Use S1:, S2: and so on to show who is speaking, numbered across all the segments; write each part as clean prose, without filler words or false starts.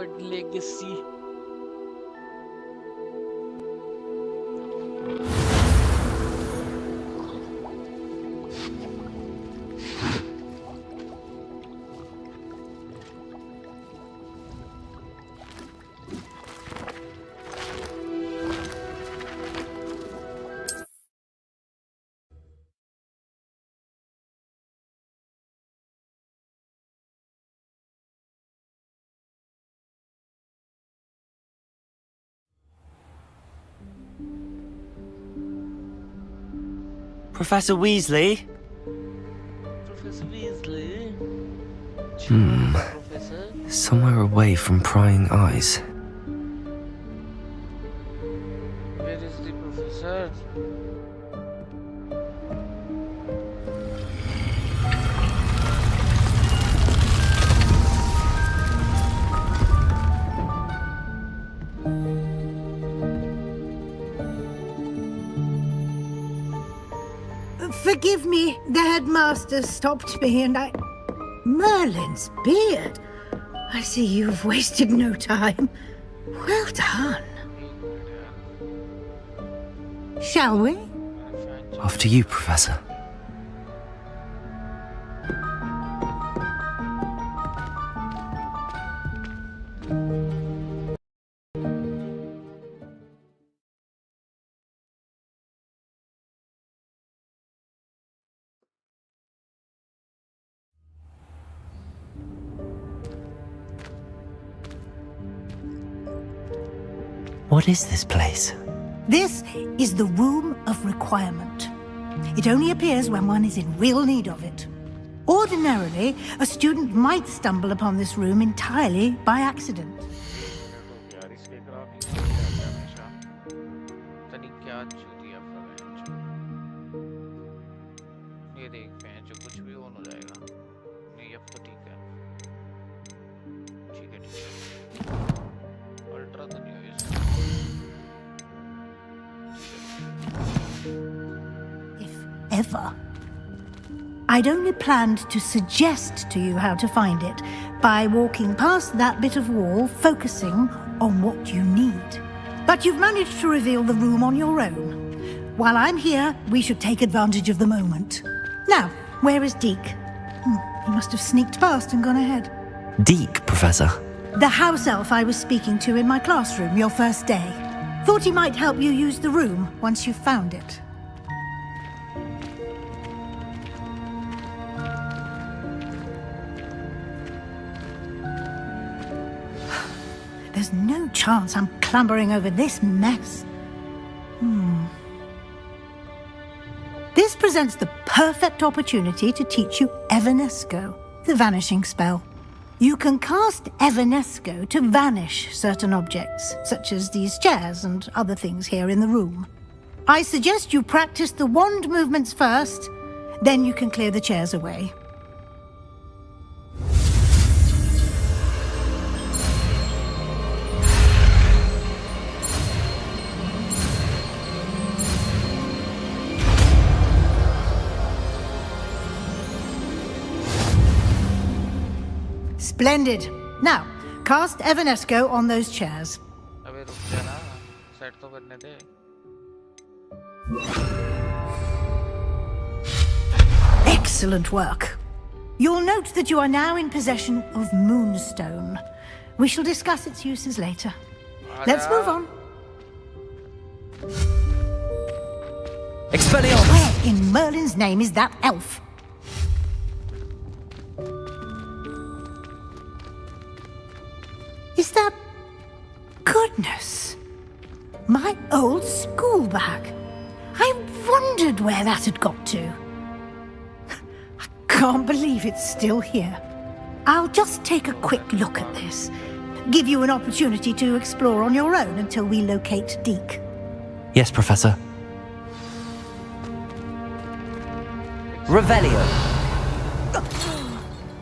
S1: Hogwarts legacy.
S2: Professor Weasley?
S1: Professor Weasley? Professor?
S2: Somewhere away from prying eyes.
S1: Where is the professor?
S3: Forgive me, the headmaster stopped me and I... Merlin's beard! I see you've wasted no time. Well done. Shall we?
S2: After you, Professor. What is this place?
S3: This is the Room of Requirement. It only appears when one is in real need of it. Ordinarily, a student might stumble upon this room entirely by accident. Ever. I'd only planned to suggest to you how to find it by walking past that bit of wall, focusing on what you need. But you've managed to reveal the room on your own. While I'm here, we should take advantage of the moment. Now, where is Deke? He must have sneaked past and gone ahead.
S2: Deke, Professor.
S3: The house elf I was speaking to in my classroom your first day. Thought he might help you use the room once you've found it. There's no chance I'm clambering over this mess. This presents the perfect opportunity to teach you Evanesco, the vanishing spell. You can cast Evanesco to vanish certain objects, such as these chairs and other things here in the room. I suggest you practice the wand movements first, then you can clear the chairs away. Splendid. Now, cast Evanesco on those chairs.
S1: अबे रुक जा ना, set तो करने दे.
S3: Excellent work. You'll note that you are now in possession of Moonstone. We shall discuss its uses later. Let's move on.
S2: Expelliarmus!
S3: Where in Merlin's name is that elf? Is that... Goodness! My old school bag. I wondered where that had got to. I can't believe it's still here. I'll just take a quick look at this. Give you an opportunity to explore on your own until we locate Deke.
S2: Yes, Professor. Revelio.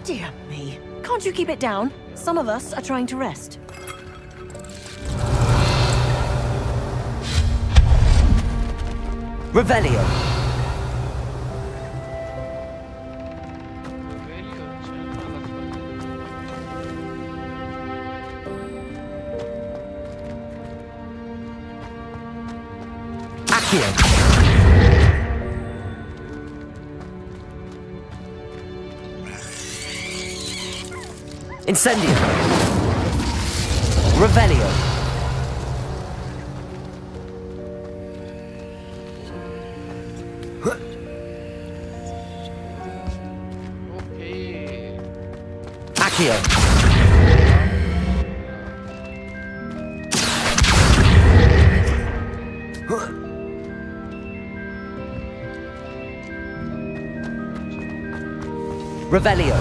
S4: Dear me. Can't you keep it down? Some of us are trying to rest.
S2: Revelio. Accio. Incendio. Revelio.
S1: Okay.
S2: Accio. Revelio.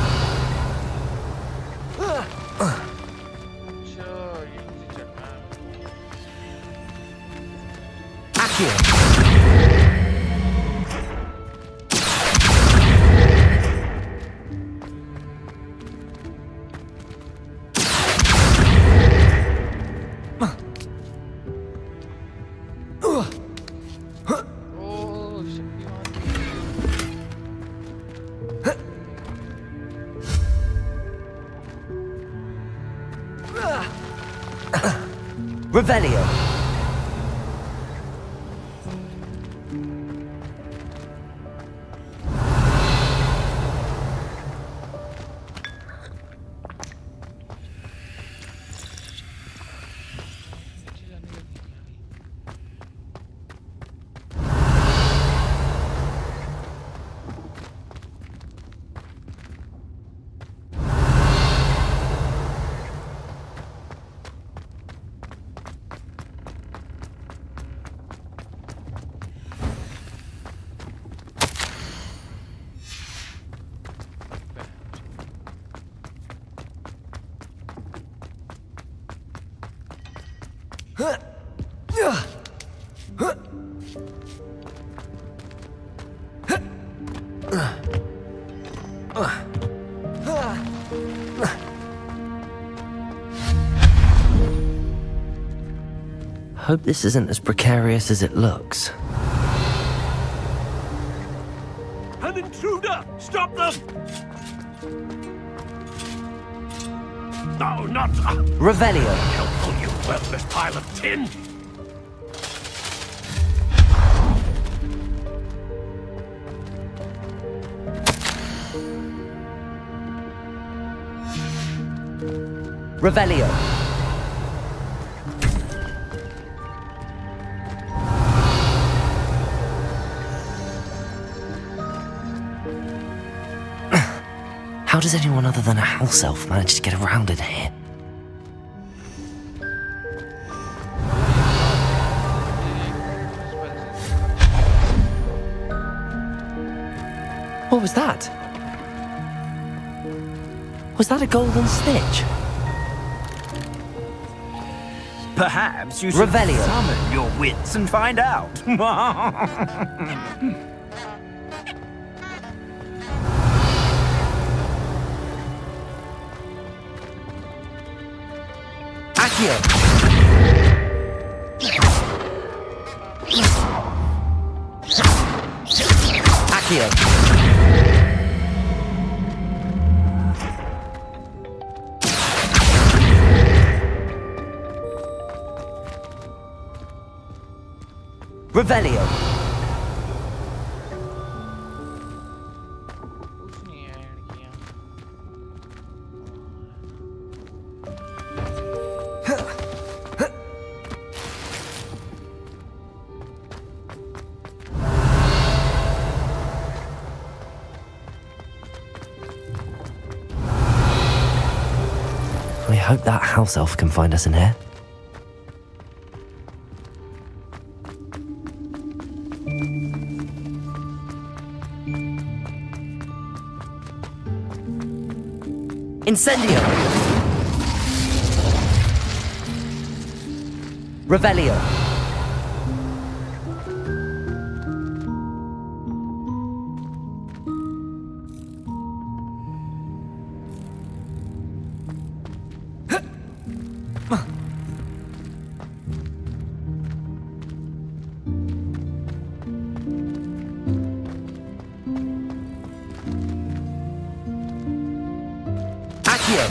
S1: Sure, use it, man.
S2: Accio.
S1: Oh,
S2: Revelio. Hope this isn't as precarious as it looks.
S5: An intruder! Stop them! No, not...
S2: Revelio.
S5: helpful, you worthless pile of tin!
S2: Revelio. How does anyone other than a house elf manage to get around in here? What was that? Was that a golden snitch?
S5: Perhaps you should
S2: Revelio.
S5: summon your wits and find out.
S2: Accio. Accio. Revelio.
S1: कुछ नहीं है add किया
S2: I hope that house elf can find us in here. Incendio. Revelio. Accio.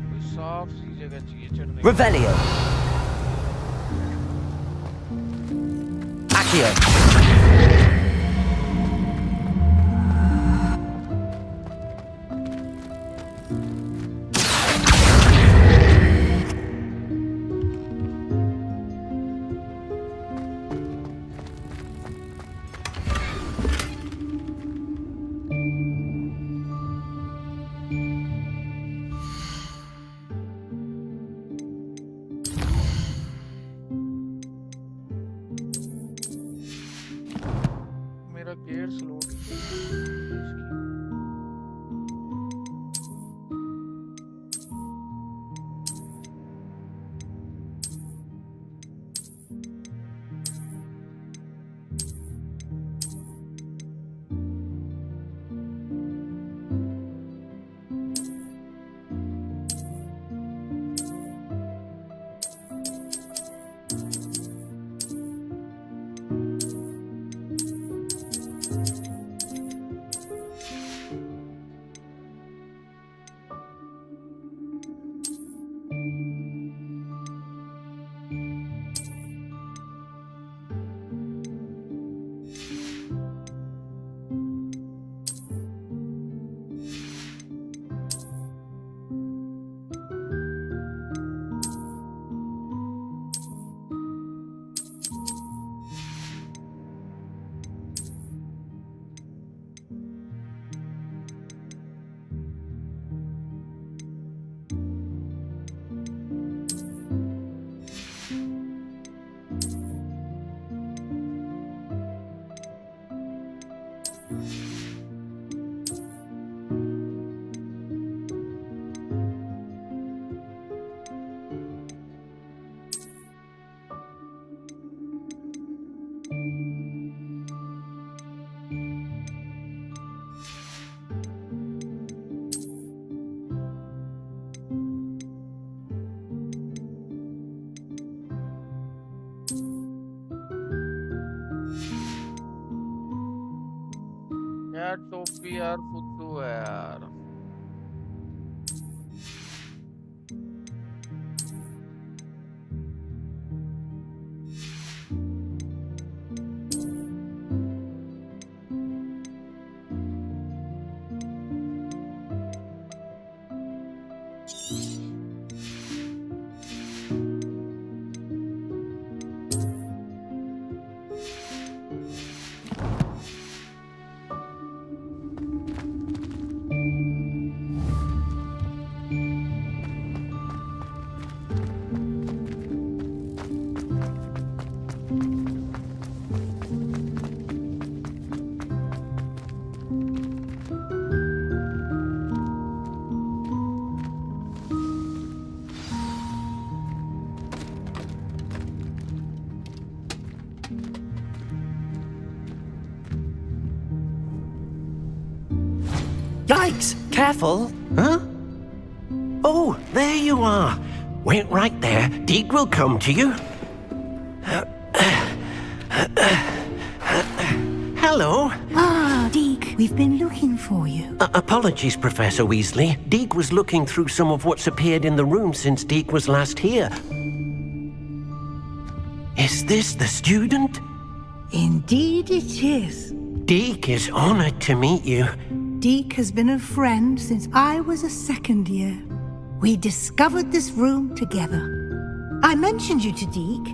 S1: कोई साफ सी जगह चाहिए चढ़ने की।
S2: Revelio. Accio.
S1: मेरा गेयर स्लो यार टोपी यार फुद्दू है यार
S2: Yikes! Careful!
S6: Huh? Oh, there you are. Wait right there. Deke will come to you. Hello.
S3: Ah, Deke, we've been looking for you.
S6: Apologies, Professor Weasley. Deke was looking through some of what's appeared in the room since Deke was last here. Is this the student?
S3: Indeed it is.
S6: Deke is honored to meet you.
S3: Deke has been a friend since I was a second year. We discovered this room together. I mentioned you to Deke.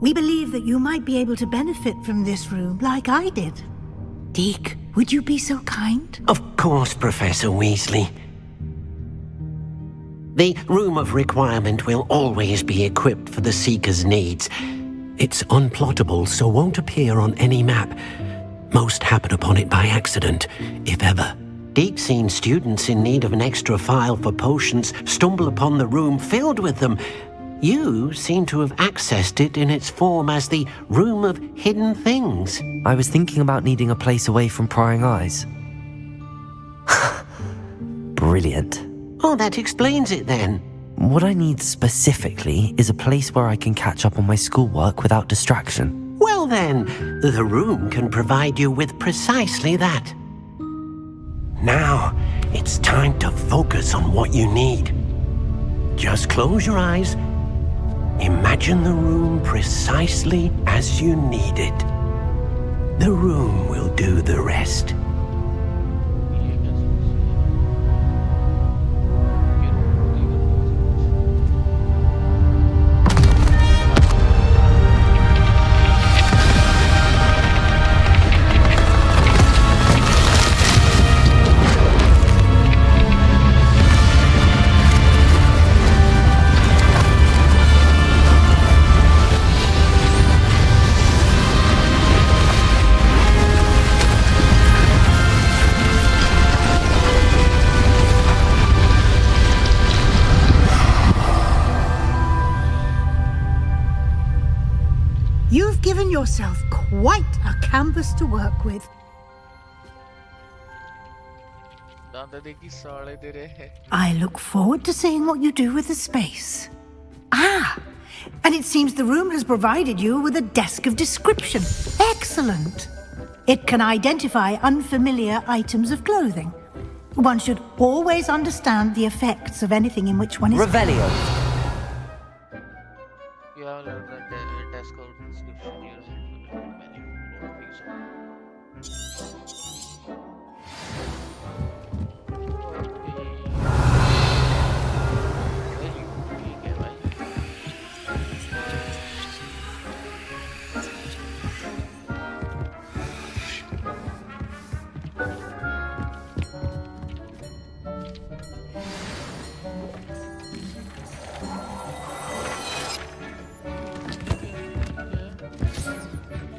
S3: We believe that you might be able to benefit from this room like I did. Deke, would you be so kind?
S6: Of course, Professor Weasley. The Room of Requirement will always be equipped for the Seeker's needs. It's unplottable, so won't appear on any map. Most happen upon it by accident, if ever. Deke's seen students in need of an extra file for potions stumble upon the room filled with them. You seem to have accessed it in its form as the Room of Hidden Things.
S2: I was thinking about needing a place away from prying eyes. Brilliant.
S6: Oh, that explains it then.
S2: What I need specifically is a place where I can catch up on my schoolwork without distraction.
S6: Well then, the room can provide you with precisely that. Now, it's time to focus on what you need. Just close your eyes. Imagine the room precisely as you need it. The room will do the rest.
S3: You've given yourself quite a canvas to work with. I look forward to seeing what you do with the space. Ah, and it seems the room has provided you with a desk of description. Excellent. It can identify unfamiliar items of clothing. One should always understand the effects of anything in which one is...
S2: Revelio.
S1: You have learned that desk of description using the menu of user.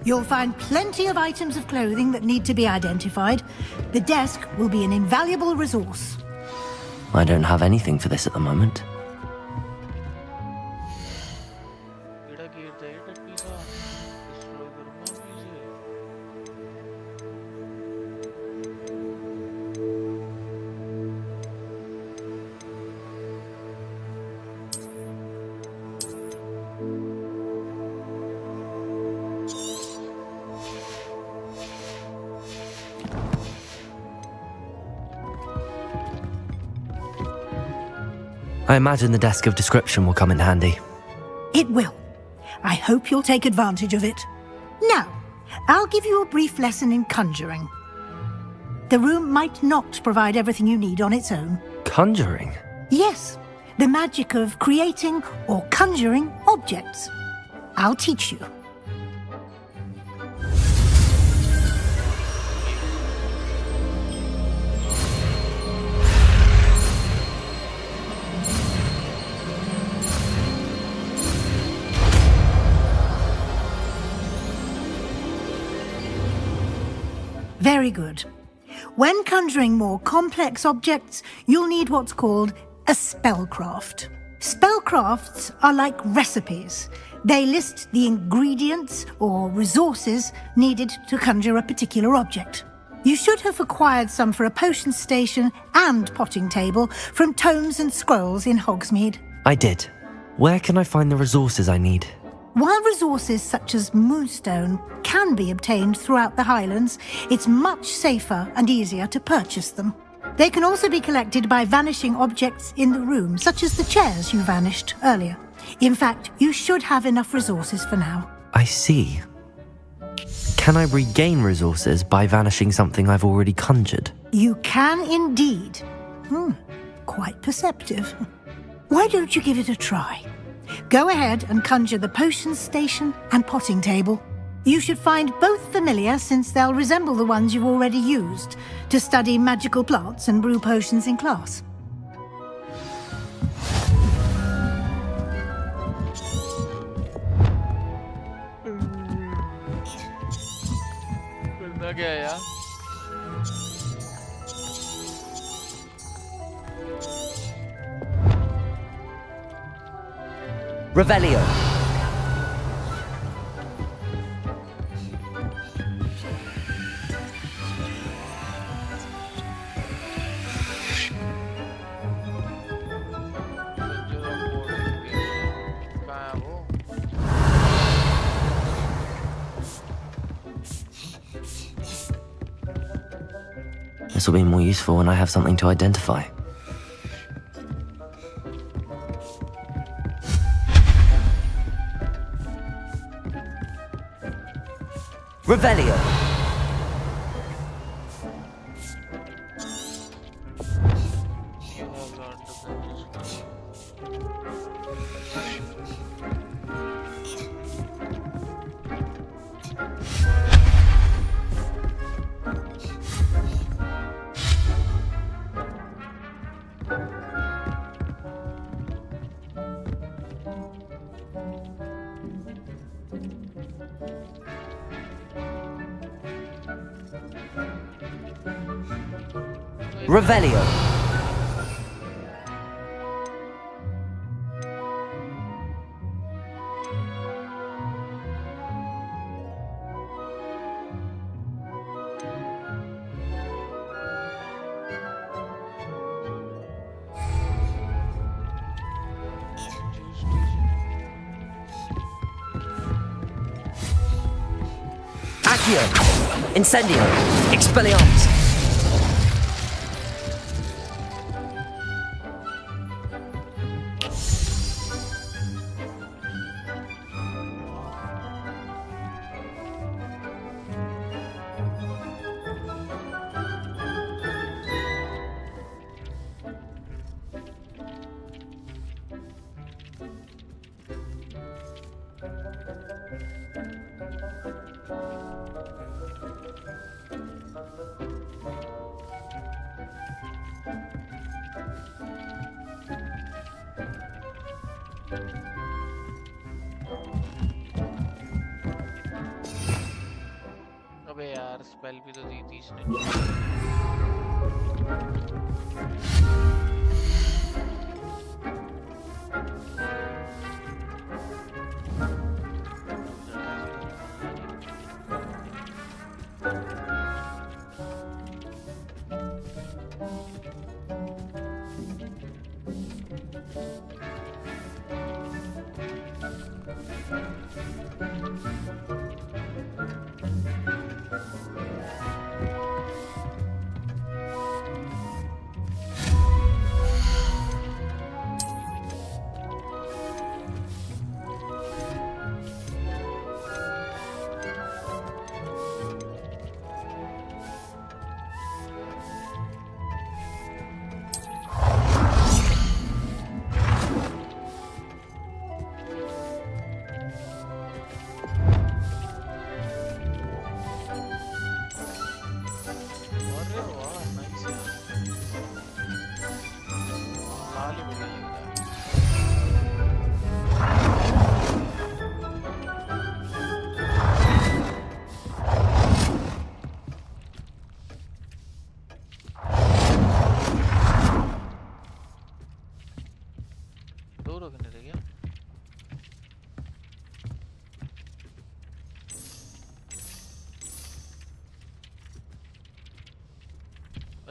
S3: You'll find plenty of items of clothing that need to be identified. The desk will be an invaluable resource.
S2: I don't have anything for this at the moment. I imagine the desk of description will come in handy.
S3: It will. I hope you'll take advantage of it. Now, I'll give you a brief lesson in conjuring. The room might not provide everything you need on its own.
S2: Conjuring?
S3: Yes, the magic of creating or conjuring objects. I'll teach you. Very good. When conjuring more complex objects, you'll need what's called a spellcraft. Spellcrafts are like recipes. They list the ingredients or resources needed to conjure a particular object. You should have acquired some for a potion station and potting table from tomes and scrolls in Hogsmeade.
S2: I did. Where can I find the resources I need?
S3: While resources such as moonstone can be obtained throughout the Highlands, it's much safer and easier to purchase them. They can also be collected by vanishing objects in the room, such as the chairs you vanished earlier. In fact, you should have enough resources for now.
S2: I see. Can I regain resources by vanishing something I've already conjured?
S3: You can indeed. Quite perceptive. Why don't you give it a try? Go ahead and conjure the potion station and potting table. You should find both familiar, since they'll resemble the ones you've already used to study magical plants and brew potions in class.
S1: करना क्या है यार?
S2: Revelio. This will be more useful when I have something to identify. Revelio!
S1: You have learned to manage.
S2: Revelio! Accio! Incendio! Expelliarmus!
S1: अबे यार spell भी तो दी थी इसने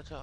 S1: अच्छा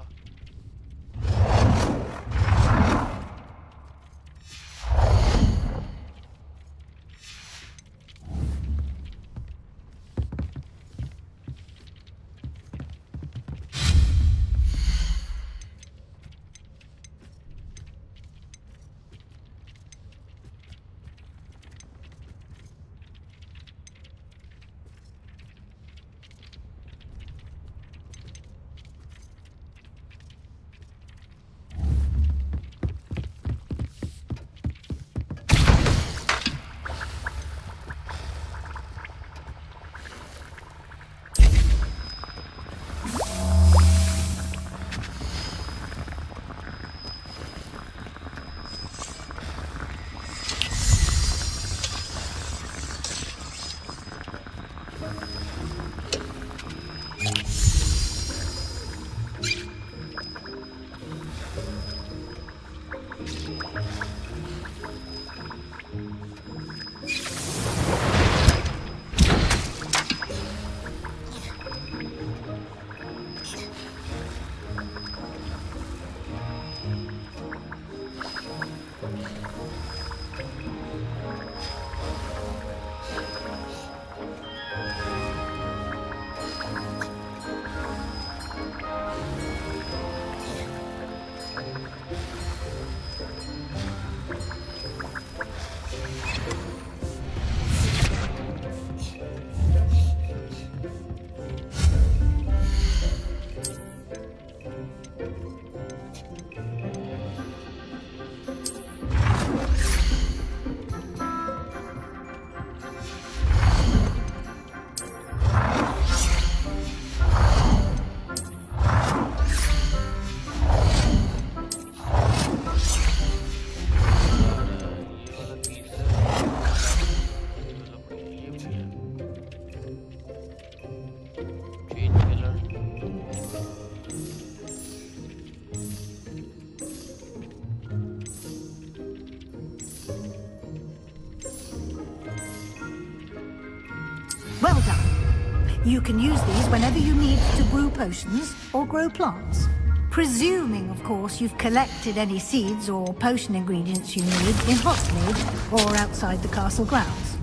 S3: Well done. You can use these whenever you need to brew potions or grow plants. Presuming, of course, you've collected any seeds or potion ingredients you need in Hogsmeade or outside the castle grounds.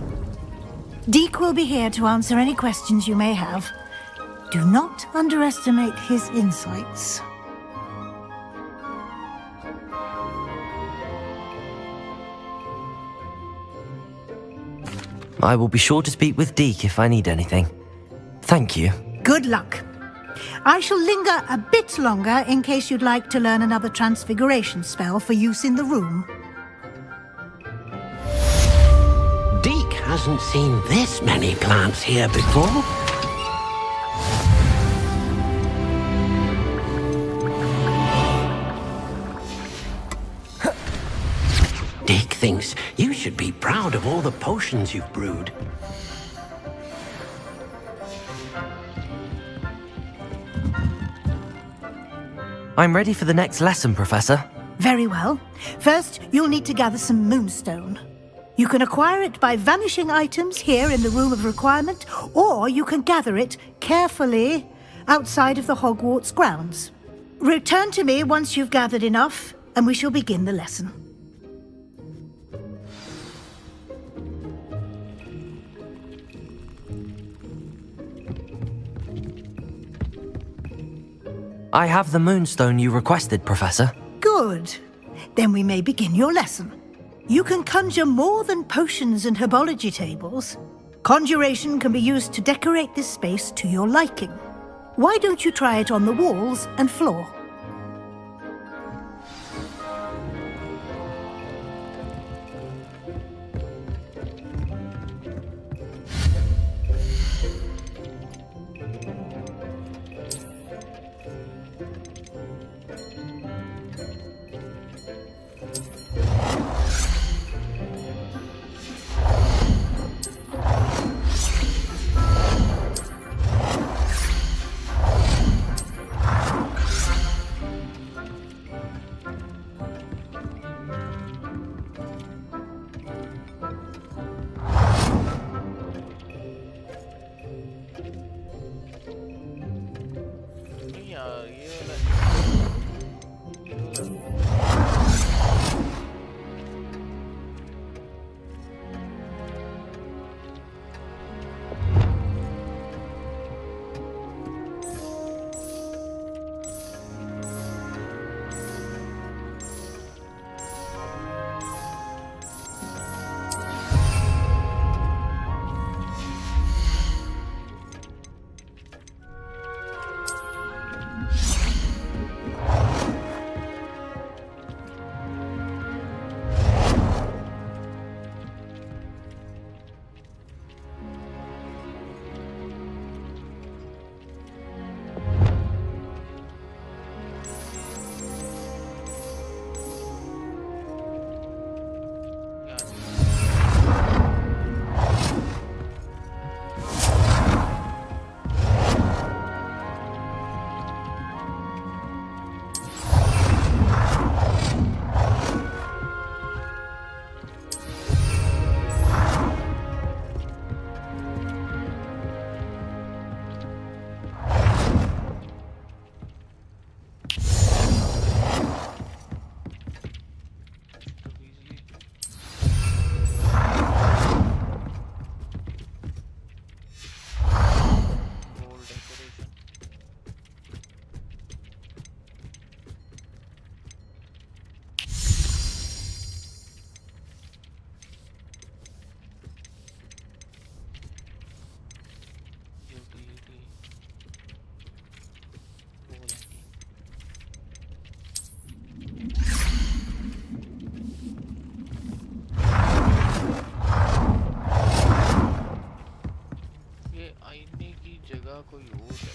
S3: Deke will be here to answer any questions you may have. Do not underestimate his insights.
S2: I will be sure to speak with Deke if I need anything. Thank you.
S3: Good luck. I shall linger a bit longer in case you'd like to learn another transfiguration spell for use in the room.
S6: Deke hasn't seen this many plants here before. Deke thinks you should be proud of all the potions you've brewed.
S2: I'm ready for the next lesson, Professor.
S3: Very well. First, you'll need to gather some moonstone. You can acquire it by vanishing items here in the Room of Requirement, or you can gather it carefully outside of the Hogwarts grounds. Return to me once you've gathered enough, and we shall begin the lesson.
S2: I have the moonstone you requested, Professor.
S3: Good. Then we may begin your lesson. You can conjure more than potions and herbology tables. Conjuration can be used to decorate this space to your liking. Why don't you try it on the walls and floor?
S1: कोई और है।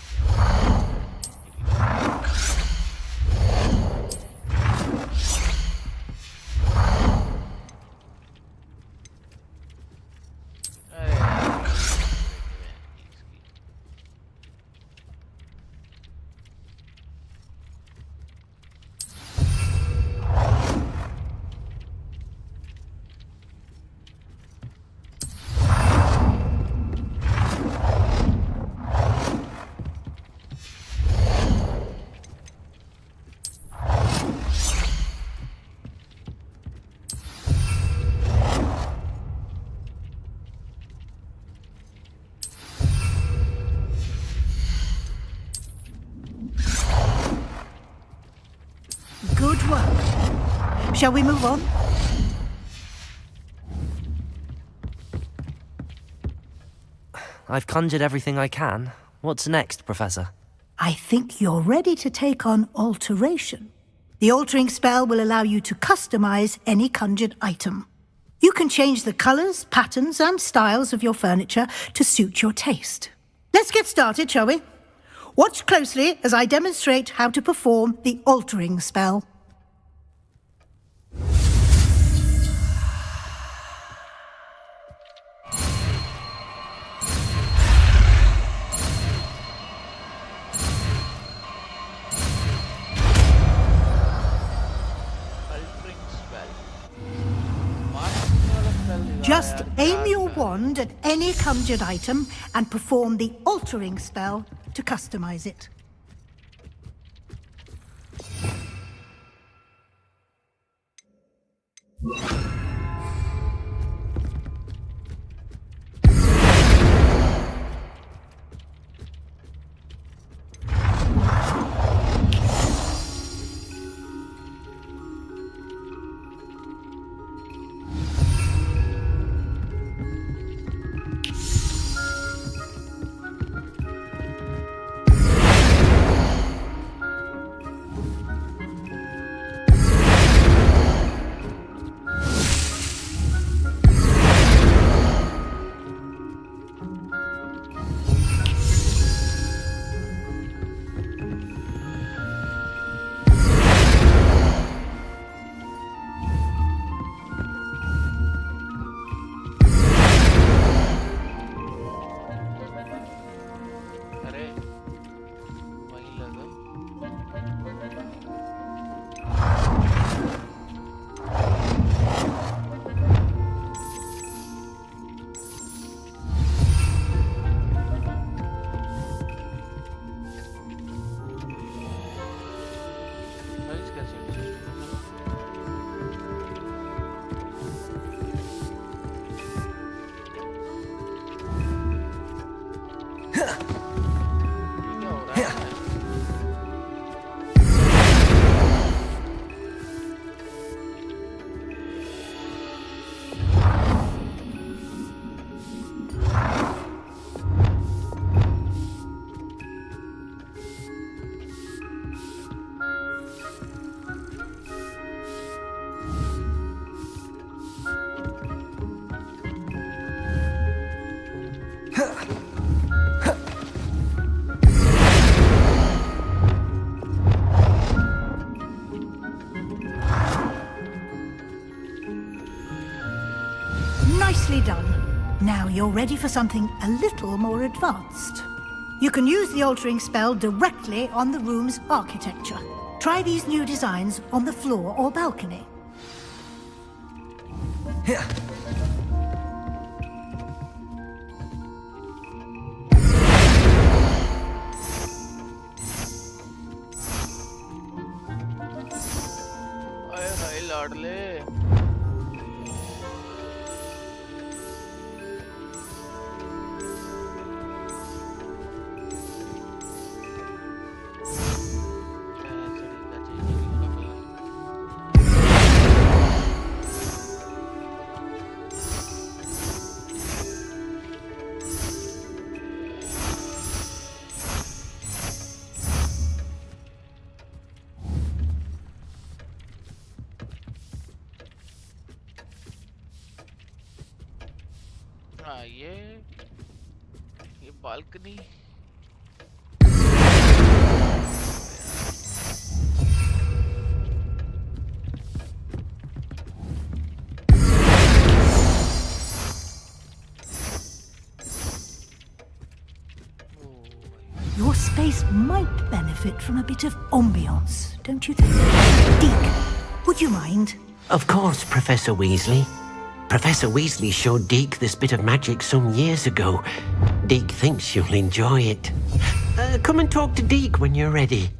S3: Shall we move on?
S2: I've conjured everything I can. What's next, Professor?
S3: I think you're ready to take on alteration. The altering spell will allow you to customize any conjured item. You can change the colors, patterns, and styles of your furniture to suit your taste. Let's get started, shall we? Watch closely as I demonstrate how to perform the altering spell.
S1: Altering spell. മാറ്റമുള്ള spell ഇതാ
S3: Just
S1: ഞാൻ
S3: aim your
S1: cast
S3: wand at any conjured item and perform the altering spell to customize it.
S1: अरे वही लगा Guys, कैसे adjust होगा? क्या हो रहा है?
S3: Nicely done. Now you're ready for something a little more advanced. You can use the altering spell directly on the room's architecture. Try these new designs on the floor or balcony.
S1: अरे हाय लाडले हाँ ये balcony
S3: Your space might benefit from a bit of ambiance, don't you think? Deke, would you mind?
S6: Of course, Professor Weasley. Professor Weasley showed Deke this bit of magic some years ago. Deke thinks you'll enjoy it. Come and talk to Deke when you're ready.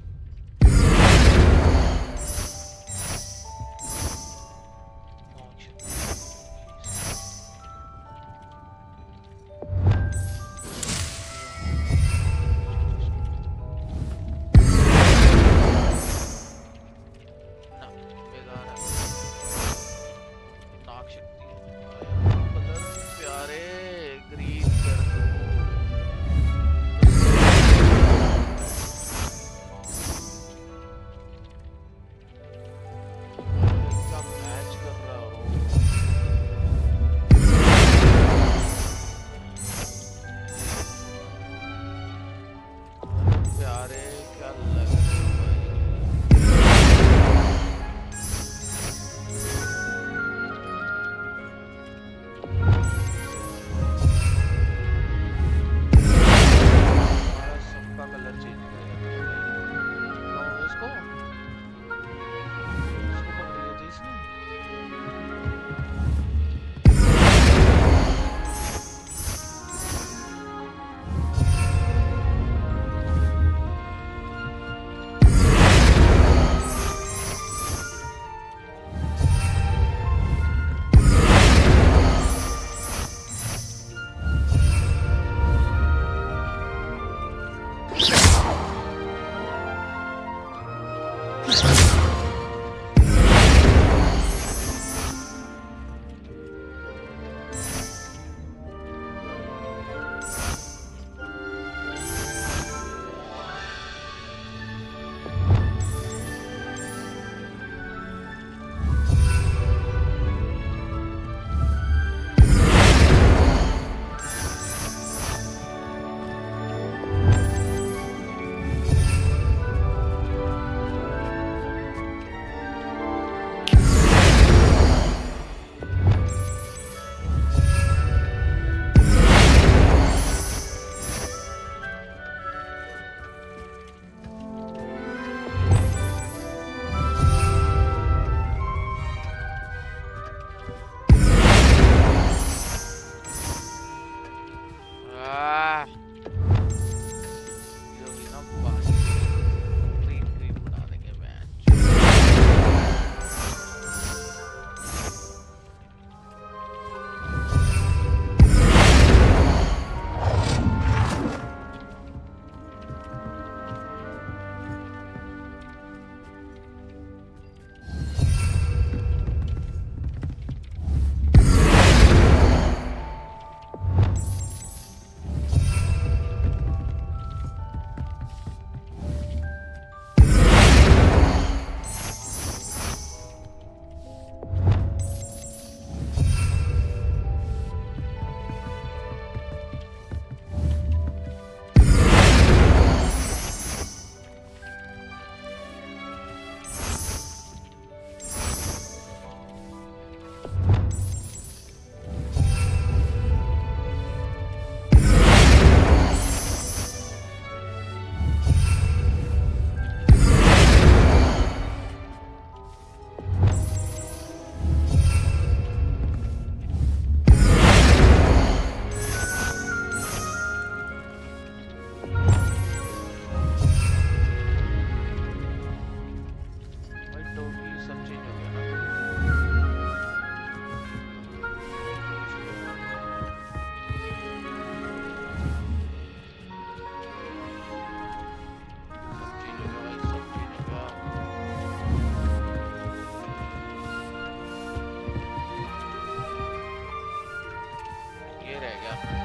S1: Yeah.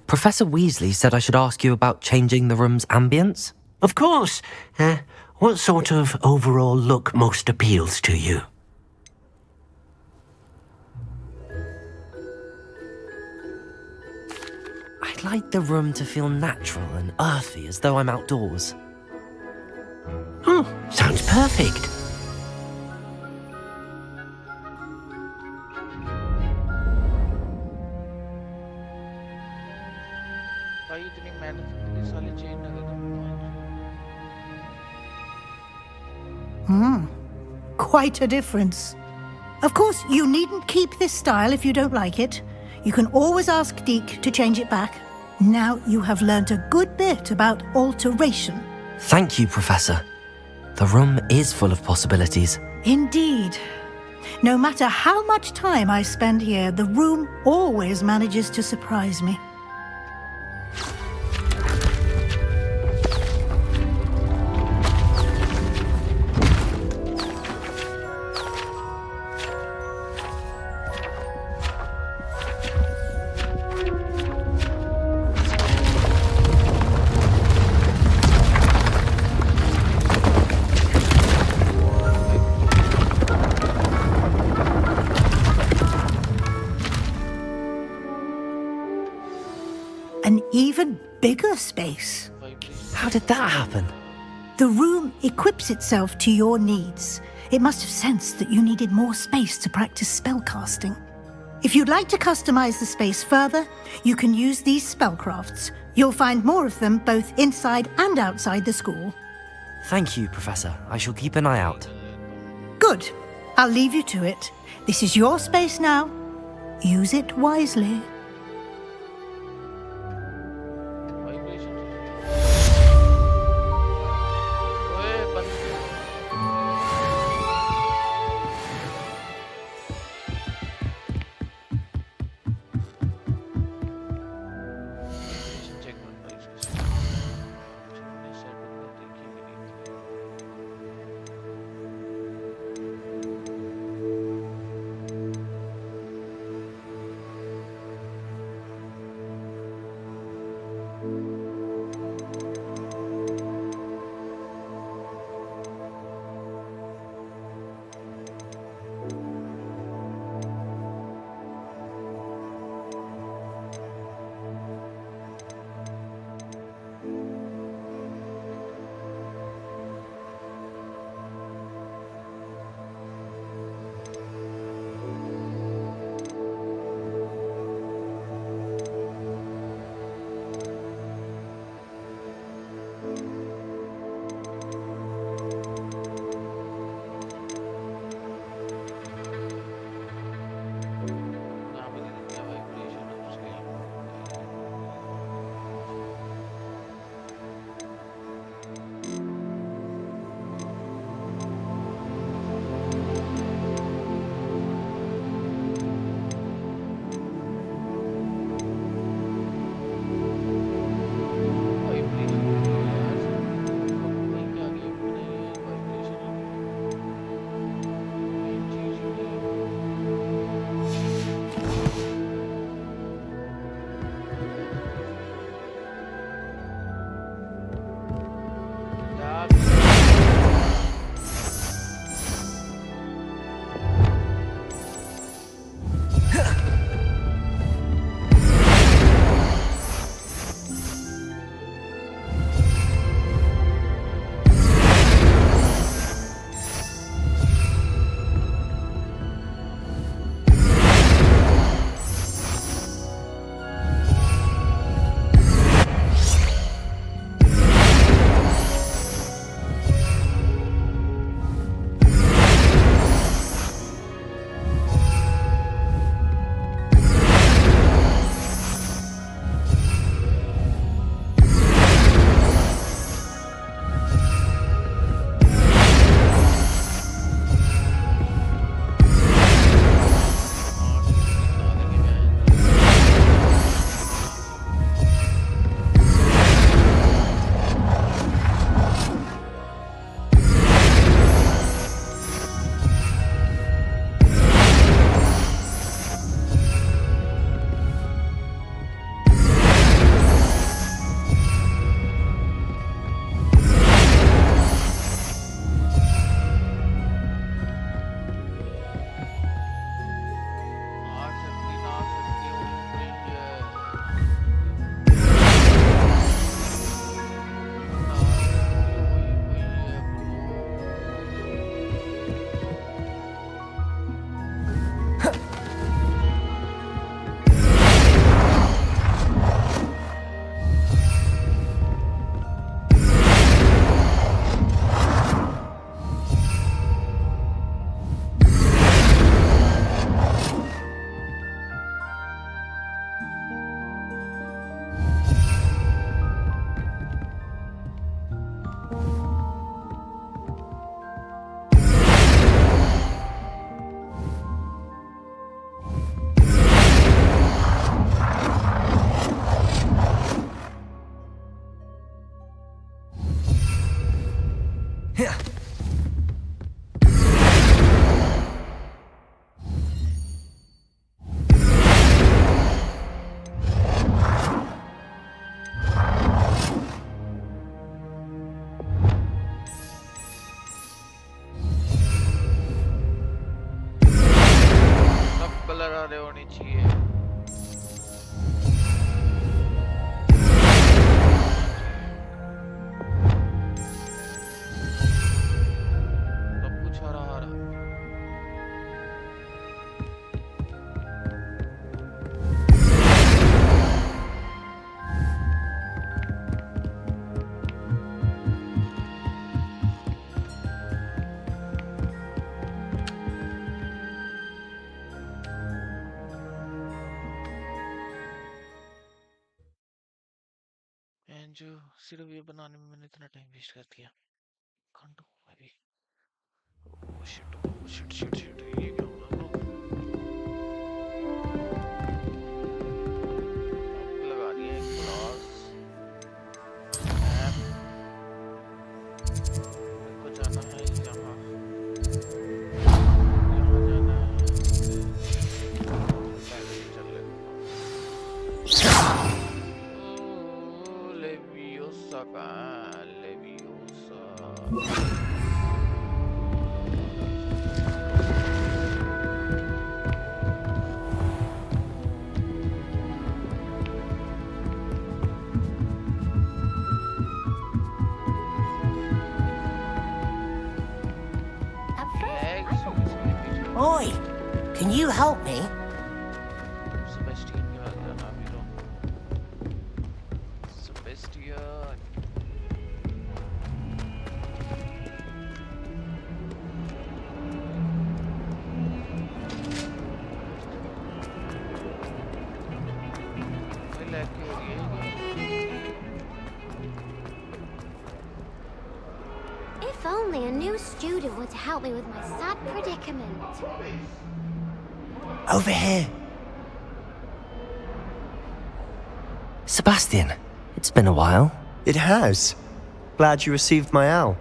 S2: Professor Weasley said I should ask you about changing the room's ambience.
S6: Of course. What sort of overall look most appeals to you?
S2: I'd like the room to feel natural and earthy, as though I'm outdoors.
S6: Oh, sounds perfect.
S1: भाई इतनी मेहनत करके साले change ना कर दूँ
S3: Quite a difference. Of course, you needn't keep this style if you don't like it. You can always ask Deke to change it back. Now you have learnt a good bit about alteration.
S2: Thank you, Professor. The room is full of possibilities.
S3: Indeed. No matter how much time I spend here, the room always manages to surprise me. An even bigger space.
S1: भाई please.
S2: How did that happen?
S3: The room equips itself to your needs. It must have sensed that you needed more space to practice spellcasting. If you'd like to customize the space further, you can use these spellcrafts. You'll find more of them both inside and outside the school.
S2: Thank you, Professor. I shall keep an eye out.
S3: Good. I'll leave you to it. This is your space now. Use it wisely.
S1: Vibration. ओए बंद check कर भाई इसके हमने set कर देखी भी नहीं थी चाहिए सब कुछ हरा हरा एंड जो सिर्फ ये बनाने में मैंने इतना टाइम वेस्ट कर दिया can't do maybe oh shit ये क्या हो रहा है अब लगा दिया एक क्लास ऐप मेरे को जाना है यहाँ जाना है पैदल चल ले Leviosa का Leviosa
S7: Oi, can you help me?
S1: Sebastian क्या करना अभी तो Sebastian ये लैग क्यों हो रही है
S8: If only a new student would help me with my sad predicament.
S7: Over here.
S2: Sebastian, it's been a while.
S9: It has. Glad you received my owl.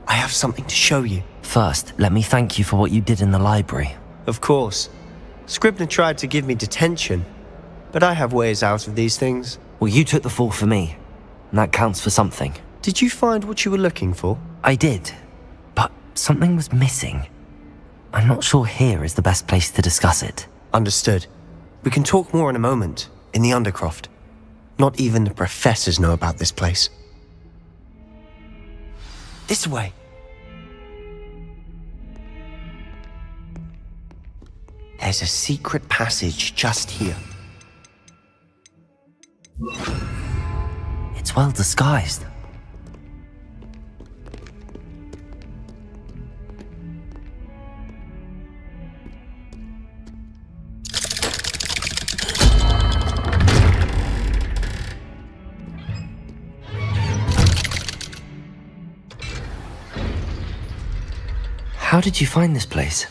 S9: I have something to show you.
S2: First, let me thank you for what you did in the library.
S9: Of course. Scribner tried to give me detention, but I have ways out of these things.
S2: Well, you took the fall for me, and that counts for something.
S9: Did you find what you were looking for?
S2: I did, but something was missing. I'm not sure here is the best place to discuss it.
S9: Understood. We can talk more in a moment, in the Undercroft. Not even the professors know about this place. This way. There's a secret passage just here.
S2: It's well disguised. How did you find this place?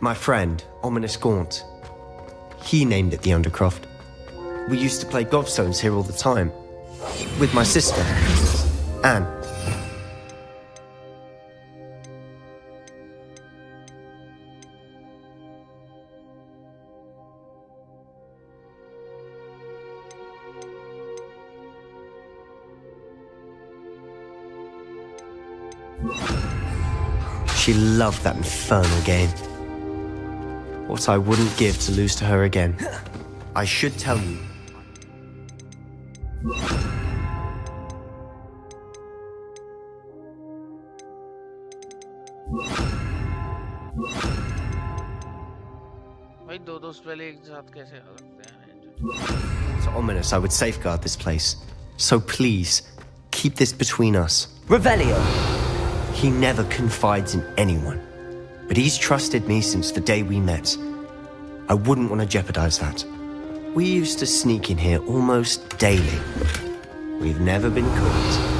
S9: My friend, Ominous Gaunt. He named it the Undercroft. We used to play gobstones here all the time. With my sister, Anne. She loved that infernal game. What I wouldn't give to lose to her again. I should tell you.
S1: भाई दो दोस्त पहले एक साथ कैसे आ सकते हैं
S9: It's ominous. I would safeguard this place. So please, keep this between us.
S7: Revelio.
S9: He never confides in anyone. But he's trusted me since the day we met. I wouldn't want to jeopardize that. We used to sneak in here almost daily. We've never been caught.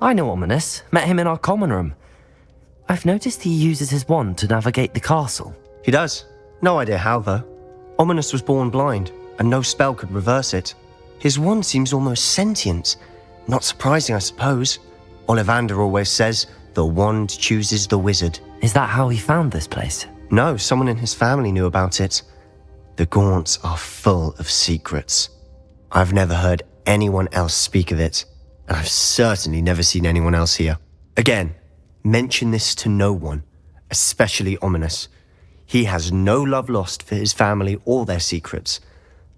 S2: I know Ominous. Met him in our common room. I've noticed he uses his wand to navigate the castle.
S9: He does. No idea how, though. Ominous was born blind, and no spell could reverse it. His wand seems almost sentient. Not surprising, I suppose. Ollivander always says, the wand chooses the wizard.
S2: Is that how he found this place?
S9: No, someone in his family knew about it. The Gaunts are full of secrets. I've never heard anyone else speak of it, and I've certainly never seen anyone else here. Again, mention this to no one, especially Ominous. He has no love lost for his family or their secrets,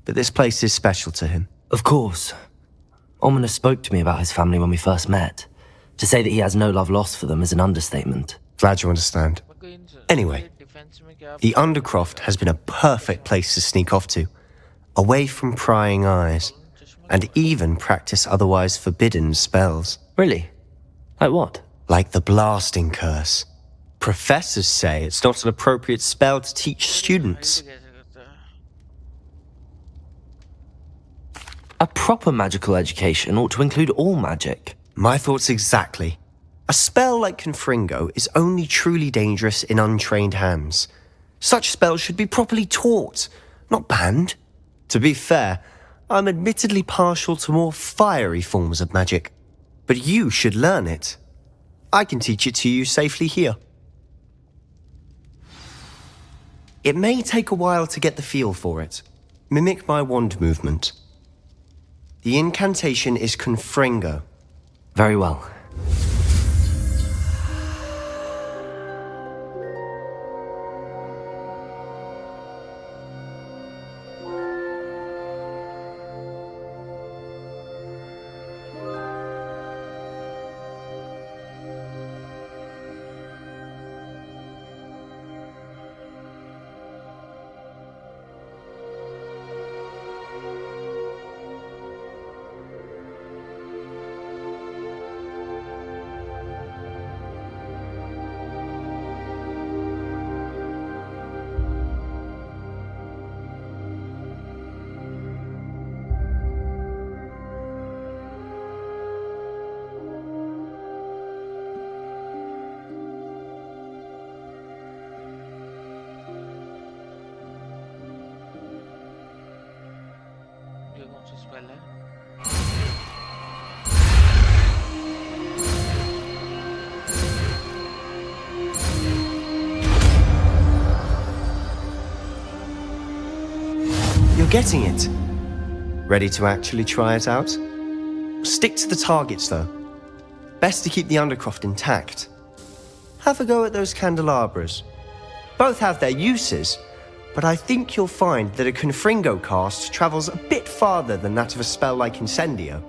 S9: but this place is special to him.
S2: Of course. Ominous spoke to me about his family when we first met. To say that he has no love lost for them is an understatement.
S9: Glad you understand. Anyway, the Undercroft has been a perfect place to sneak off to, away from prying eyes, and even practice otherwise forbidden spells.
S2: Really? Like what?
S9: Like the blasting curse. Professors say it's not an appropriate spell to teach students.
S2: A proper magical education ought to include all magic.
S9: My thoughts exactly. A spell like Confringo is only truly dangerous in untrained hands. Such spells should be properly taught, not banned. To be fair, I'm admittedly partial to more fiery forms of magic, but you should learn it. I can teach it to you safely here. It may take a while to get the feel for it. Mimic my wand movement. The incantation is Confringo.
S2: Very well.
S9: You're getting it. Ready to actually try it out? Stick to the targets, though. Best to keep the Undercroft intact. Have a go at those candelabras. Both have their uses, but I think you'll find that a Confringo cast travels a bit farther than that of a spell like Incendio.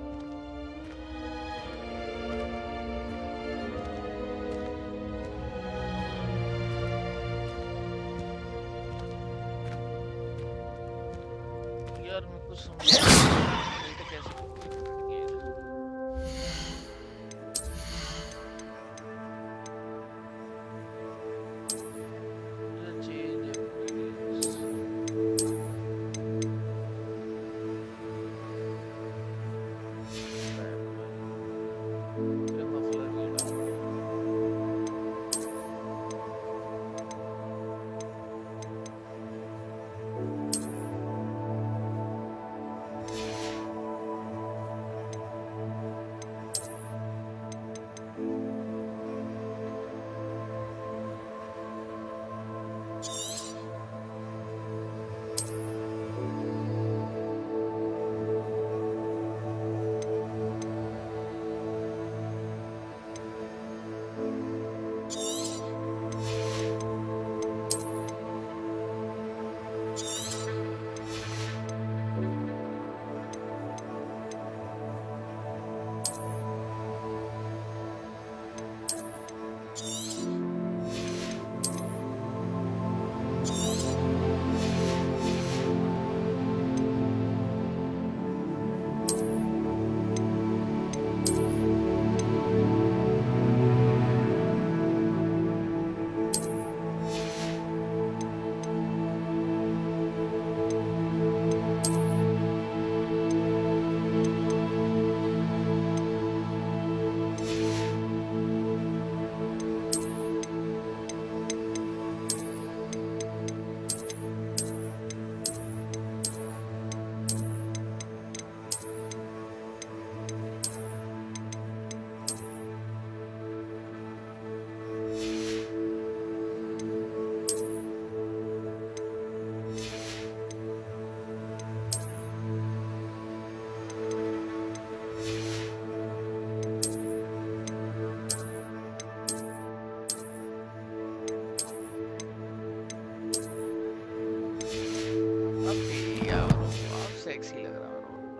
S1: Sexy लग रहा है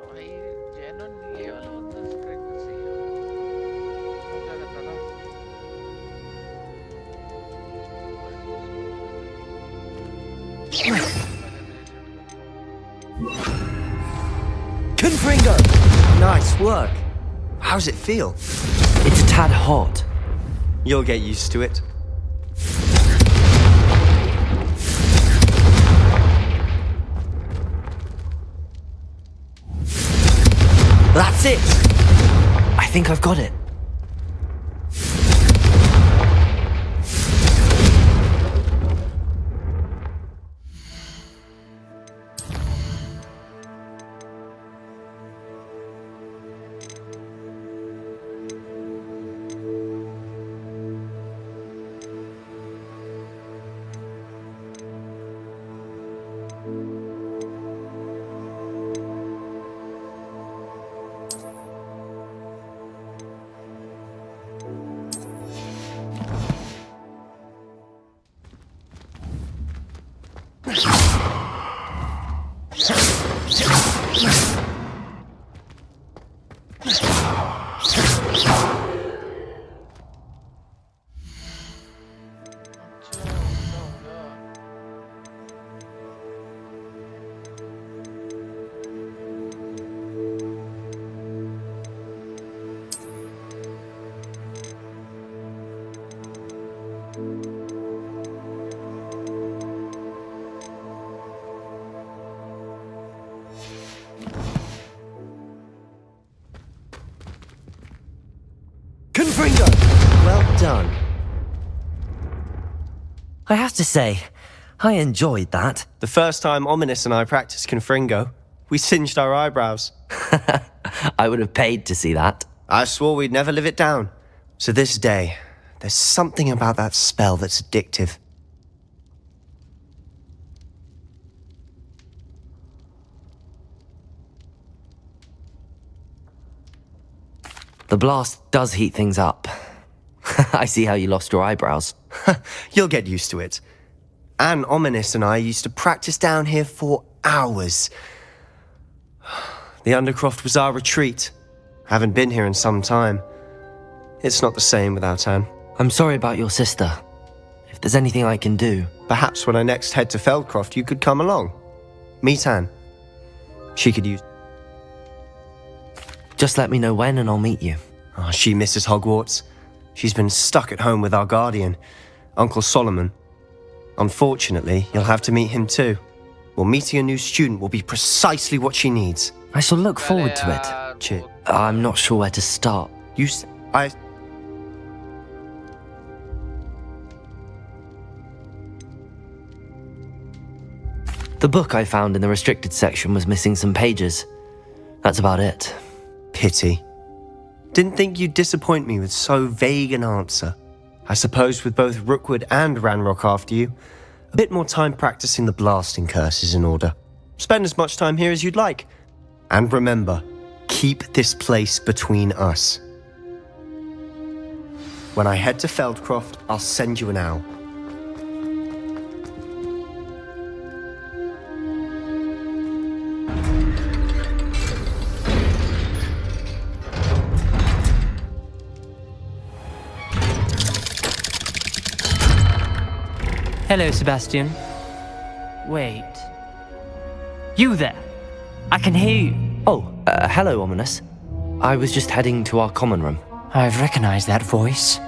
S1: भाई genuine ये वाला बंदा character सही है वो क्या करता था
S9: Confringo! Nice work. How's it feel?
S2: It's a tad hot.
S9: You'll get used to it.
S2: That's it! I think I've got it.
S9: Confringo! Well done.
S2: I have to say, I enjoyed that.
S9: The first time Ominous and I practiced Confringo, we singed our eyebrows.
S2: I would have paid to see that.
S9: I swore we'd never live it down. To this day, there's something about that spell that's addictive.
S2: The blast does heat things up. I see how you lost your eyebrows.
S9: You'll get used to it. Anne, Ominous and I used to practice down here for hours. The Undercroft was our retreat. Haven't been here in some time. It's not the same without Anne.
S2: I'm sorry about your sister. If there's anything I can do...
S9: Perhaps when I next head to Feldcroft, you could come along. Meet Anne. She could use...
S2: Just let me know when and I'll meet you.
S9: Oh, she misses Hogwarts. She's been stuck at home with our guardian, Uncle Solomon. Unfortunately, you'll have to meet him too. Well, meeting a new student will be precisely what she needs.
S2: I shall look forward to it.
S9: Cheers.
S2: I'm not sure where to start. The book I found in the restricted section was missing some pages. That's about it.
S9: Pity. Didn't think you'd disappoint me with so vague an answer. I suppose with both Rookwood and Ranrock after you, a bit more time practicing the blasting curse is in order. Spend as much time here as you'd like. And remember, keep this place between us. When I head to Feldcroft, I'll send you an owl.
S10: Hello, Sebastian. Wait. You there? I can hear you.
S2: Oh, hello, Ominous. I was just heading to our common room.
S10: I've recognized that voice.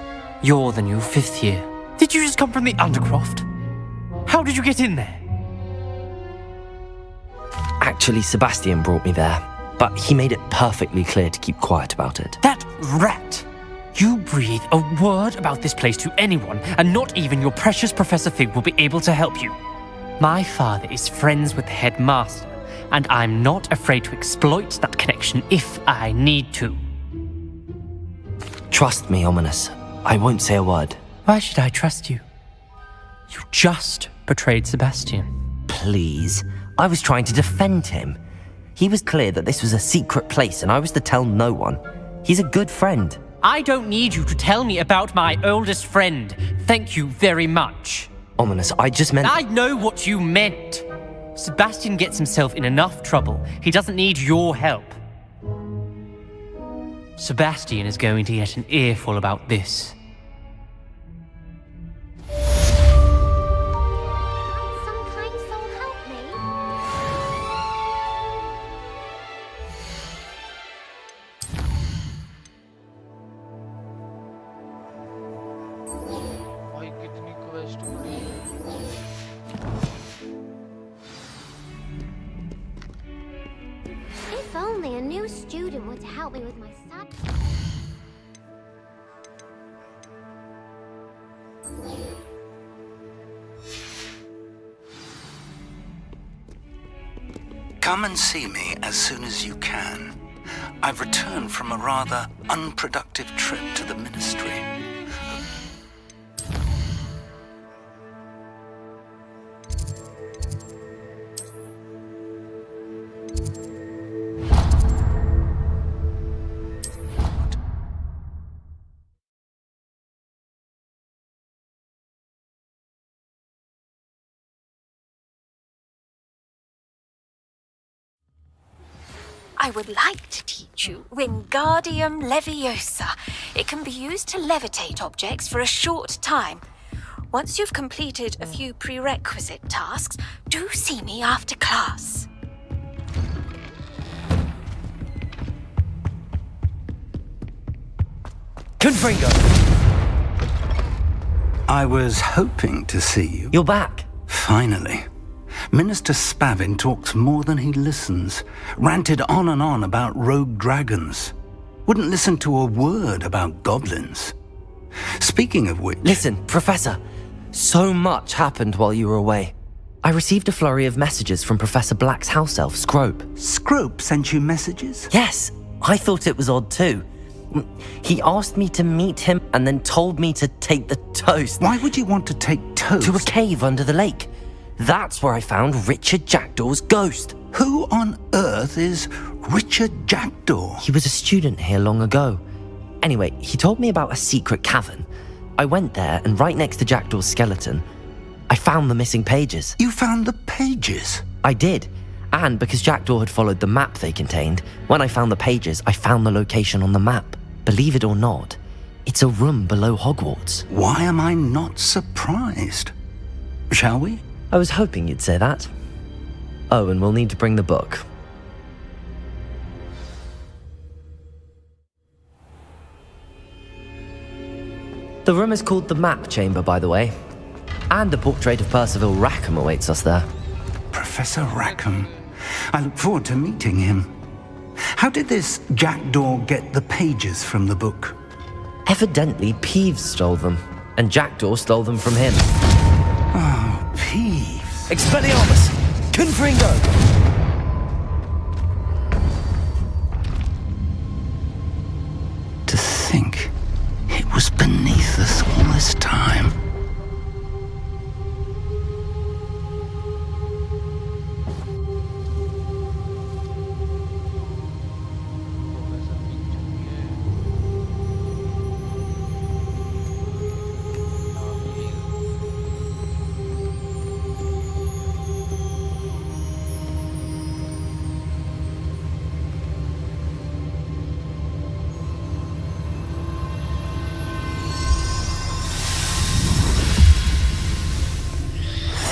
S10: You're the new 5th year. Did you just come from the Undercroft? How did you get in there?
S2: Actually, Sebastian brought me there, but he made it perfectly clear to keep quiet about it.
S10: That rat! You breathe a word about this place to anyone, and not even your precious Professor Fig will be able to help you. My father is friends with the headmaster, and I'm not afraid to exploit that connection if I need to.
S2: Trust me, Ominous. I won't say a word.
S10: Why should I trust you? You just betrayed Sebastian.
S2: Please. I was trying to defend him. He was clear that this was a secret place, and I was to tell no one. He's a good friend.
S10: I don't need you to tell me about my oldest friend. Thank you very much.
S2: Ominous, I just meant...
S10: I know what you meant. Sebastian gets himself in enough trouble. He doesn't need your help. Sebastian is going to get an earful about this.
S8: Some kind soul help me.
S1: भाई कितनी quest बड़ी है।
S8: If only a new student were to help me with my sad.
S11: Come and see me as soon as you can. I've returned from a rather unproductive trip to the Ministry.
S12: I would like to teach you Wingardium Leviosa. It can be used to levitate objects for a short time. Once you've completed a few prerequisite tasks, do see me after class.
S2: Confringo!
S11: I was hoping to see you.
S2: You're back.
S11: Finally. Minister Spavin talks more than he listens. Ranted on and on about rogue dragons. Wouldn't listen to a word about goblins. Speaking of which...
S2: Listen, Professor. So much happened while you were away. I received a flurry of messages from Professor Black's house elf, Scrope.
S11: Scrope sent you messages?
S2: Yes, I thought it was odd too. He asked me to meet him and then told me to take the toast.
S11: Why would you want to take toast?
S2: To a cave under the lake. That's where I found Richard Jackdaw's ghost.
S11: Who on earth is Richard Jackdaw?
S2: He was a student here long ago. Anyway, he told me about a secret cavern. I went there, and right next to Jackdaw's skeleton, I found the missing pages.
S11: You found the pages?
S2: I did. And because Jackdaw had followed the map they contained, when I found the pages, I found the location on the map. Believe it or not, it's a room below Hogwarts.
S11: Why am I not surprised? Shall we?
S2: I was hoping you'd say that. Oh, and we'll need to bring the book. The room is called the Map Chamber, by the way. And the portrait of Percival Rackham awaits us there.
S11: Professor Rackham. I look forward to meeting him. How did this Jackdaw get the pages from the book?
S2: Evidently, Peeves stole them, and Jackdaw stole them from him.
S11: Oh, Peeves.
S2: Expelliarmus! Confringo!
S11: To think it was beneath us all this time.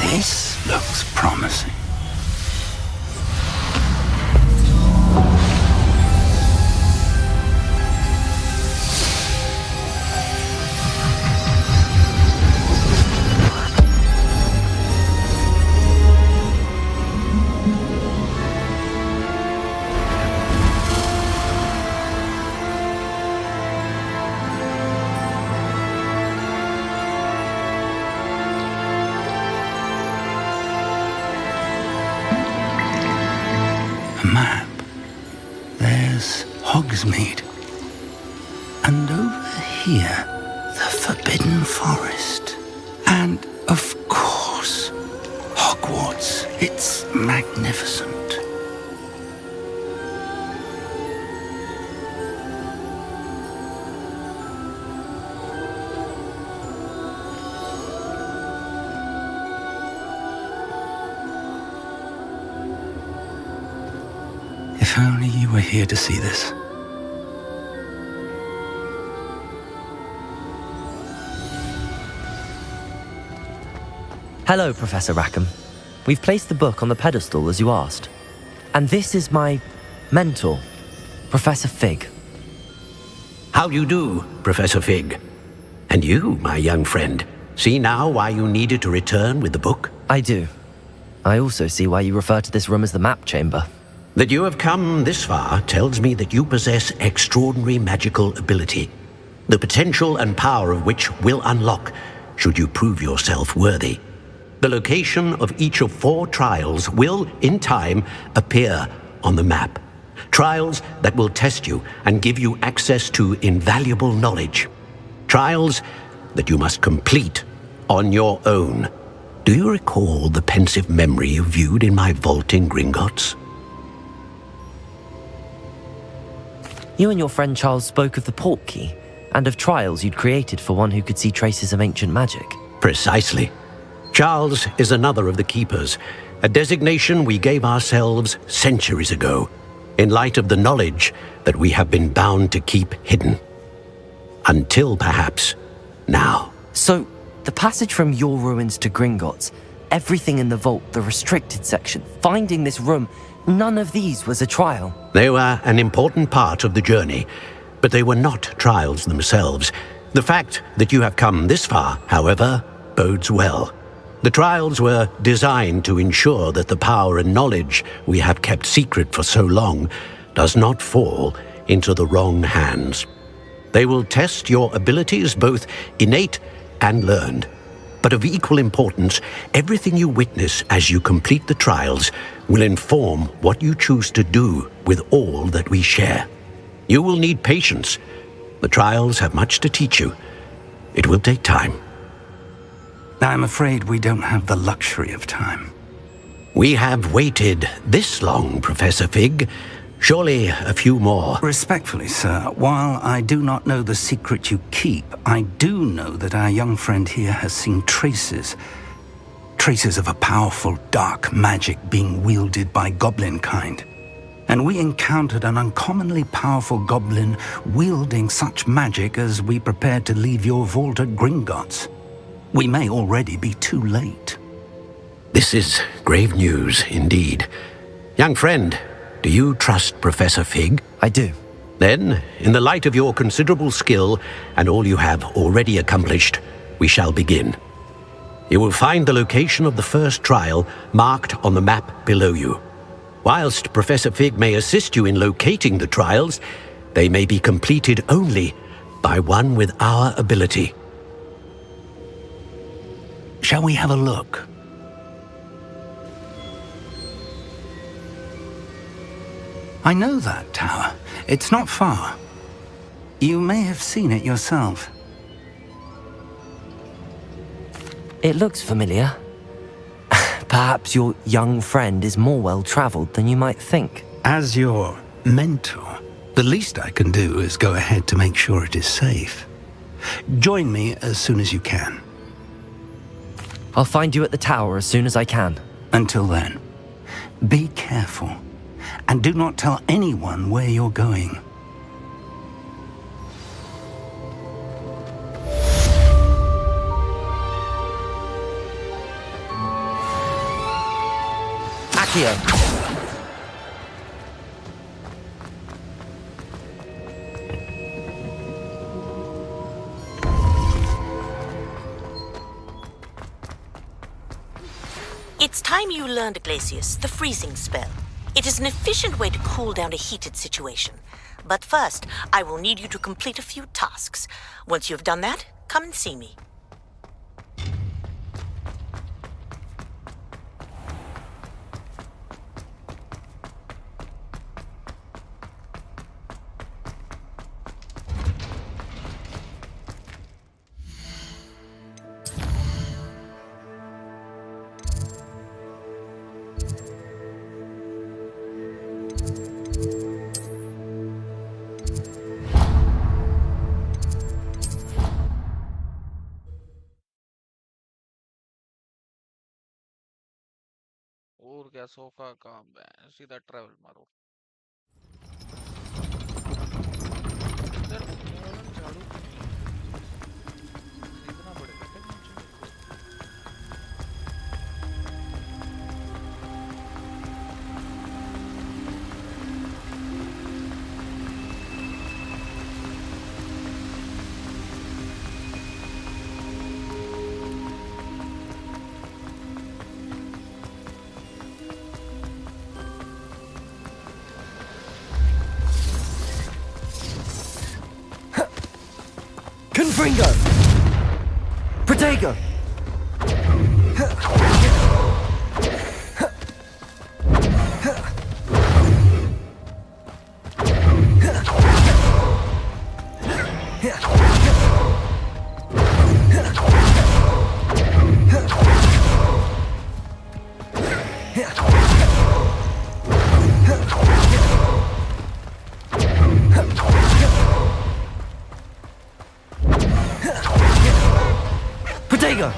S11: This looks promising. Map. There's Hogsmeade. And over here, the Forbidden Forest. And, of course, Hogwarts. It's magnificent. If only you were here to see this.
S2: Hello, Professor Rackham. We've placed the book on the pedestal as you asked. And this is my mentor, Professor Fig.
S6: How do you do, Professor Fig? And you, my young friend, see now why you needed to return with the book?
S2: I do. I also see why you refer to this room as the map chamber.
S6: That you have come this far tells me that you possess extraordinary magical ability, the potential and power of which will unlock should you prove yourself worthy. The location of each of 4 trials will, in time, appear on the map. Trials that will test you and give you access to invaluable knowledge. Trials that you must complete on your own. Do you recall the pensive memory you viewed in my vault in Gringotts?
S2: You and your friend Charles spoke of the port key and of trials you'd created for one who could see traces of ancient magic.
S6: Precisely. Charles is another of the Keepers, a designation we gave ourselves centuries ago, in light of the knowledge that we have been bound to keep hidden. Until perhaps now.
S2: So, the passage from your ruins to Gringotts, everything in the vault, the restricted section, finding this room, none of these was a trial.
S6: They were an important part of the journey, but they were not trials themselves. The fact that you have come this far, however, bodes well. The trials were designed to ensure that the power and knowledge we have kept secret for so long does not fall into the wrong hands. They will test your abilities, both innate and learned. But of equal importance, everything you witness as you complete the trials will inform what you choose to do with all that we share. You will need patience. The trials have much to teach you. It will take time.
S11: I'm afraid we don't have the luxury of time.
S6: We have waited this long, Professor Fig. Surely a few more.
S11: Respectfully, sir, while I do not know the secret you keep, I do know that our young friend here has seen traces of a powerful dark magic being wielded by goblin kind. And we encountered an uncommonly powerful goblin wielding such magic as we prepared to leave your vault at Gringotts. We may already be too late.
S6: This is grave news indeed. Young friend, do you trust Professor Fig?
S2: I do.
S6: Then, in the light of your considerable skill and all you have already accomplished, we shall begin. You will find the location of the first trial marked on the map below you. Whilst Professor Fig may assist you in locating the trials, they may be completed only by one with our ability.
S11: Shall we have a look? I know that tower. It's not far. You may have seen it yourself.
S2: It looks familiar. Perhaps your young friend is more well-traveled than you might think.
S11: As your mentor, the least I can do is go ahead to make sure it is safe. Join me as soon as you can.
S2: I'll find you at the tower as soon as I can.
S11: Until then, be careful, and do not tell anyone where you're going.
S2: Accio!
S7: It's time you learned, Glacius, the freezing spell. It is an efficient way to cool down a heated situation. But first, I will need you to complete a few tasks. Once you have done that, come and see me.
S1: और क्या sofa काम है सीधा travel मारो
S9: Confringo! Protego! Protego!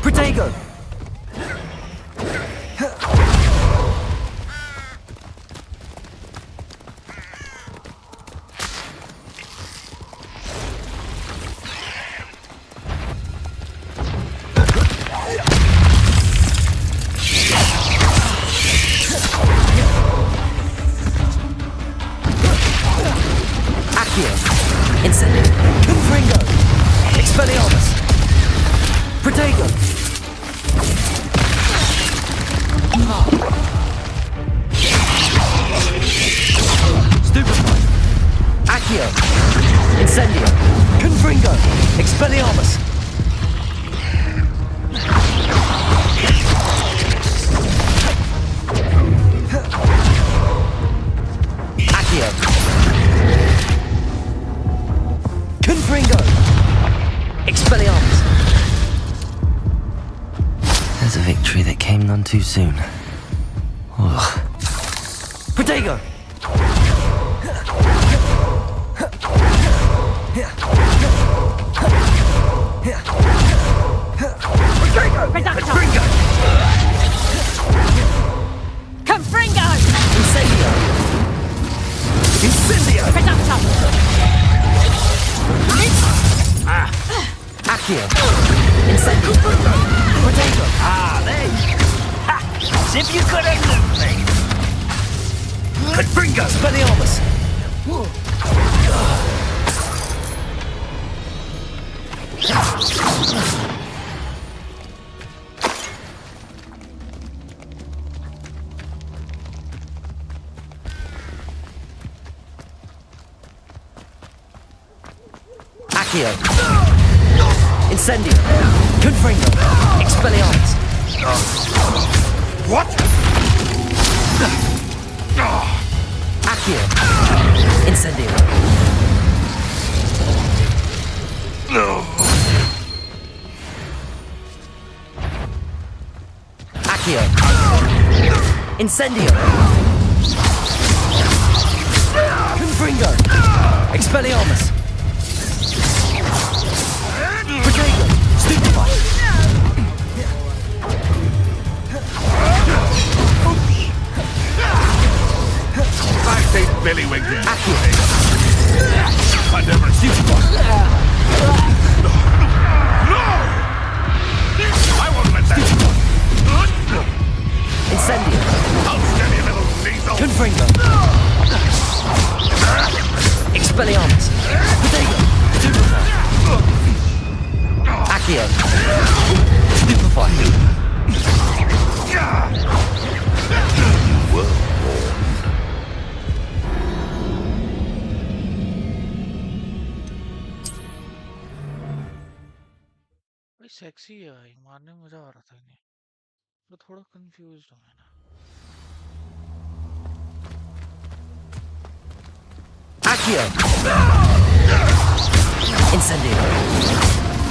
S9: Protego! Accio! Incendio! Confringo! Expelliarmus! Protego! Stupefy! Accio! Incendio! Confringo! Expelliarmus! Accio! Confringo! Expelliarmus!
S2: There's a victory that came none too soon. Ugh.
S9: Protego!
S4: Confringo! Confringo!
S9: Incendio! Incendio!
S4: Reducto!
S9: Accio! Incendio! Protego!
S5: Ah, there you go. Ha! As if you could have lived me. Confringo!
S9: Expelliarmus! Accio! Incendio! Confringo! Expelliarmus!
S5: What?
S9: Accio! Incendio! Accio! Incendio! Confringo! Expelliarmus! Protego! Stupefy!
S5: I've seen Billy Winkley.
S9: Accio!
S5: I never seen one. No! I won't let that.
S9: Incendio!
S5: Outstanding little diesel.
S9: Confringo! Expelliarmus! Protego! Stupefy! Accio! Stupefy!
S1: भाई sexy है भाई, मारने में मजा आ रहा था इन्हें, तो थोड़ा कंफ्यूज हूँ मैं ना।
S9: Accio! Incendio!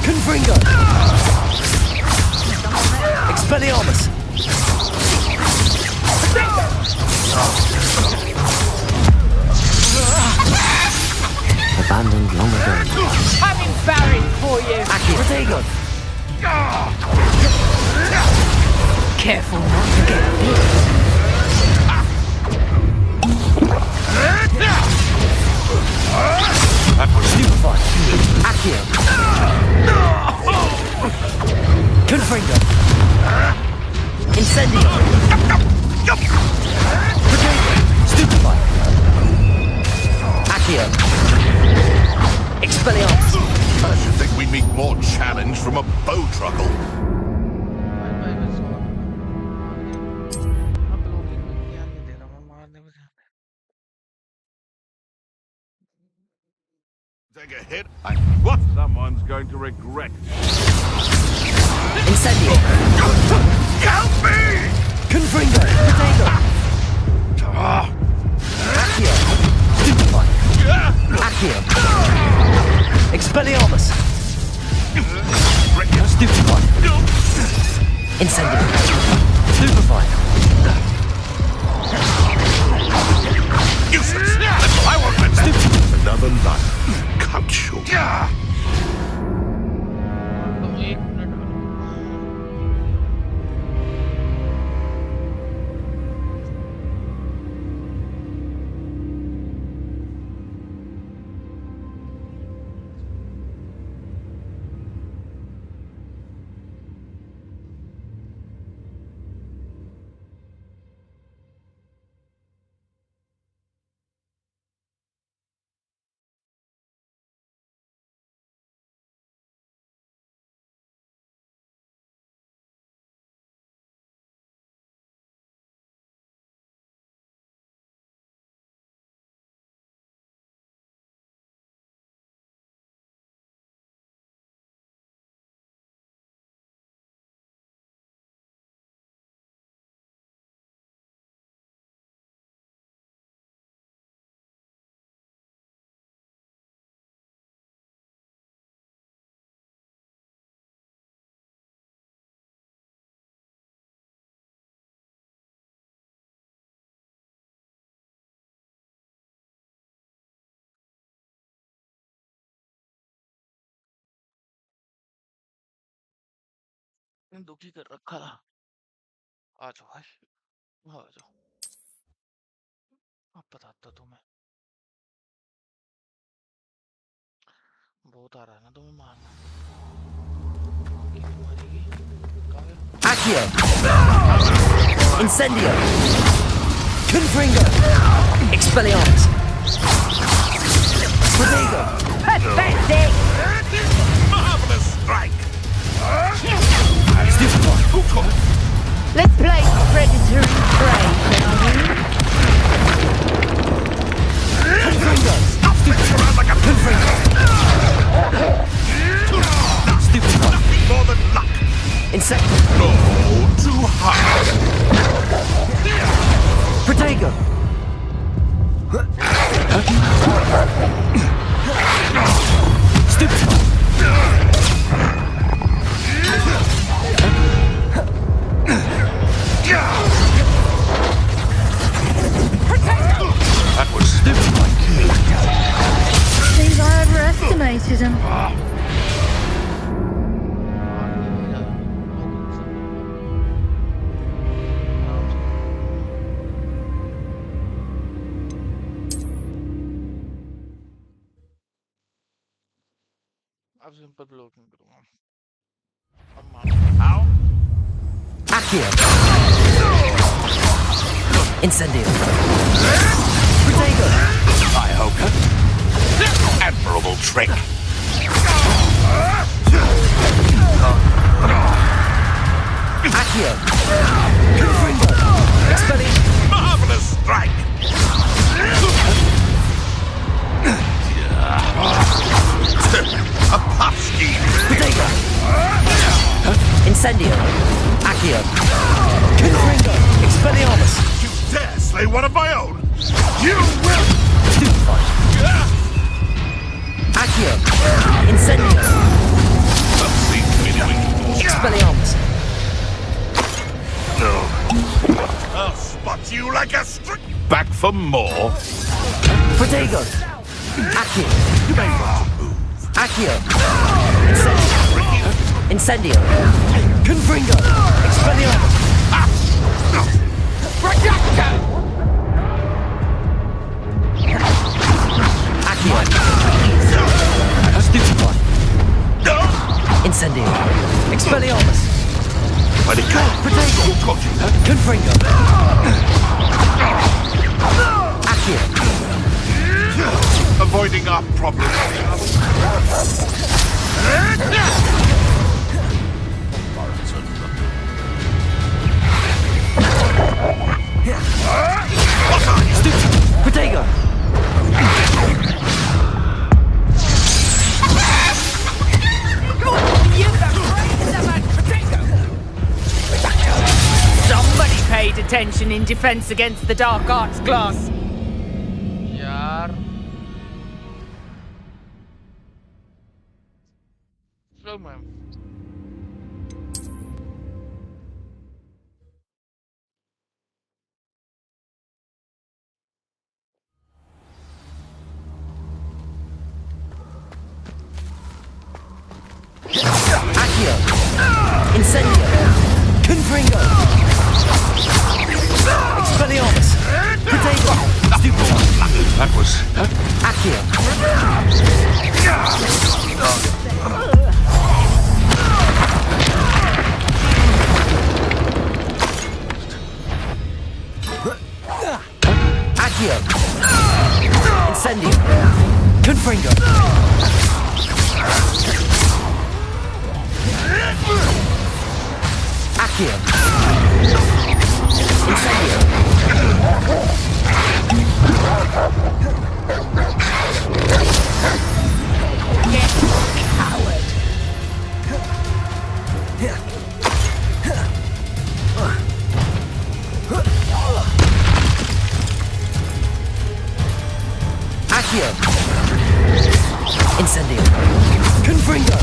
S9: Confringo! Expelliarmus!
S2: Abandoned long ago.
S5: Having barren for you.
S2: Protego!
S5: Careful not to get hit.
S2: Stupefy! Accio! Confringo! Incendio! Protego! Stupefy! Accio! Expelliarmus!
S13: I should think we'd meet more challenge from a bow truckle. Take a hit. What? Someone's going to regret.
S2: Incendio!
S13: Help me!
S2: Confringo! Protego! Accio! Stupefy! Accio! Expelliarmus! Stupefy! Incendio! Stupefy!
S13: Useless! I won't let that. Another life cut short.
S1: दुखी कर रखा था। आ जाओ भाई, आ जाओ। अब बताता तुम्हें, बहुत आ रहा है ना तुम्हें मारना। मरेगी।
S2: Accio! Incendio! Confringo! Expelliarmus! Protego!
S5: Pathetic!
S13: Marvelous strike!
S2: Stupefy!
S5: Let's play predatory prey, shall we?
S2: Confringo!
S13: Stop spinning around like a
S2: Confringo! Stupefy!
S13: Nothing more than luck.
S2: Insecto!
S13: No, too hard.
S2: Protego! Stupefy!
S13: That was stupid.
S3: Seems I overestimated him.
S1: अब simple blocking करूंगा।
S13: How?
S2: Accio! Incendio! Protego!
S13: I hope. Admirable trick.
S2: Accio! Confringo! Expelliarmus!
S13: Marvelous strike. A puff scheme.
S2: Protego! Incendio! Accio! Confringo! Expelliarmus!
S13: You dare slay one of my own? You will.
S2: Stupefy! Accio! Incendio! Expelliarmus!
S13: I'll spot you like a strict. for more?
S2: Protego! Accio! Accio! Incendio! Confringo! Expelliarmus! Accio! Stupefy! Incendio! Expelliarmus! Protego! Confringo! Accio!
S13: Avoiding our problem.
S2: Protego!
S5: Somebody paid attention in defense against the dark arts class.
S1: यार slow man.
S2: Accio! Incendio! Confringo! Expelliarmus! Protego! Stupefy!
S13: That was...
S2: Accio! Accio! Incendio! Confringo! Accio! Incendio!
S5: Coward.
S2: Accio! Incendio! Confringo!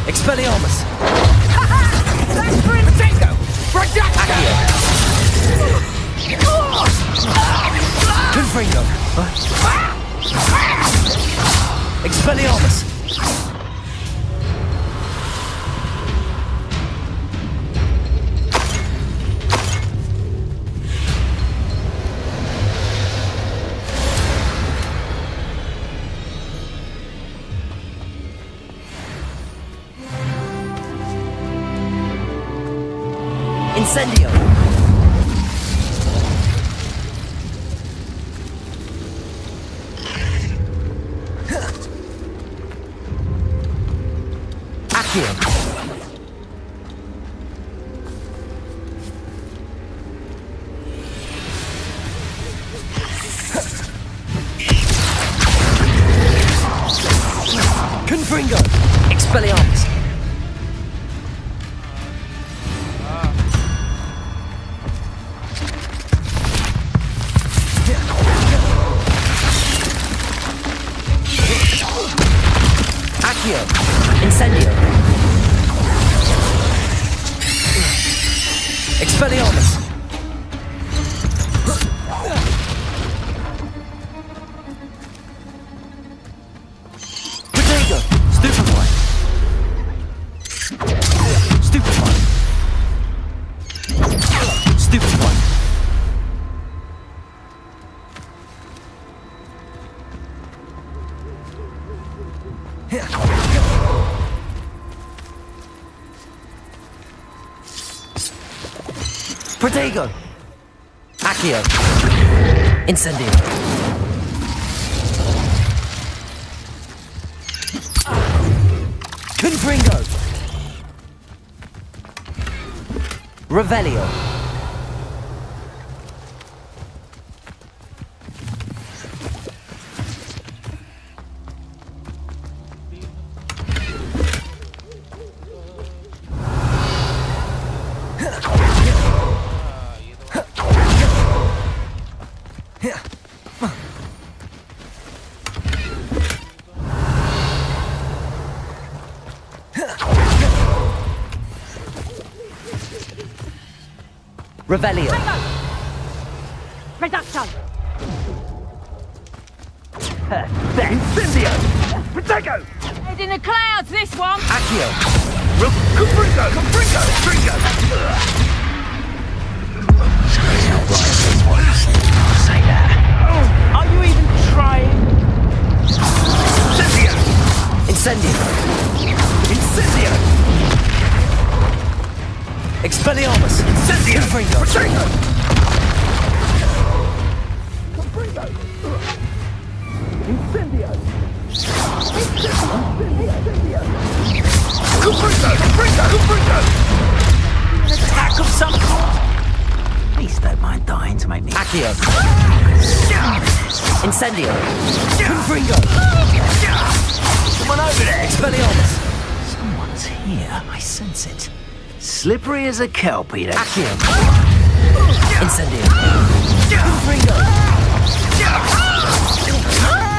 S2: Expelliarmus!
S5: That's for Protego!
S2: Accio! Confringo! Expelliarmus! Incendio! Accio! Confringo! Expelliarmus! Accio! Incendio! Expelliarmus! Protego! Stupefy! Stupefy! Stupefy! Protego! Accio! Incendio! Confringo! Revelio! Revelio.
S5: Reducto.
S13: Incendio! Protego!
S5: Head in the clouds, this one.
S2: Accio.
S13: Confringo! Confringo! Confringo! Say that.
S10: Are you even trying?
S13: Incendio!
S2: Incendio.
S13: Incendio!
S2: Expelliarmus.
S13: Incendio!
S2: Confringo.
S13: Protego! Incendio! Incendio! Confringo! Confringo! Confringo!
S10: An attack of some sort?
S6: Please don't mind dying to make me...
S2: Accio. Incendio. Confringo.
S13: Someone over there!
S2: Expelliarmus.
S6: Someone's here. I sense it. Slippery as a kelpie, that...
S2: Accio. Incendio. Confringo.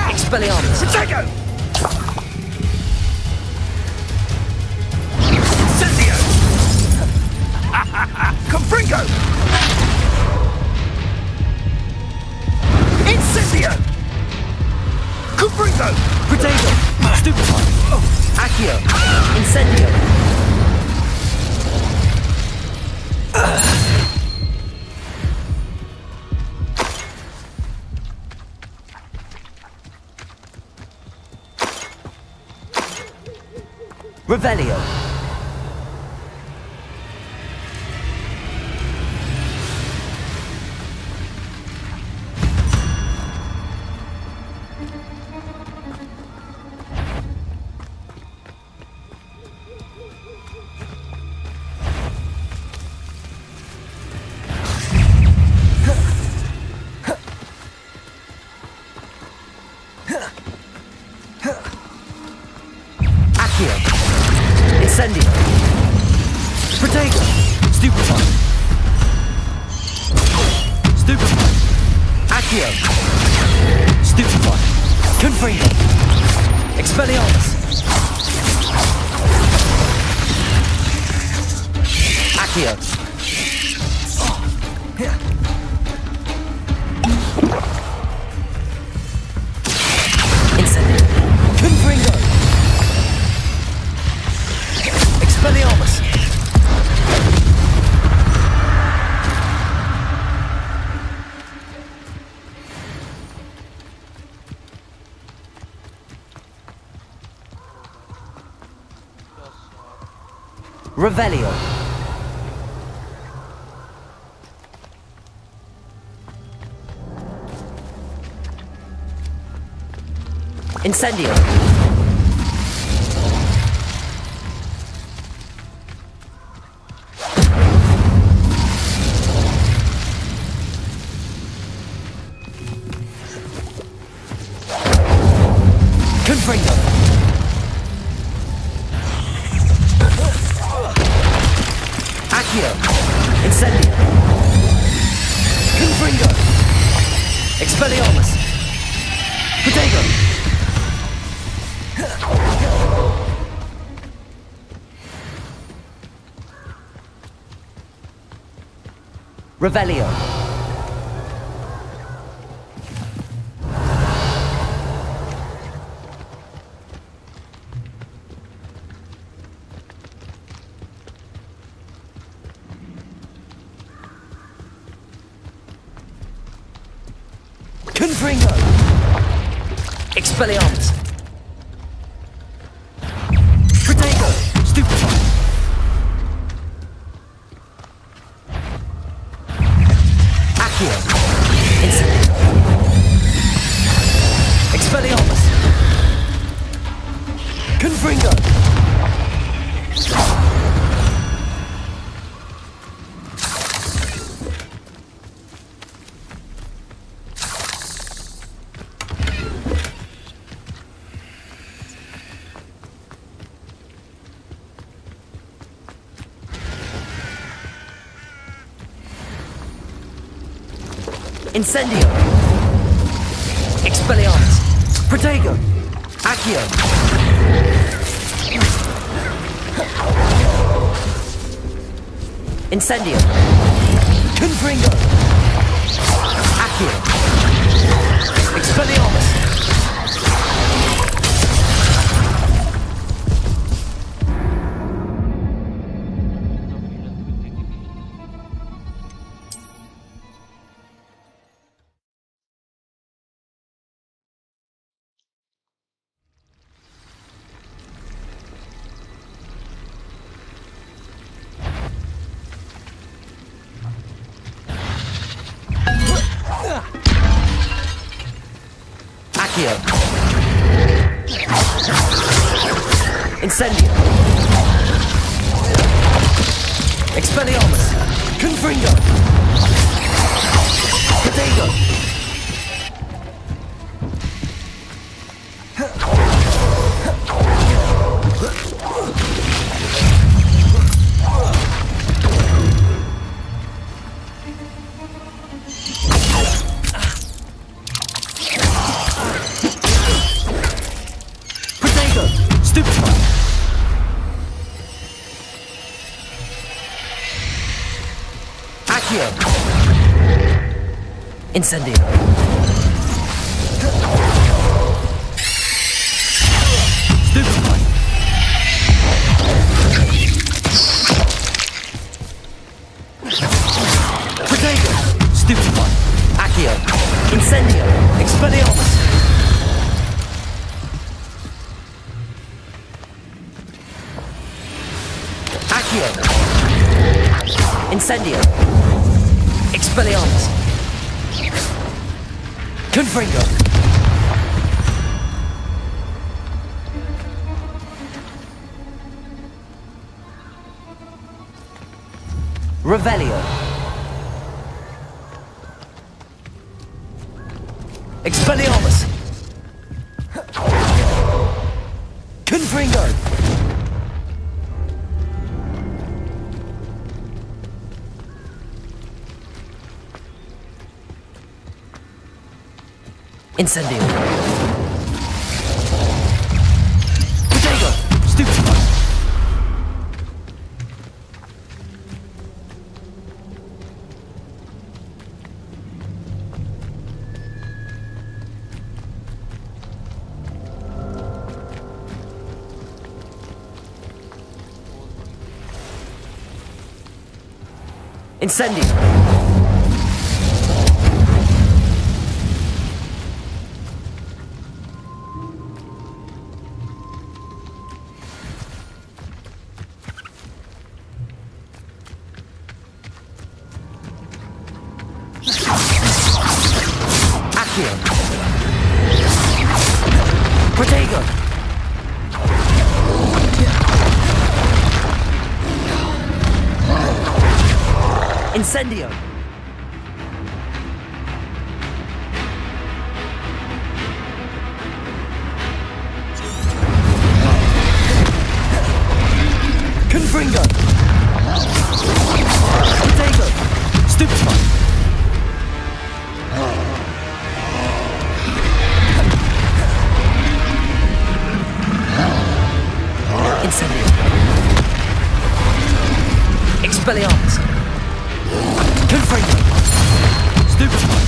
S2: Expelliarmus.
S13: Protego! Incendio! Confringo! Incendio! Confringo!
S2: Protego. Stupefy. Accio. Incendio. Revelio. Accio. Incendio. Protego. Stupefy. Stupefy. Accio. Stupefy. Confringo. Expelliarmus. Accio. Incendio. Confringo. Expelliarmus. Revelio. Incendio. Confringo. Accio. Incendio. Confringo. Expelliarmus. Protego. Revelio. Confringo. Expelliarmus. Protego. Stupefy. Accio. Incendio. Expelliarmus. Confringo. Incendio. Expelliarmus. Protego. Accio. Incendio. Confringo! Accio! Expelliarmus! Accio! Incendio! Expelliarmus! Confringo! Protego! Incendio! Stupefy! Protego! Stupefy! Accio! Incendio! Expelliarmus! Accio! Incendio! Expelliarmus! Confringo! Revelio! Expelliarmus! Confringo! Incendio! Protego! Stupefy! Incendio! Protego! Incendio! Confringo! Protego! Stupefy! Incendio! Expelliarmus! Confringo! Stupefy!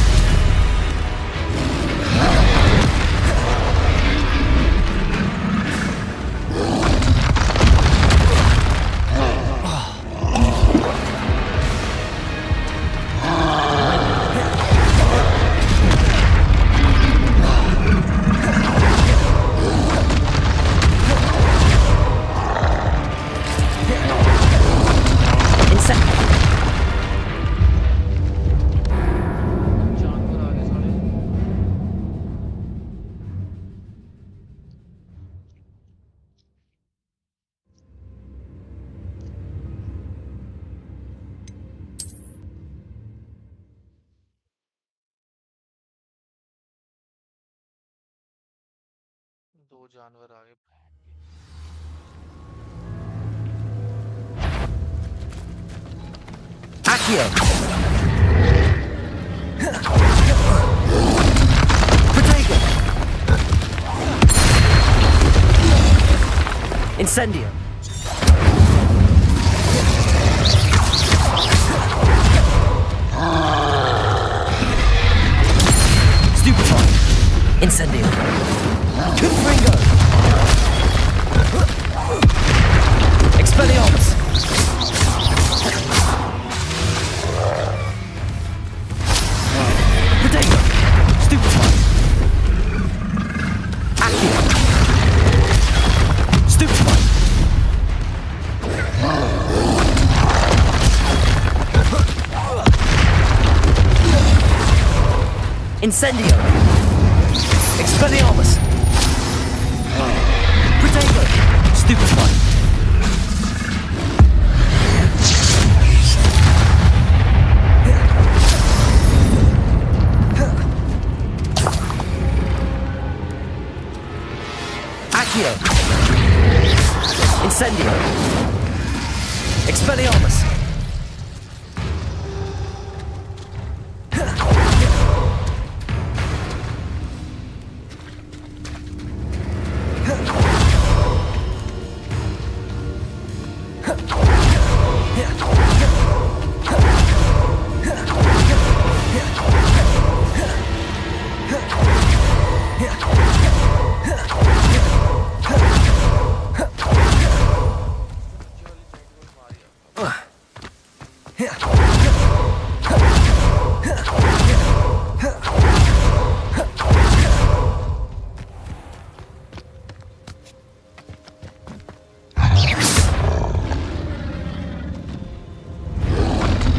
S1: दो जानवर आ गए।
S2: Accio! Protego! Incendio! Stupefy! Incendio! Confringo! Expelliarmus! Protego! Stupefy! Accio! Stupefy! Incendio! Expelliarmus! Protego! Stupefy! Accio! Incendio! Expelliarmus!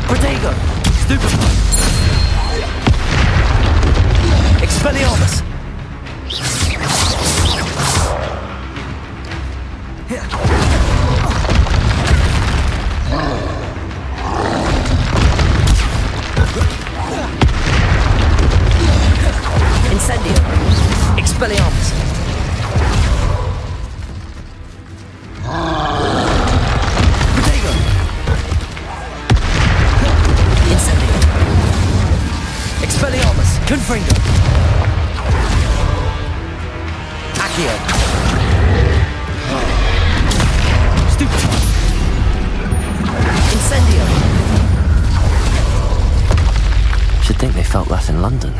S2: Protego! Stupefy! Expelliarmus! Incendio! Expelliarmus! Protego! Incendio! Expelliarmus! Confringo! Accio! Stupefy! Incendio! Should think they felt that in London.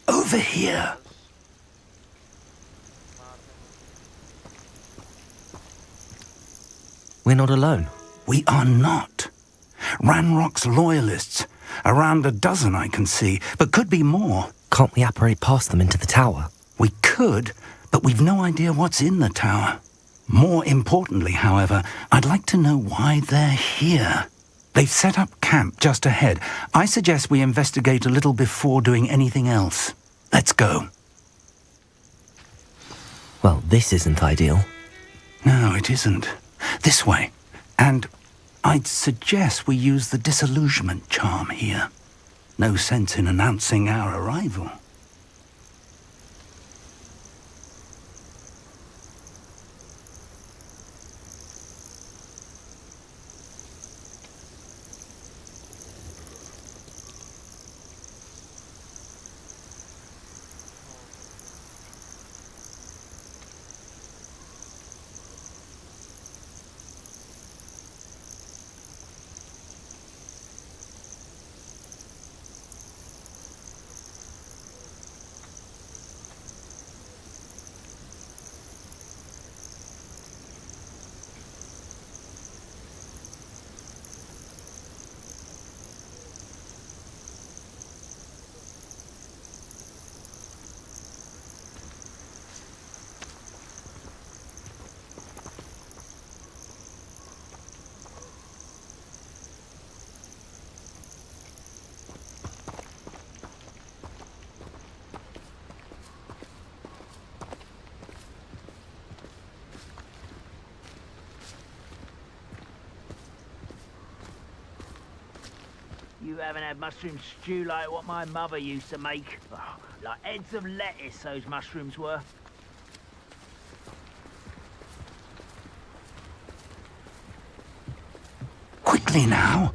S11: Over here.
S2: We're not alone.
S11: We are not. Ranrock's loyalists. Around a dozen I can see, but could be more.
S2: Can't we apparate past them into the tower?
S11: We could, but we've no idea what's in the tower. More importantly, however, I'd like to know why they're here. They've set up camp just ahead. I suggest we investigate a little before doing anything else. Let's go.
S2: Well, this isn't ideal.
S11: No, it isn't. This way. And I'd suggest we use the disillusionment charm here. No sense in announcing our arrival.
S14: You haven't had mushroom stew like what my mother used to make. Oh, like heads of lettuce, those mushrooms were.
S11: Quickly now.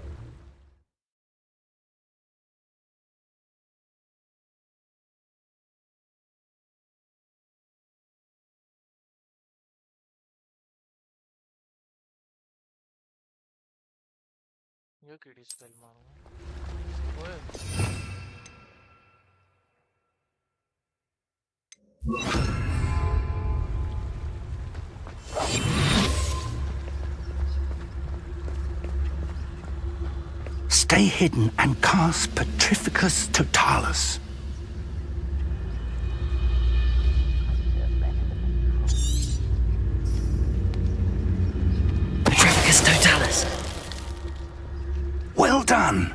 S1: ये कीड़ी spell मारूंगा ओए
S11: Stay hidden and cast Petrificus Totalis.
S2: Petrificus Totalis.
S11: Well done.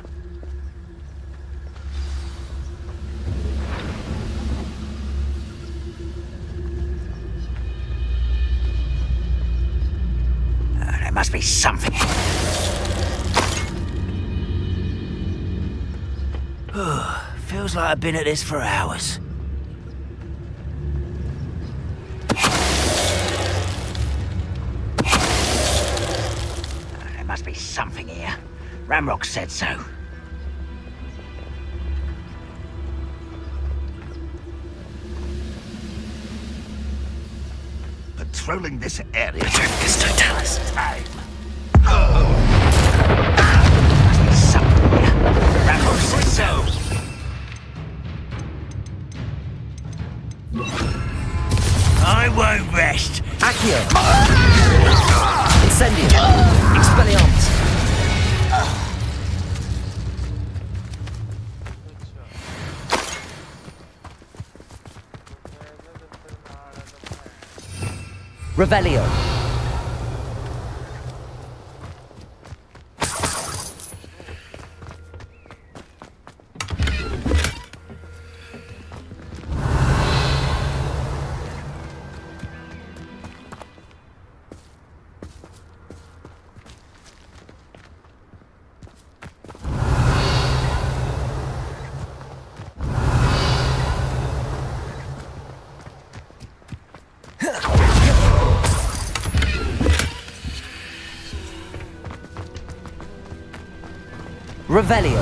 S14: There must be something. Feels like I've been at this for hours. There must be something here. Ramrock said so.
S13: Patrolling this area.
S2: Petrificus Totalis.
S14: Time. Must be something here. Ramrock said so. I won't rest.
S2: Accio. Incendio. Expelliarmus. Revelio. Revelio.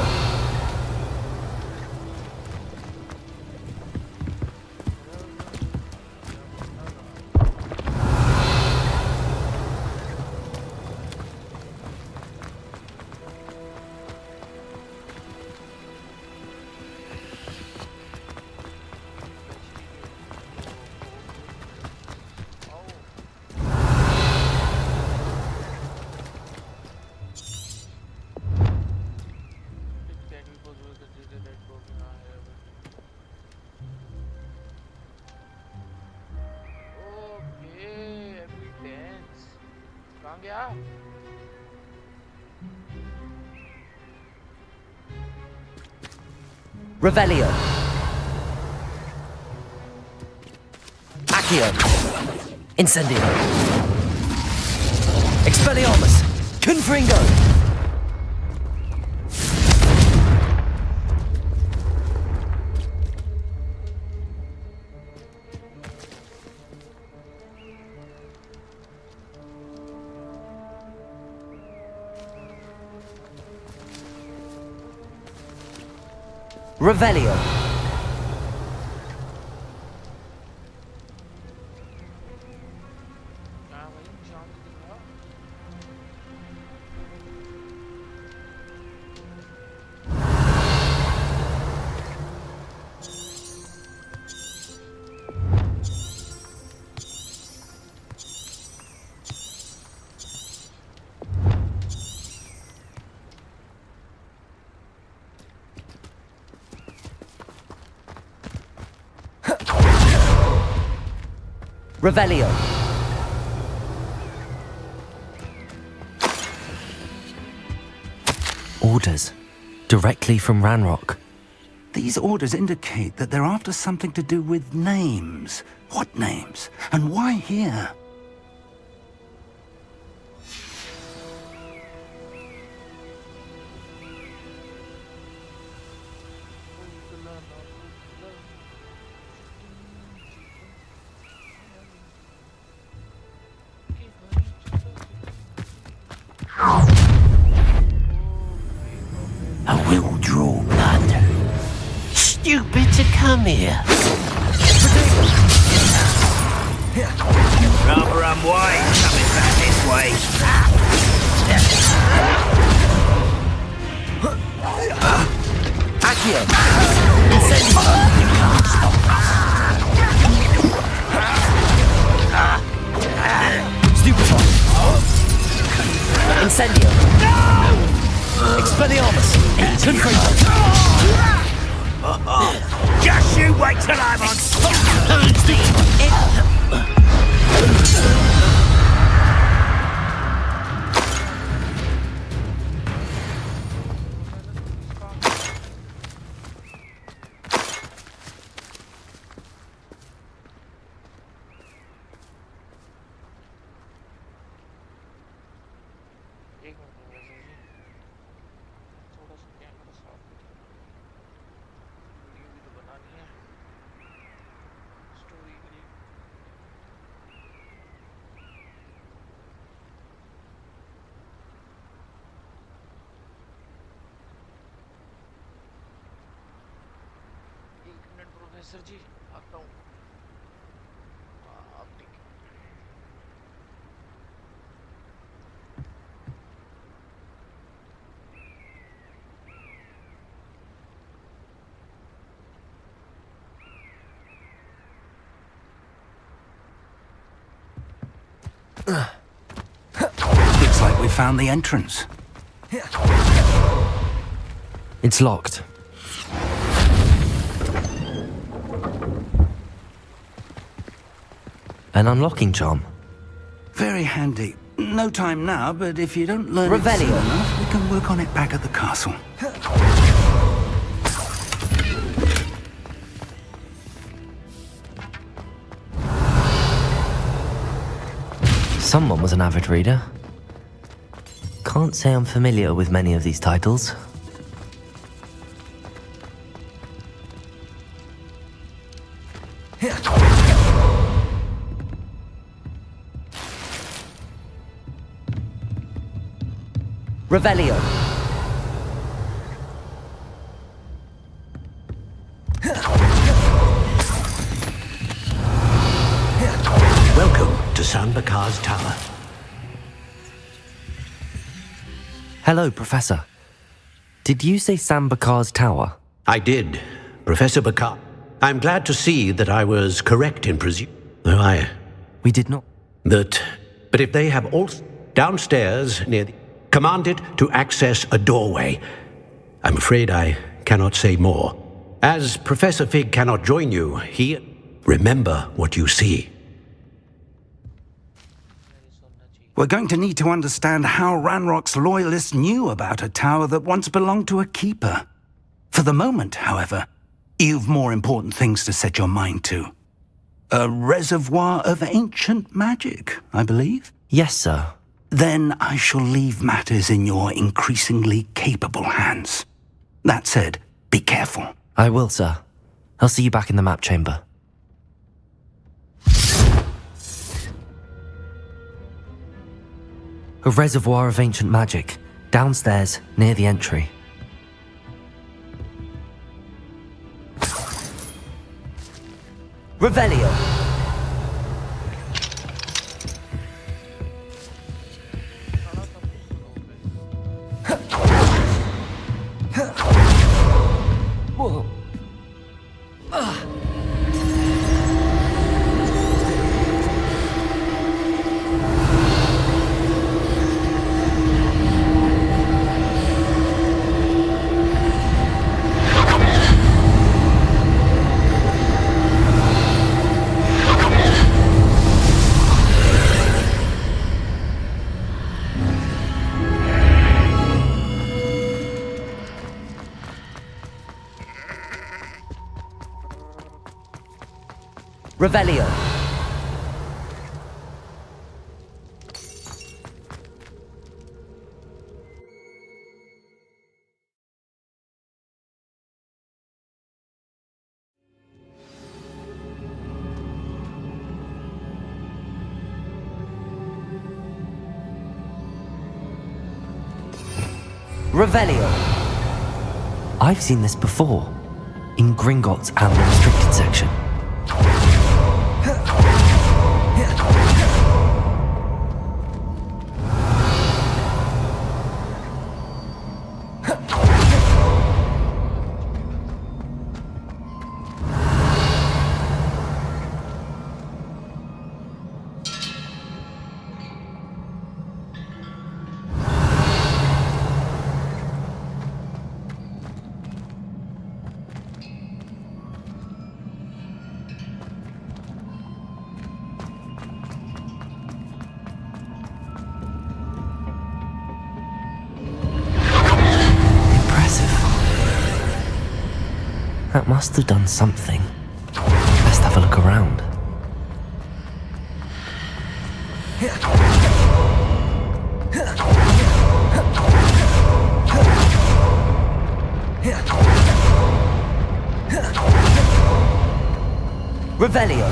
S2: Revelio. Accio. Incendio. Expelliarmus. Confringo. Revelio. Revelio. Orders. Directly from Ranrock.
S11: These orders indicate that they're after something to do with names. What names? And why here?
S6: I will draw blood. Stupid to come here.
S14: Rather unwise coming back this way.
S2: Accio! Incendio! You can't stop us. Stupefy! Incendio! Expelliarmus! Confringo!
S14: Just you wait till I'm on
S1: professor ji आता हूँ आप ठीक
S11: Looks like we found the entrance.
S2: It's locked. An unlocking charm.
S11: Very handy. No time now, but if you don't learn
S2: Revelio.
S11: it soon enough, we can work on it back at the castle.
S2: Someone was an avid reader. Can't say I'm familiar with many of these titles. Revelio.
S6: Welcome to Sambakar's Tower.
S2: Hello, Professor. Did you say Sambakar's Tower?
S6: I did, Professor Bakar. I'm glad to see that I was correct in presuming. Though
S2: We did not.
S6: But if they have all downstairs near the... Commanded to access a doorway. I'm afraid I cannot say more. As Professor Fig cannot join you, remember what you see.
S11: We're going to need to understand how Ranrock's loyalists knew about a tower that once belonged to a keeper. For the moment, however, you've more important things to set your mind to. A reservoir of ancient magic, I believe?
S2: Yes, sir.
S11: Then I shall leave matters in your increasingly capable hands. That said, be careful.
S2: I will, sir. I'll see you back in the map chamber. A reservoir of ancient magic, downstairs, near the entry. Revelio! Whoa. Revelio. Revelio. I've seen this before, in Gringotts and the restricted section. That must have done something. Let's have a look around. Revelio.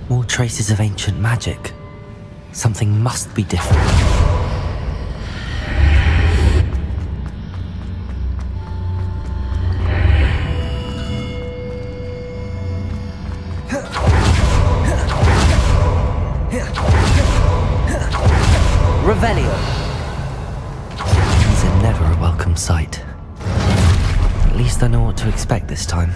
S2: More traces of ancient magic. Something must be different. Revelio. These are never a welcome sight. At least I know what to expect this time.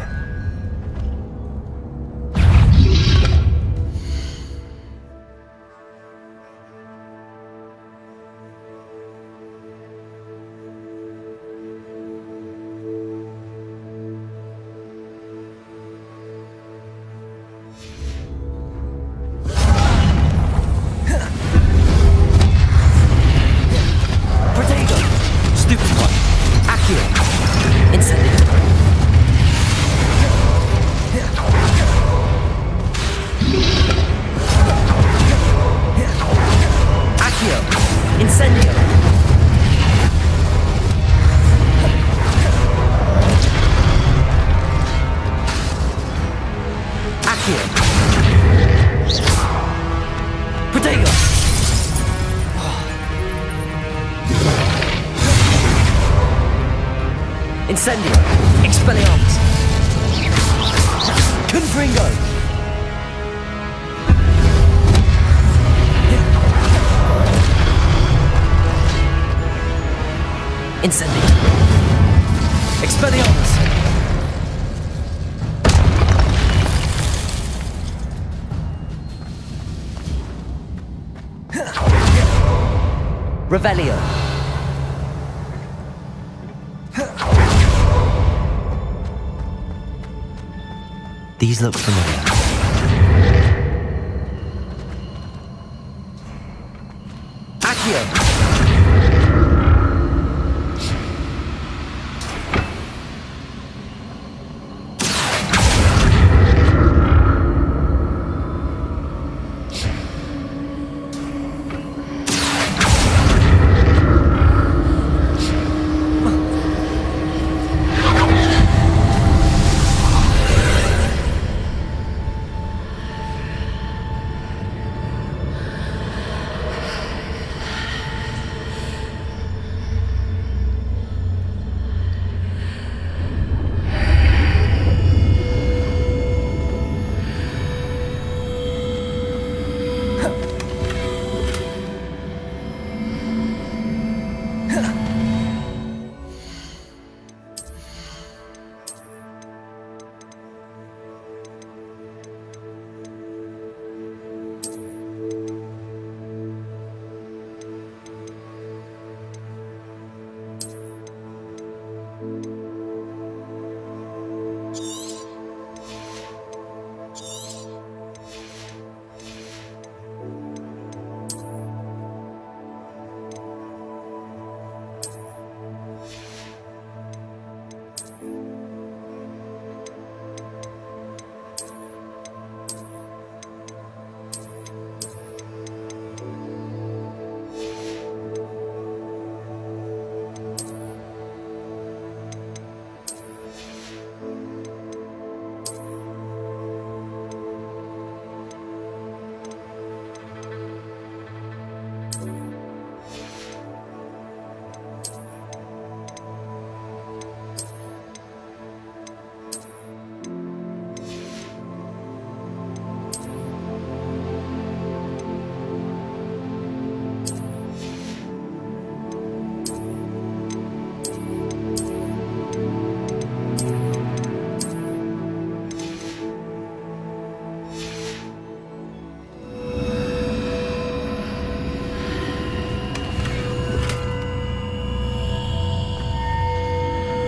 S2: Incendio! Expelliarmus! Confringo! Incendio! Expelliarmus! Revelio! These look familiar. Accio!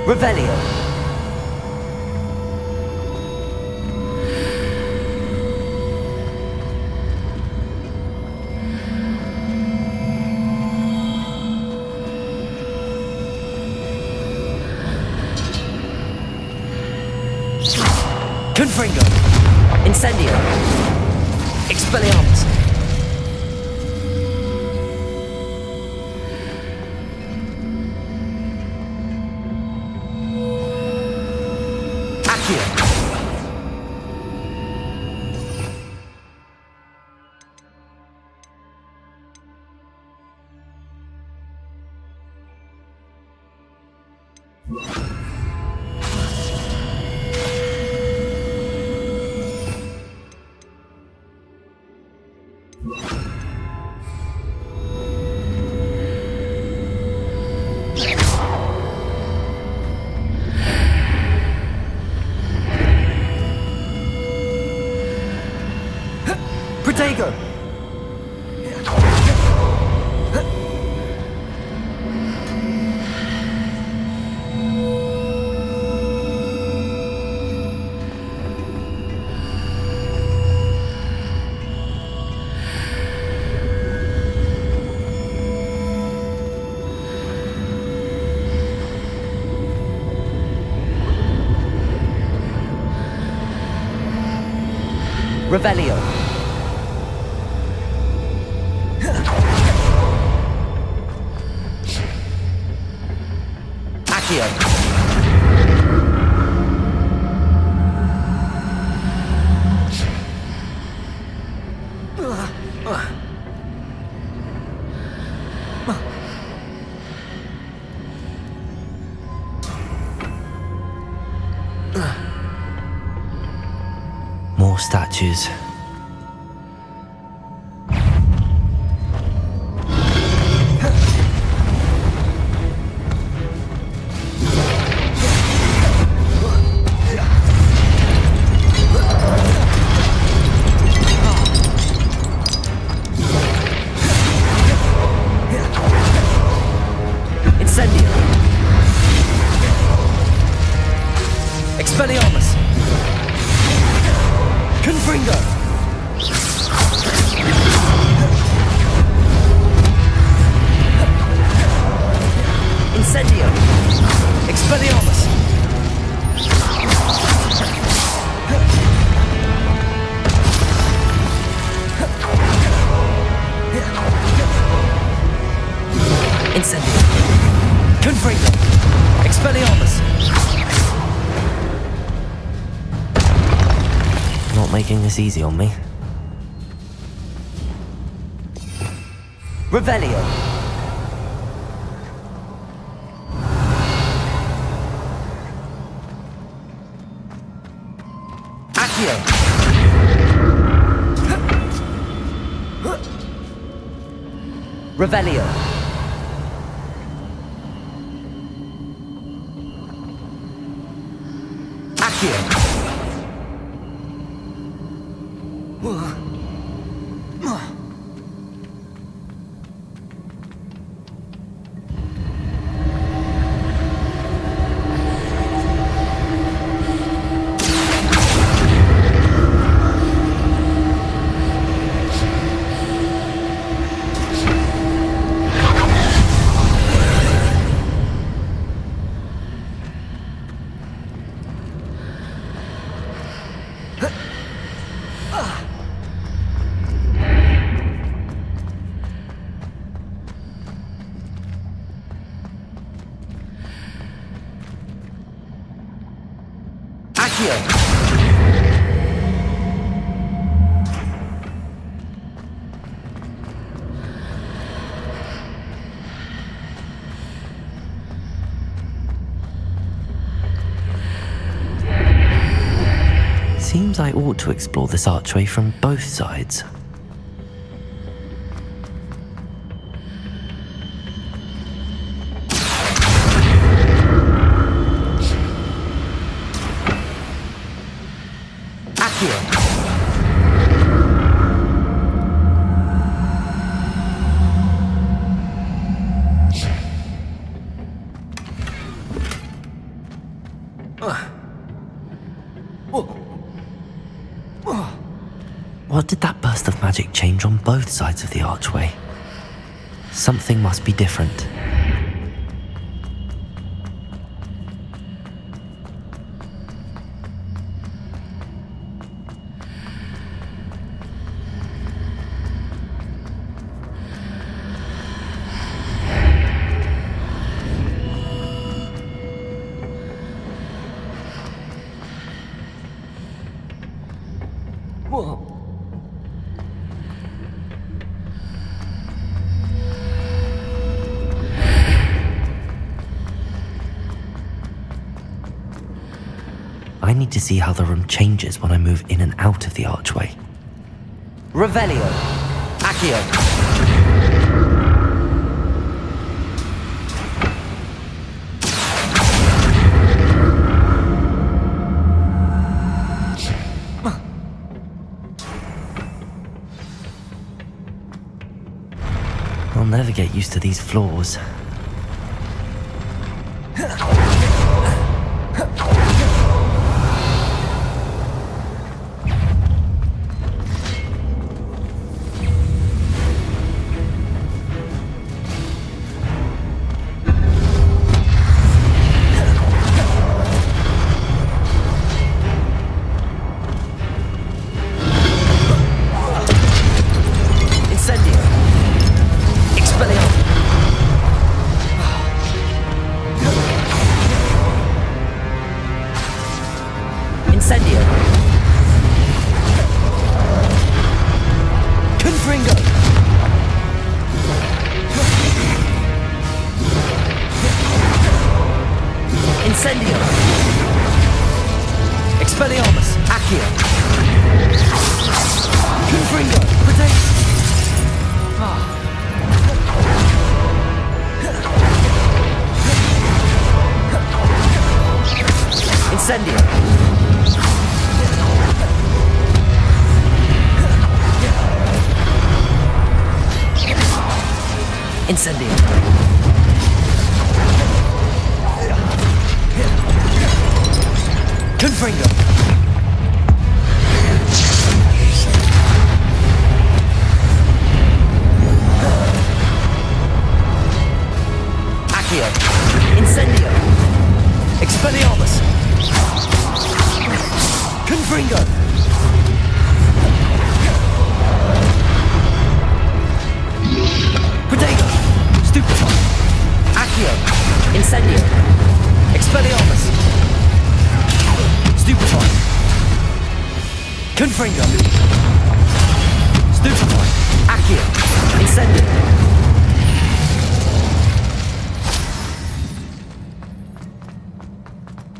S2: Revelio. Confringo. Incendio. Expelliarmus. Accio. Protego! Revelio. Accio. More statues. Incendio. Expelliarmus. Confringo. Incendio. Expelliarmus. Incendio. Confringo. Expelliarmus. Not making this easy on me. Revelio. Accio. Revelio. Accio. Seems I ought to explore this archway from both sides. What did that burst of magic change on both sides of the archway? Something must be different. Whoa. I need to see how the room changes when I move in and out of the archway. Revelio! Accio! I'll never get used to these floors.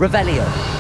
S2: Revelio.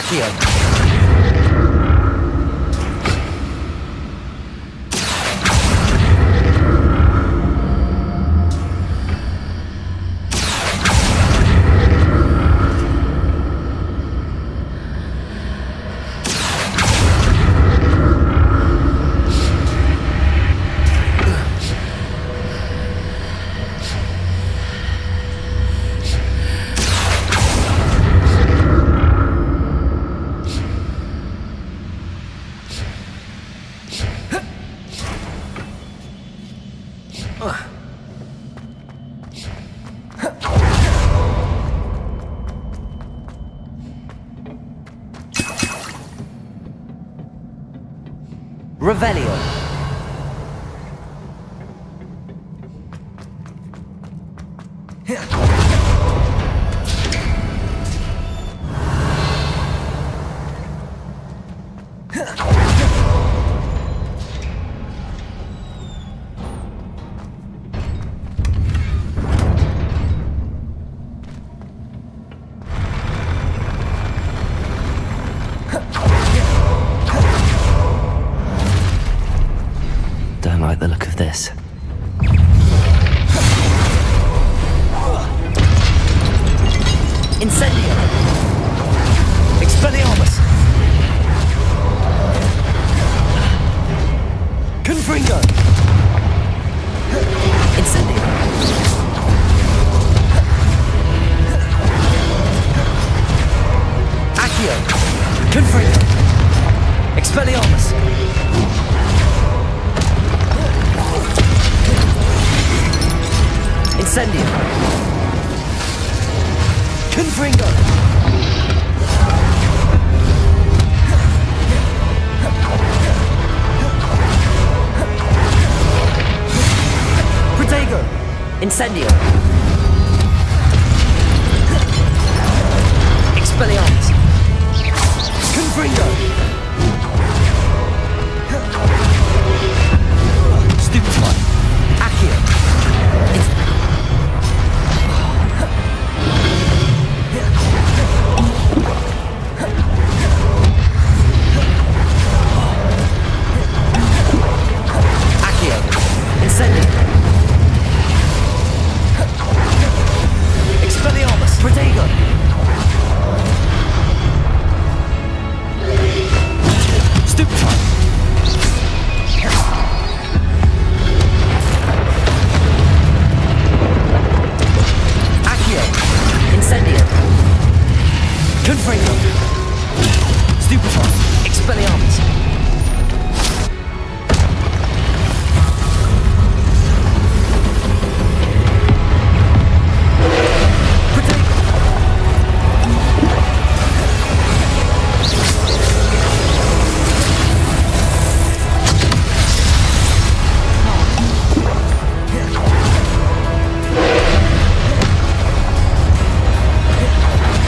S2: Accio. Revelio. Don't like the look of this. Incendio! Expelliarmus! Confringo! Incendio! Accio! Confringo! Expelliarmus! Incendio! Confringo! Protego! Incendio! Expelliarmus! Confringo! Stupefy! Accio! Expelliarmus! Protego! Stupefy! Accio! Incendio! Confringo! Stupefy! Expelliarmus!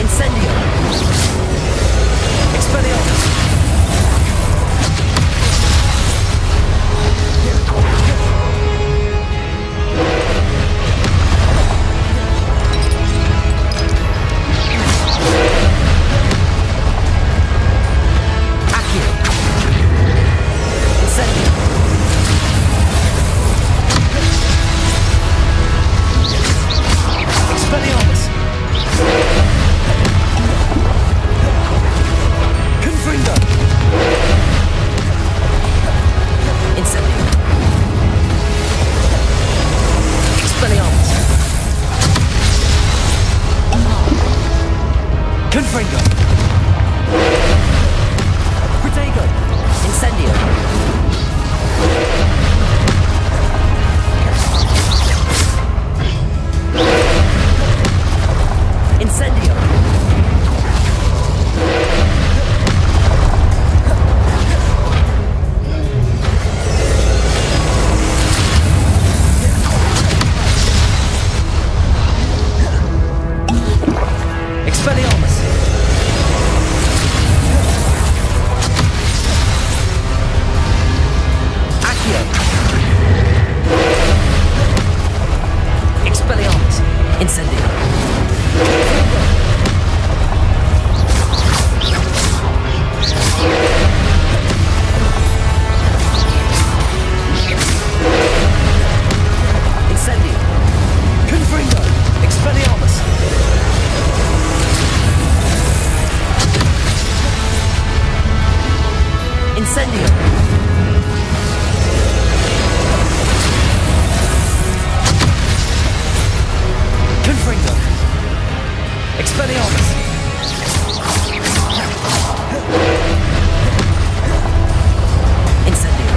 S2: Incendio! Expelliarmus! Incendio! Confringo! Expelliarmus! Incendio!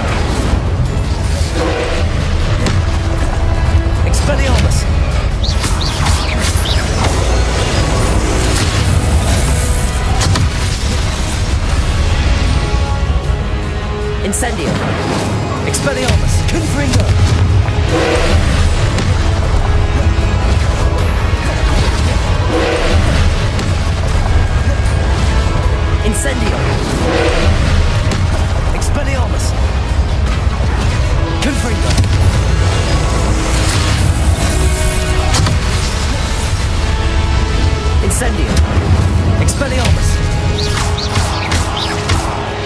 S2: Expelliarmus! Incendio! Expelliarmus! Confringo! Incendio! Expelliarmus! Confringo! Incendio! Expelliarmus!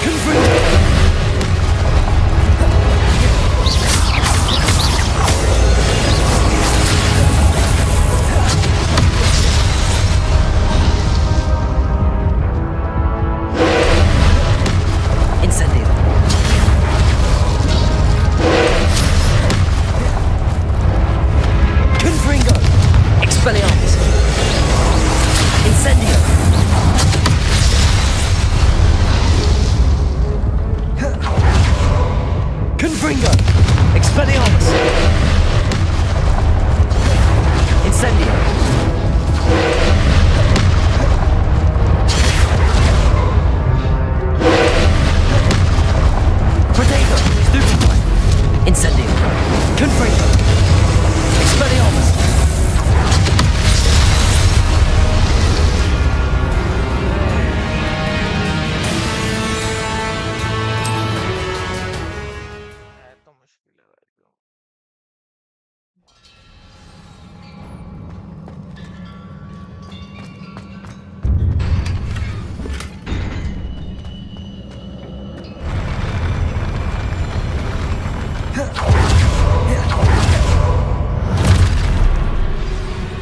S2: Confringo! Confringo! Expelliarmus! Incendio! Potato! Stupefy! Incendio! Confringo! Expelliarmus!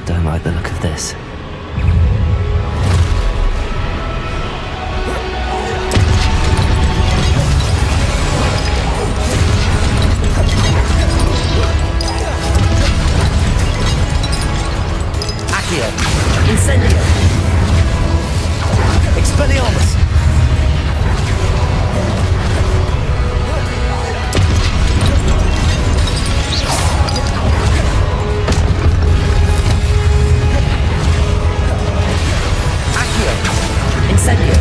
S2: Don't like the look of this. Accio! Incendio! Expelliarmus! Incendio!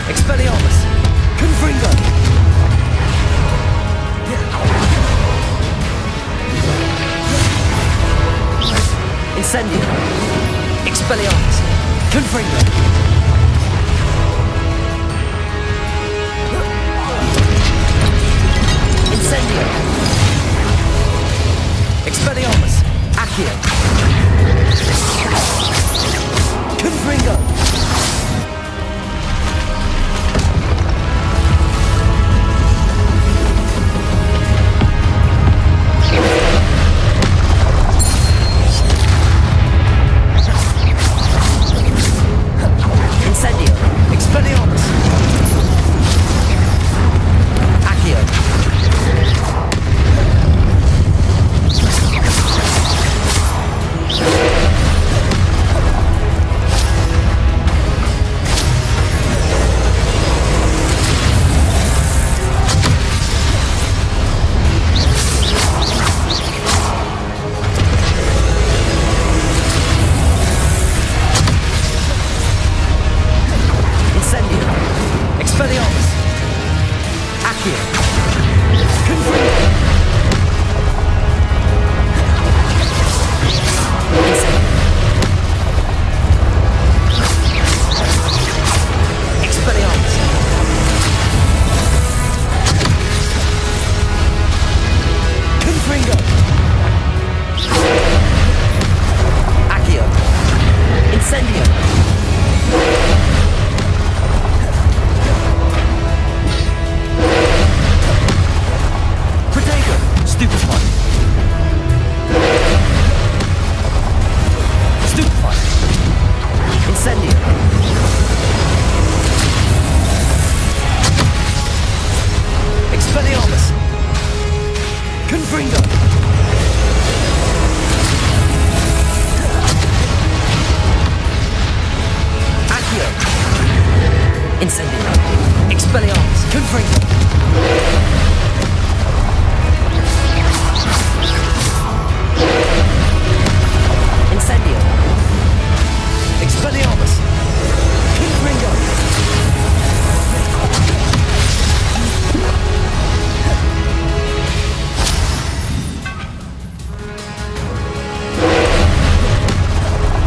S2: Expelliarmus! Confringo! Incendio! Expelliarmus! Confringo! Incendio! Expelliarmus! Accio! Confringo! Incendio! Expelliarmus! Accio! Incendio. Expelliarmus. Confringo. Incendio. Expelliarmus. Confringo.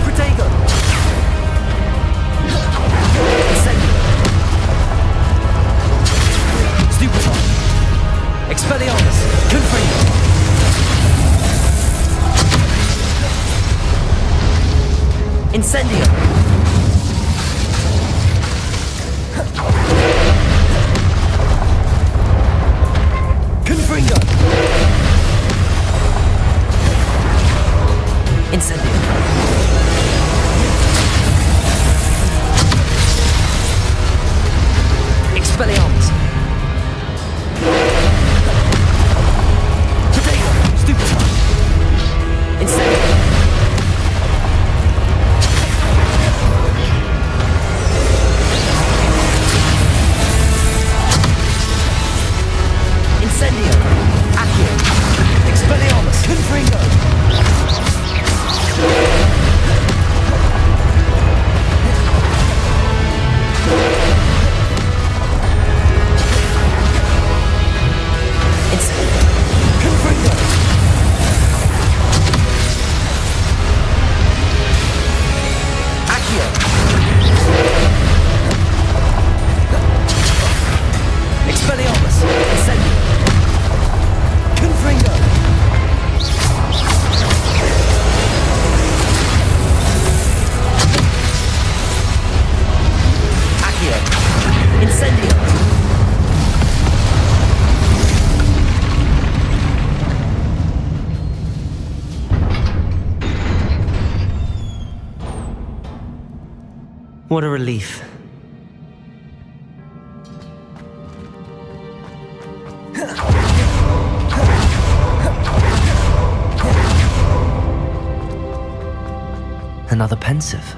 S2: Protego. Incendio. Stupefy. Expelliarmus. Confringo. Incendio. Confringo. Incendio. Expelliarmus. Protego. Stupefy. Incendio. Incendio. Accio. Expelliarmus. Confringo. Incendio. Confringo. Accio. Expelliarmus. Incendio. Confringo. Accio. Incendio. What a relief. Another pensive.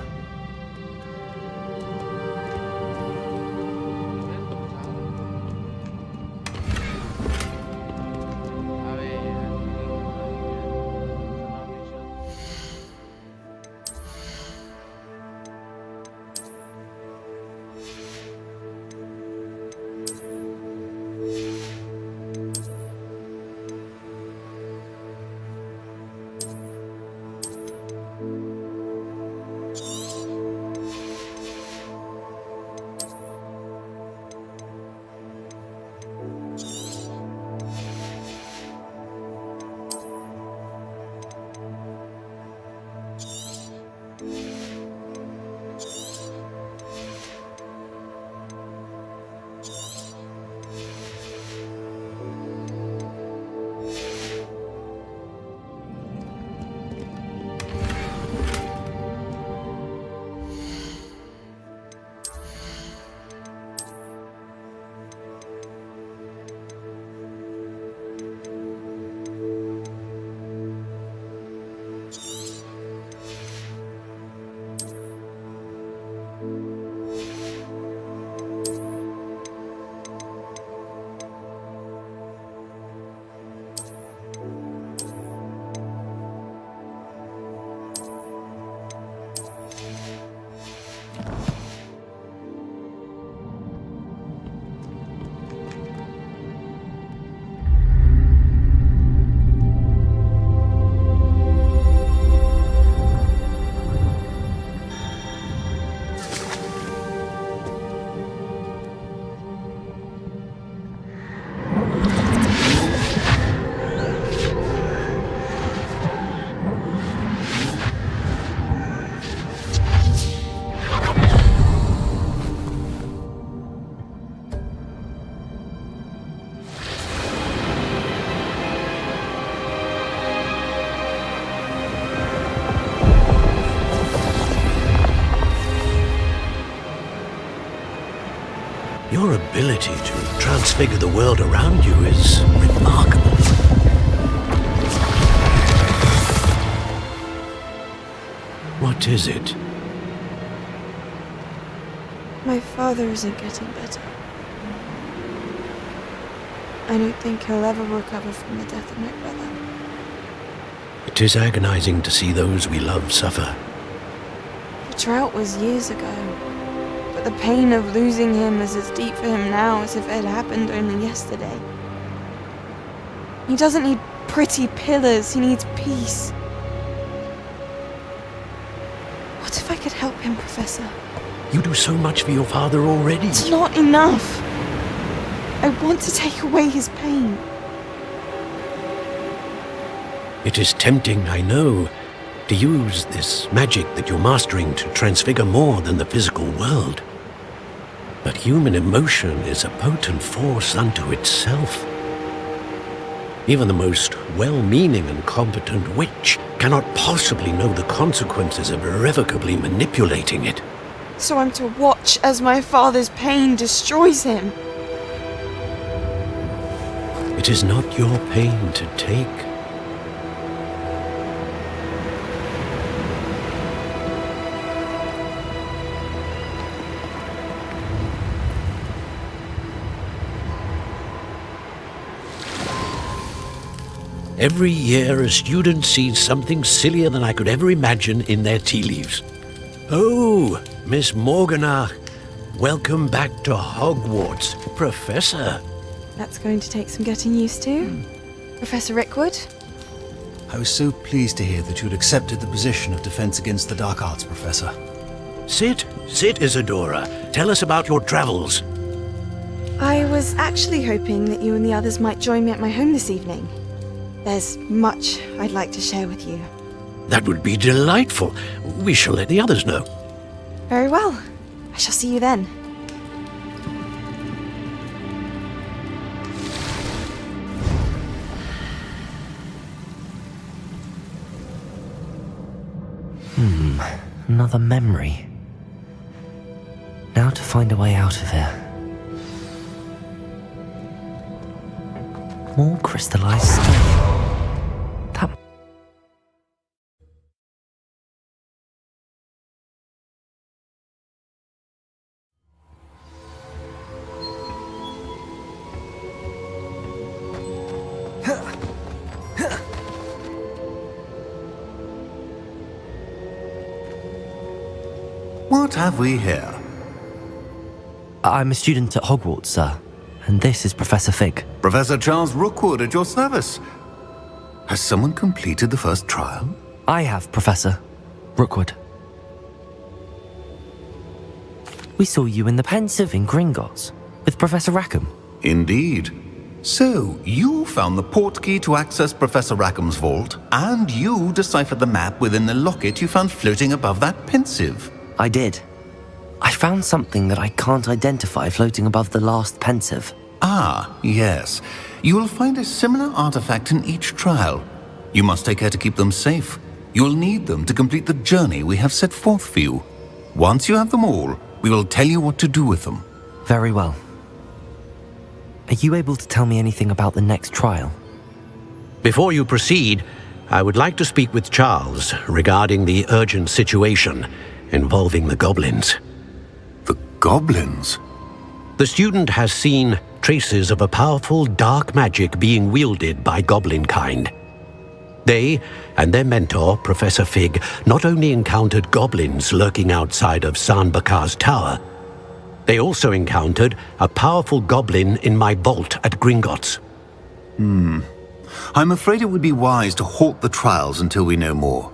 S6: Your ability to transfigure the world around you is remarkable. What is it?
S15: My father isn't getting better. I don't think he'll ever recover from the death of my brother.
S6: It is agonizing to see those we love suffer.
S15: The drought was years ago, but the pain of losing him is as deep for him now as if it had happened only yesterday. He doesn't need pretty pillars, he needs peace. What if I could help him, Professor?
S6: You do so much for your father already.
S15: It's not enough. I want to take away his pain.
S6: It is tempting, I know, to use this magic that you're mastering to transfigure more than the physical world. But human emotion is a potent force unto itself. Even the most well-meaning and competent witch cannot possibly know the consequences of irrevocably manipulating it.
S15: So I'm to watch as my father's pain destroys him.
S6: It is not your pain to take. Every year, a student sees something sillier than I could ever imagine in their tea leaves. Oh, Miss Morganach, welcome back to Hogwarts, Professor.
S15: That's going to take some getting used to. Professor Rickwood?
S16: I was so pleased to hear that you had accepted the position of Defense Against the Dark Arts, Professor.
S6: Sit, Isadora. Tell us about your travels.
S15: I was actually hoping that you and the others might join me at my home this evening. There's much I'd like to share with you.
S6: That would be delightful. We shall let the others know.
S15: Very well. I shall see you then.
S2: Another memory. Now to find a way out of here. More crystallized stone. That...
S13: What have we here?
S2: I'm a student at Hogwarts, sir. And this is Professor Fig.
S13: Professor Charles Rookwood at your service. Has someone completed the first trial?
S2: I have, Professor Rookwood. We saw you in the Pensive in Gringotts with Professor Rackham.
S13: Indeed. So, you found the portkey to access Professor Rackham's vault, and you deciphered the map within the locket you found floating above that Pensive.
S2: I did. I found something that I can't identify floating above the last Pensive.
S13: Ah, yes. You will find a similar artifact in each trial. You must take care to keep them safe. You'll need them to complete the journey we have set forth for you. Once you have them all, we will tell you what to do with them.
S2: Very well. Are you able to tell me anything about the next trial?
S6: Before you proceed, I would like to speak with Charles regarding the urgent situation involving the goblins.
S13: The goblins?
S6: The student has seen traces of a powerful dark magic being wielded by goblin kind. They and their mentor, Professor Fig, not only encountered goblins lurking outside of Sanbakar's tower, they also encountered a powerful goblin in my vault at Gringotts.
S13: I'm afraid it would be wise to halt the trials until we know more.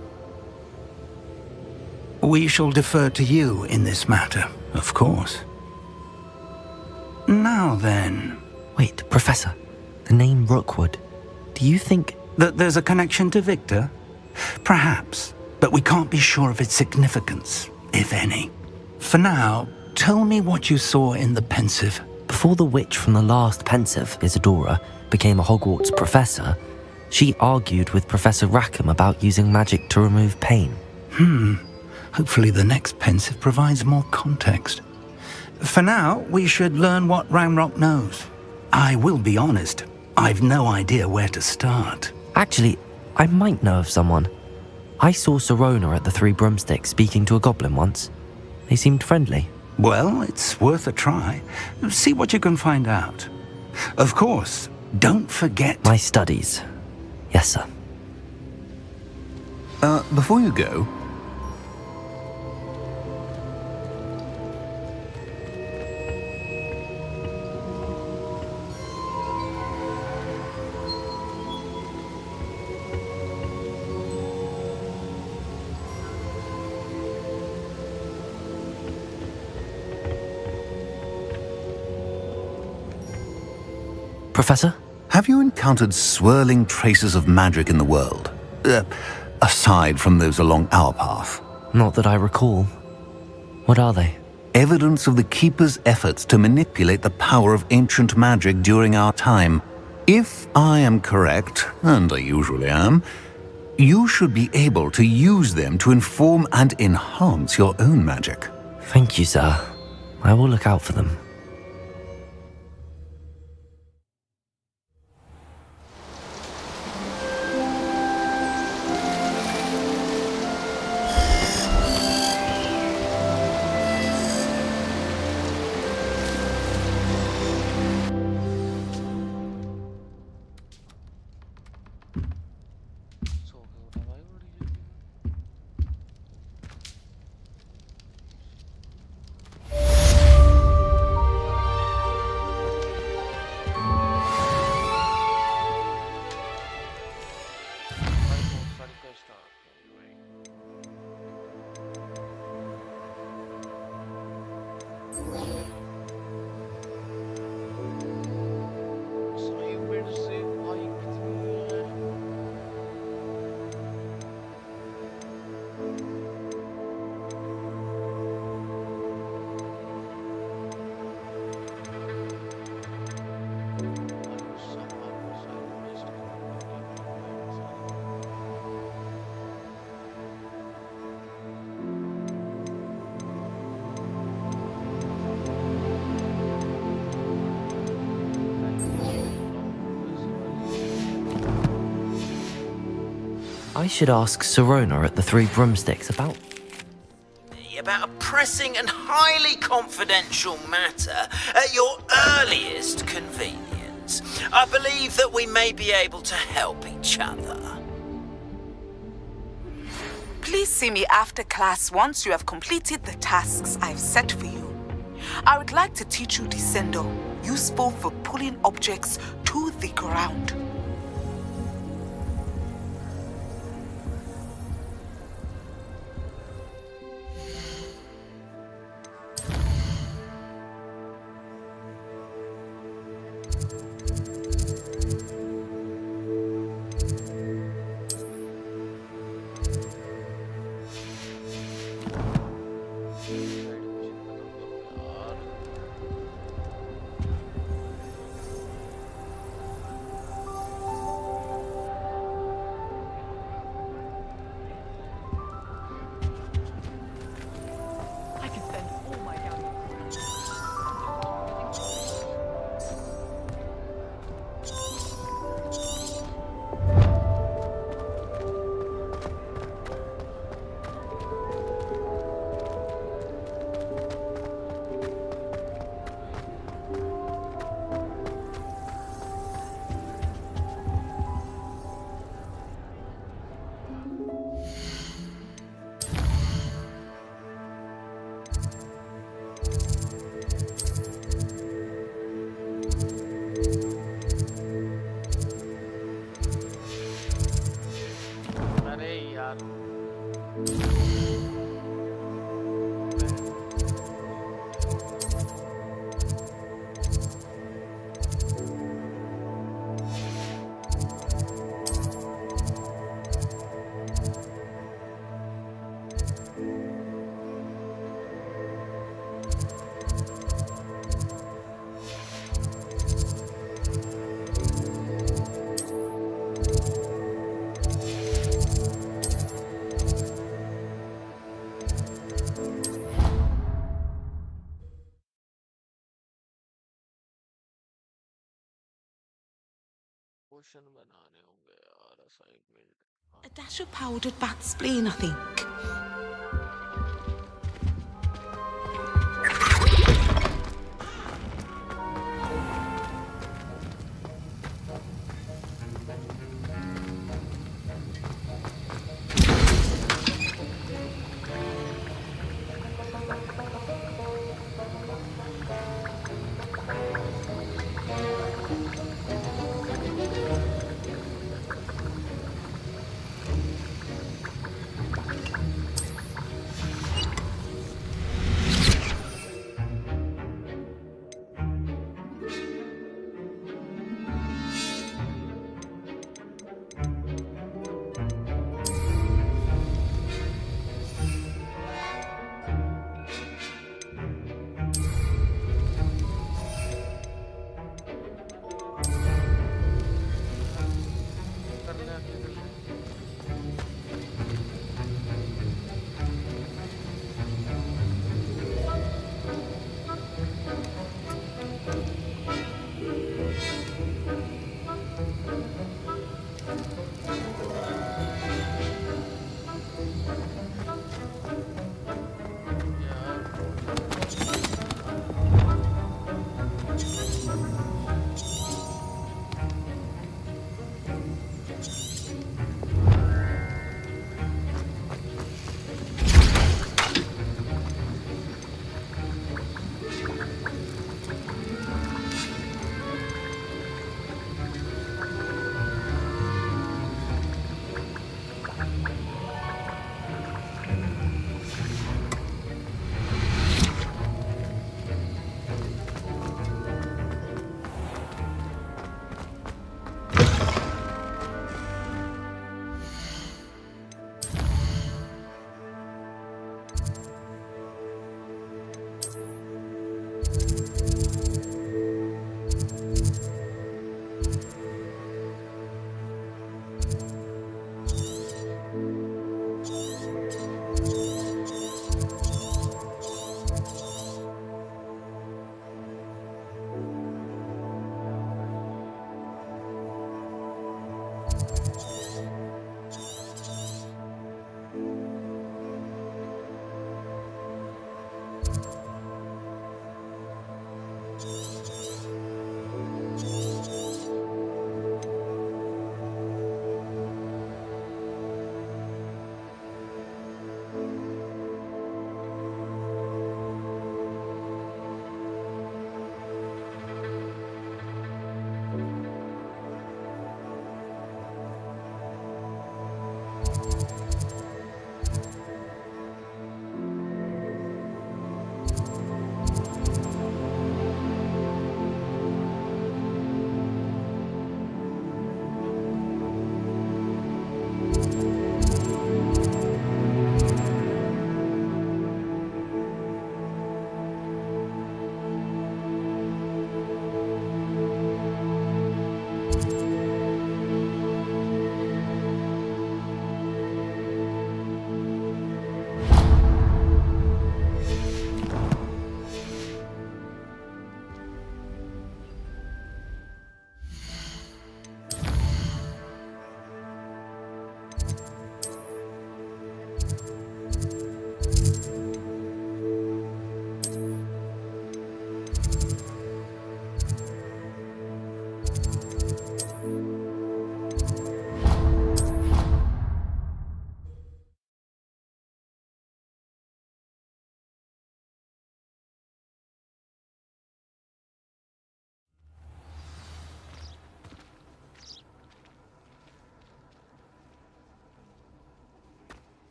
S11: We shall defer to you in this matter, of course. Now then...
S2: Wait, Professor. The name Rookwood. Do you think...
S11: that there's a connection to Victor? Perhaps, but we can't be sure of its significance, if any. For now, tell me what you saw in the Pensive.
S2: Before the witch from the last Pensive, Isadora, became a Hogwarts professor, she argued with Professor Rackham about using magic to remove pain.
S11: Hopefully the next Pensive provides more context. For now, we should learn what Ranrock knows. I will be honest, I've no idea where to start.
S2: Actually, I might know of someone. I saw Sirona at the Three Broomsticks speaking to a goblin once. They seemed friendly.
S11: Well, it's worth a try. See what you can find out. Of course, don't forget...
S2: My studies. Yes, sir.
S13: Before you go...
S2: Professor?
S13: Have you encountered swirling traces of magic in the world? Aside from those along our path?
S2: Not that I recall. What are they?
S13: Evidence of the Keeper's efforts to manipulate the power of ancient magic during our time. If I am correct, and I usually am, you should be able to use them to inform and enhance your own magic.
S2: Thank you, sir. I will look out for them. I should ask Sirona at the Three Broomsticks about
S17: a pressing and highly confidential matter at your earliest convenience. I believe that we may be able to help each other.
S18: Please see me after class once you have completed the tasks I've set for you. I would like to teach you Descendo, useful for pulling objects to the ground. A dash of powdered bat spleen, I think.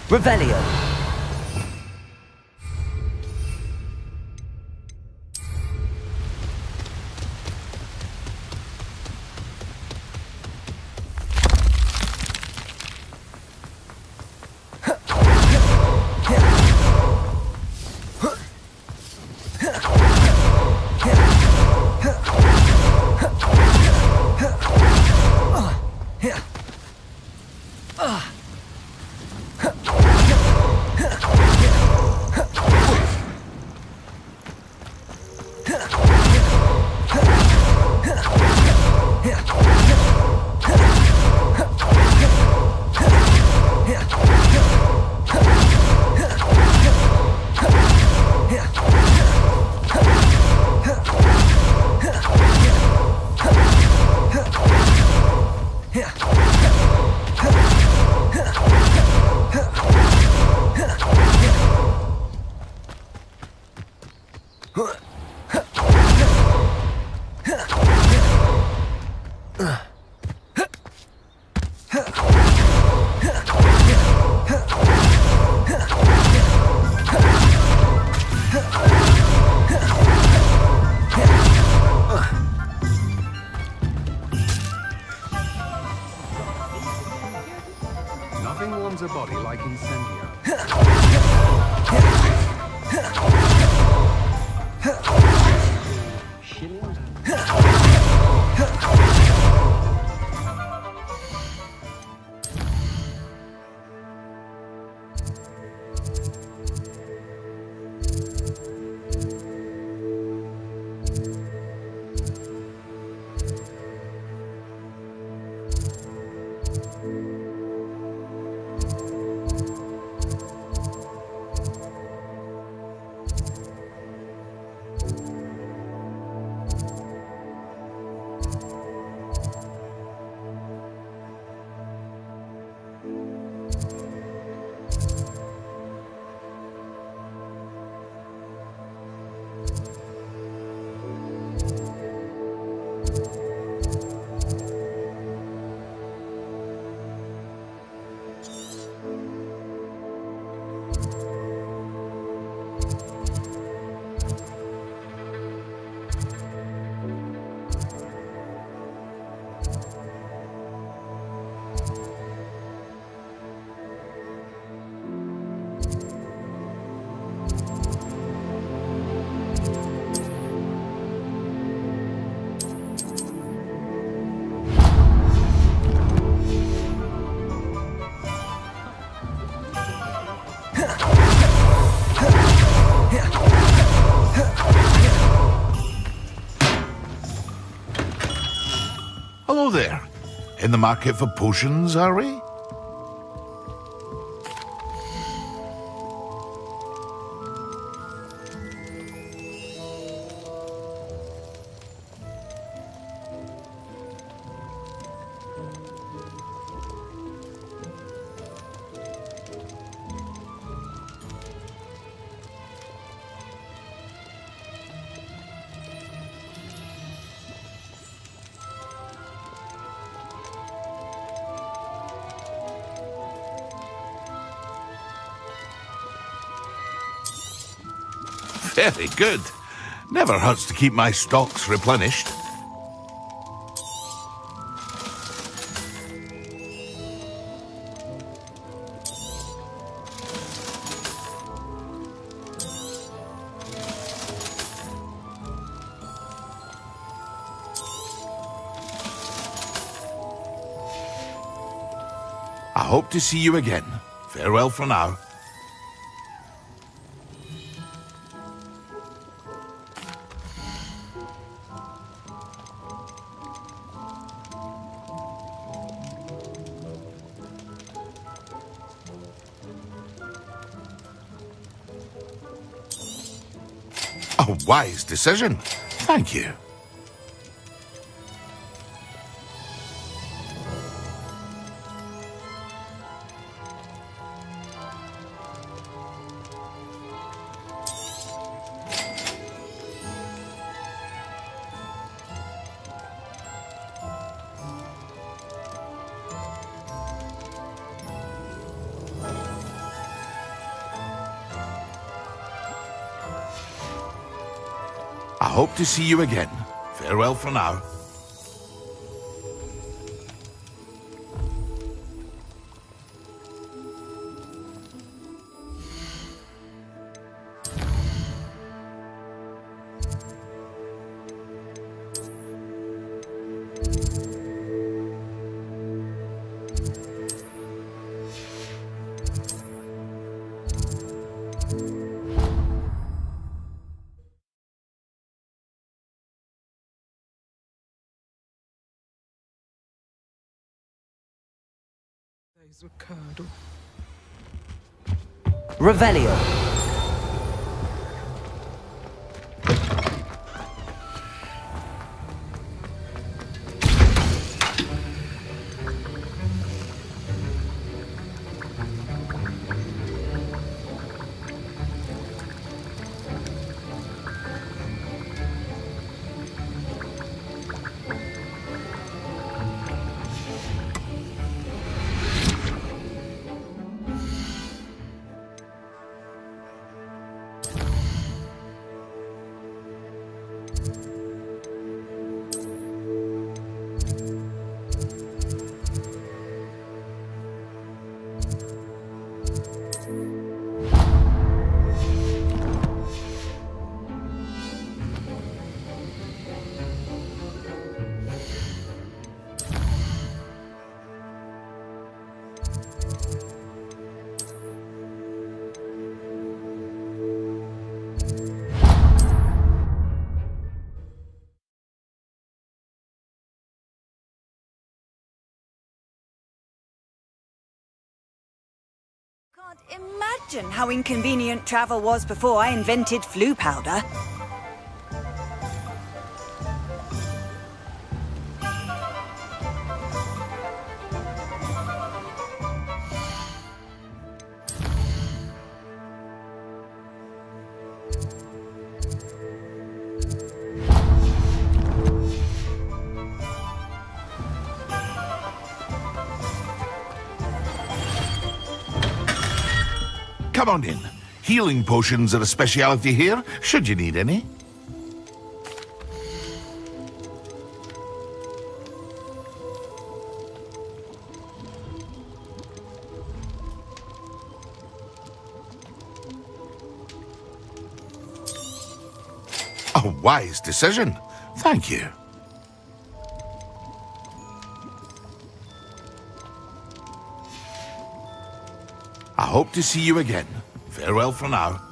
S2: Revelio.
S19: Nothing warms a body like incendio.
S20: Hello there. In the market for potions, are we? Very good. Never hurts to keep my stocks replenished. I hope to see you again. Farewell for now. A wise decision. Thank you. I hope to see you again. Farewell for now.
S2: Revelio.
S21: Imagine how inconvenient travel was before I invented flu powder.
S20: Come on in. Healing potions are a speciality here, should you need any. A wise decision. Thank you. I hope to see you again. Farewell for now.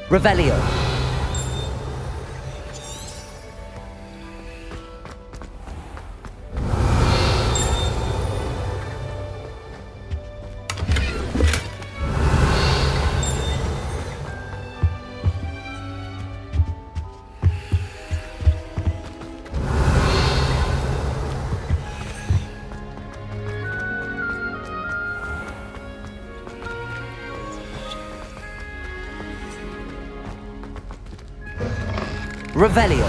S2: Revelio. Revelio.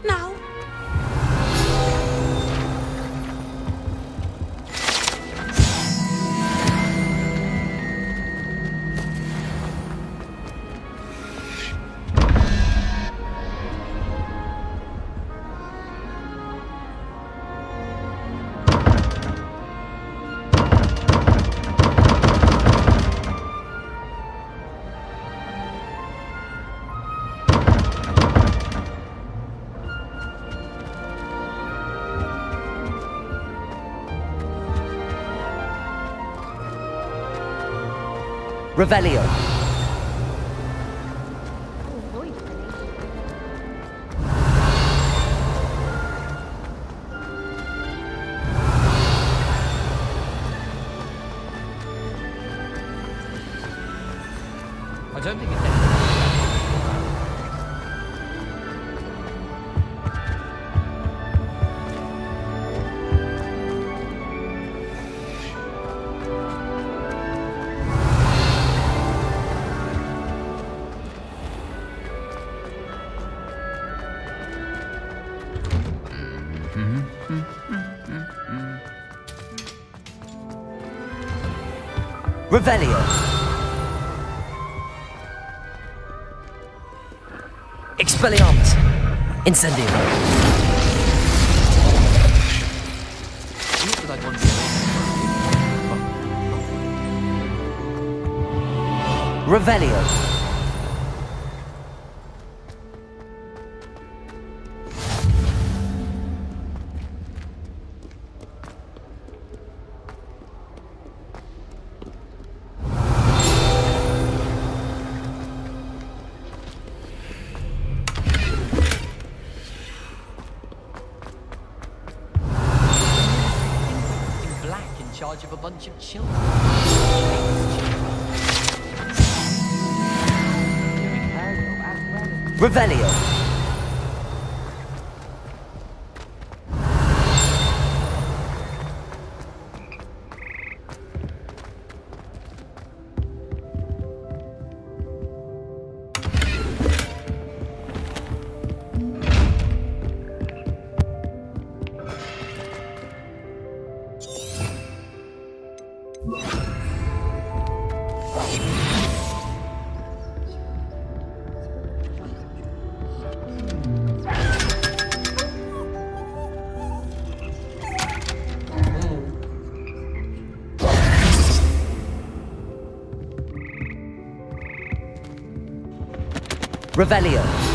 S12: Now.
S2: Revelio.
S10: I don't think it's...
S2: Revelio. Expelliarmus. Incendio.
S10: Not that I want to...
S2: Revelio.
S10: Charge of a bunch of children.
S2: Revelio. Revelio.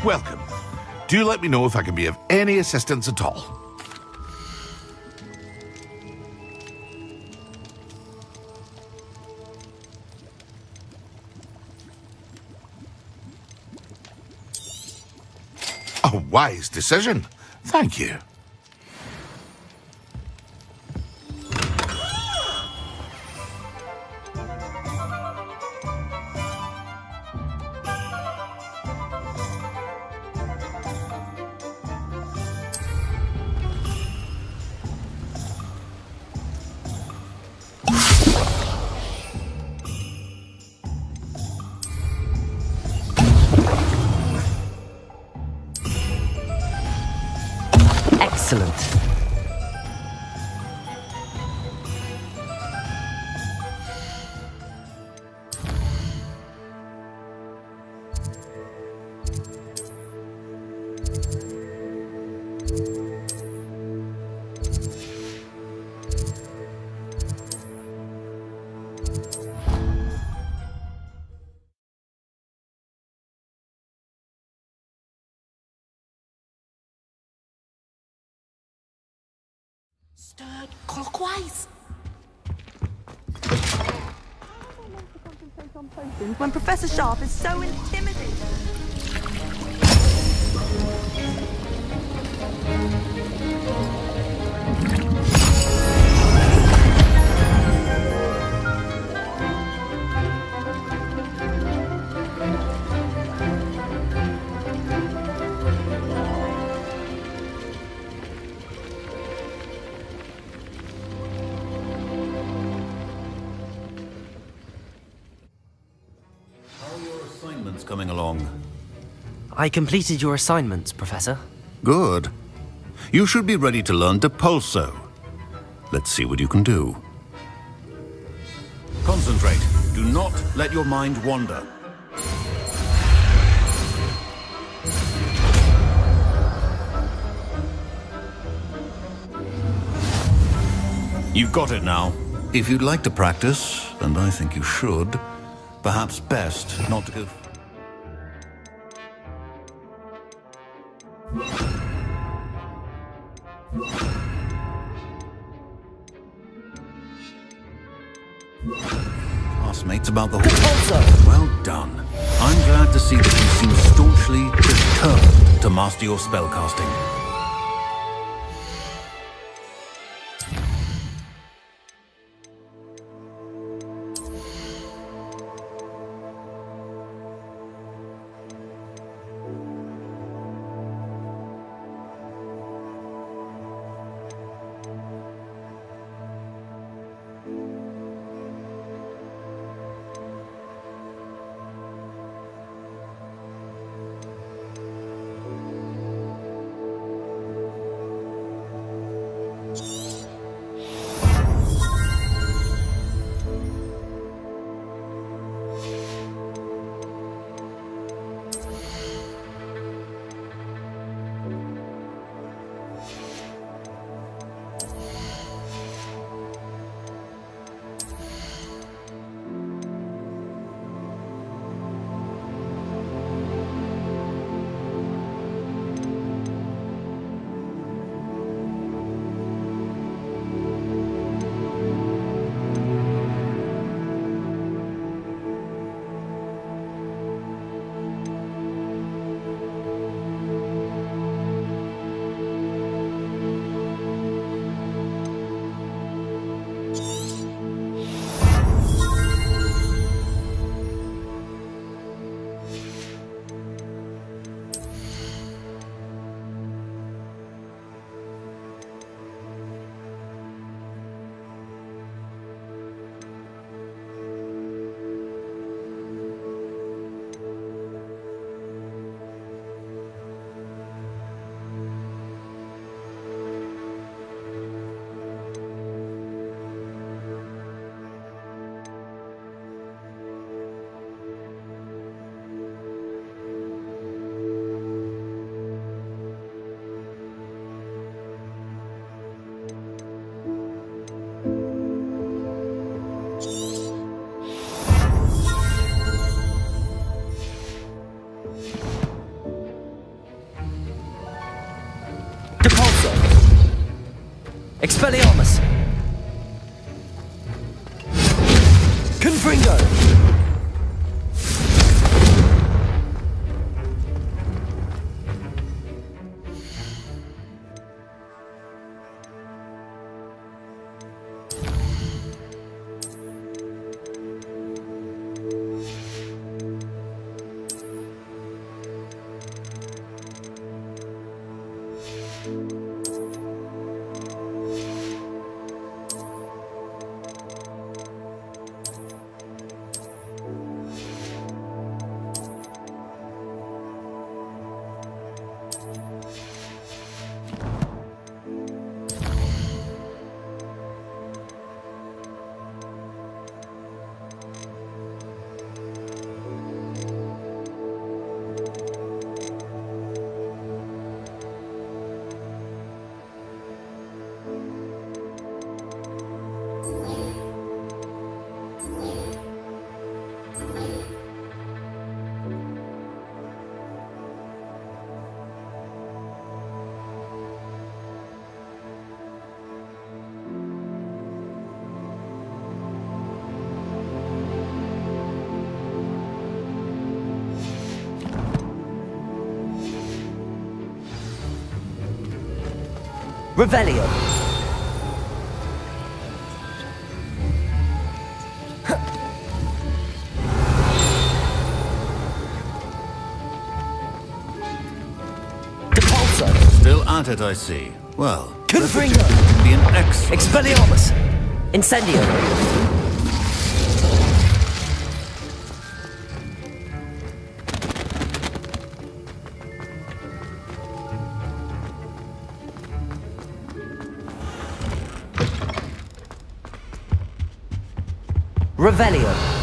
S20: Welcome. Do let me know if I can be of any assistance at all. A wise decision. Thank you.
S18: Stirred clockwise.
S21: When Professor Sharp is so intimidating.
S13: Assignments coming along.
S2: I completed your assignments, Professor.
S13: Good. You should be ready to learn Depulso. Let's see what you can do. Concentrate. Do not let your mind wander. You've got it now. If you'd like to practice, and I think you should, perhaps best not to go... Classmates about the whole... Well done. I'm glad to see that you seem staunchly determined to master your spellcasting.
S2: Expelliarmus! Confringo! Revelio.
S13: Still at it, I see. Well,
S2: Confringo.
S13: can be an excellent...
S2: Expelliarmus. Incendio. Revelio.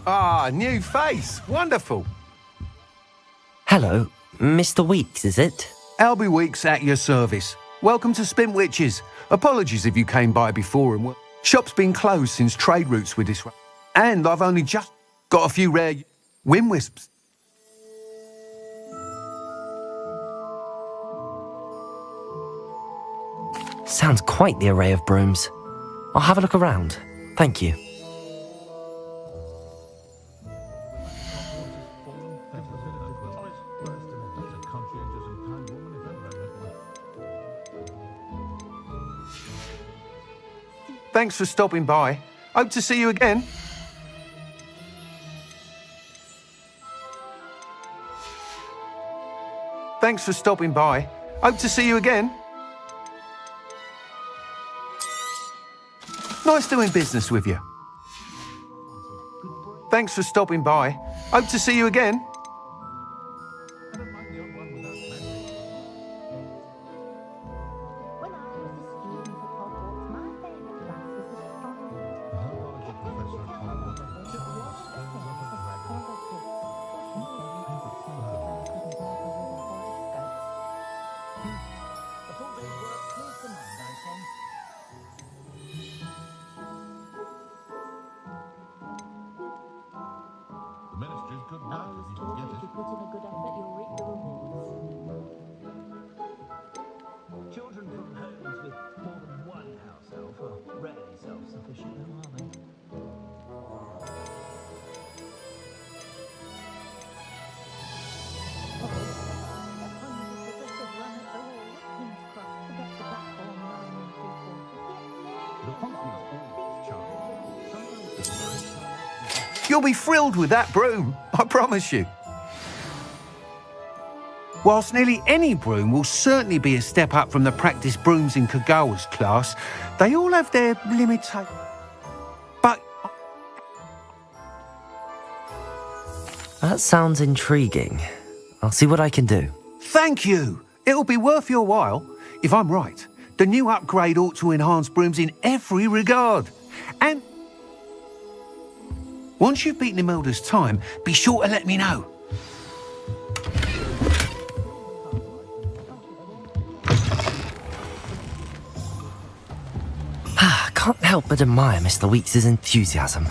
S8: Ah, new face. Wonderful.
S2: Hello, Mr. Weeks, is it?
S11: Albie Weeks at your service. Welcome to Spintwitches. Apologies if you came by before and shop's been closed since trade routes were disrupted. And I've only just got a few rare wind wisps.
S2: Sounds quite the array of brooms. I'll have a look around. Thank you.
S11: Thanks for stopping by. Hope to see you again. Thanks for stopping by. Hope to see you again. Nice doing business with you. Thanks for stopping by. Hope to see you again.
S14: Children from homes with more than one house elf are rarely self-sufficient, though, are they?
S11: You'll be thrilled with that broom, I promise you. Whilst nearly any broom will certainly be a step up from the practice brooms in Kagawa's class, they all have their limitations. But
S2: That sounds intriguing. I'll see what I can do.
S11: thank you. It'll be worth your while. If I'm right, the new upgrade ought to enhance brooms in every regard. And once you've beaten Imelda's time, be sure to let me know.
S2: Can't help but admire Mr. Weeks' enthusiasm.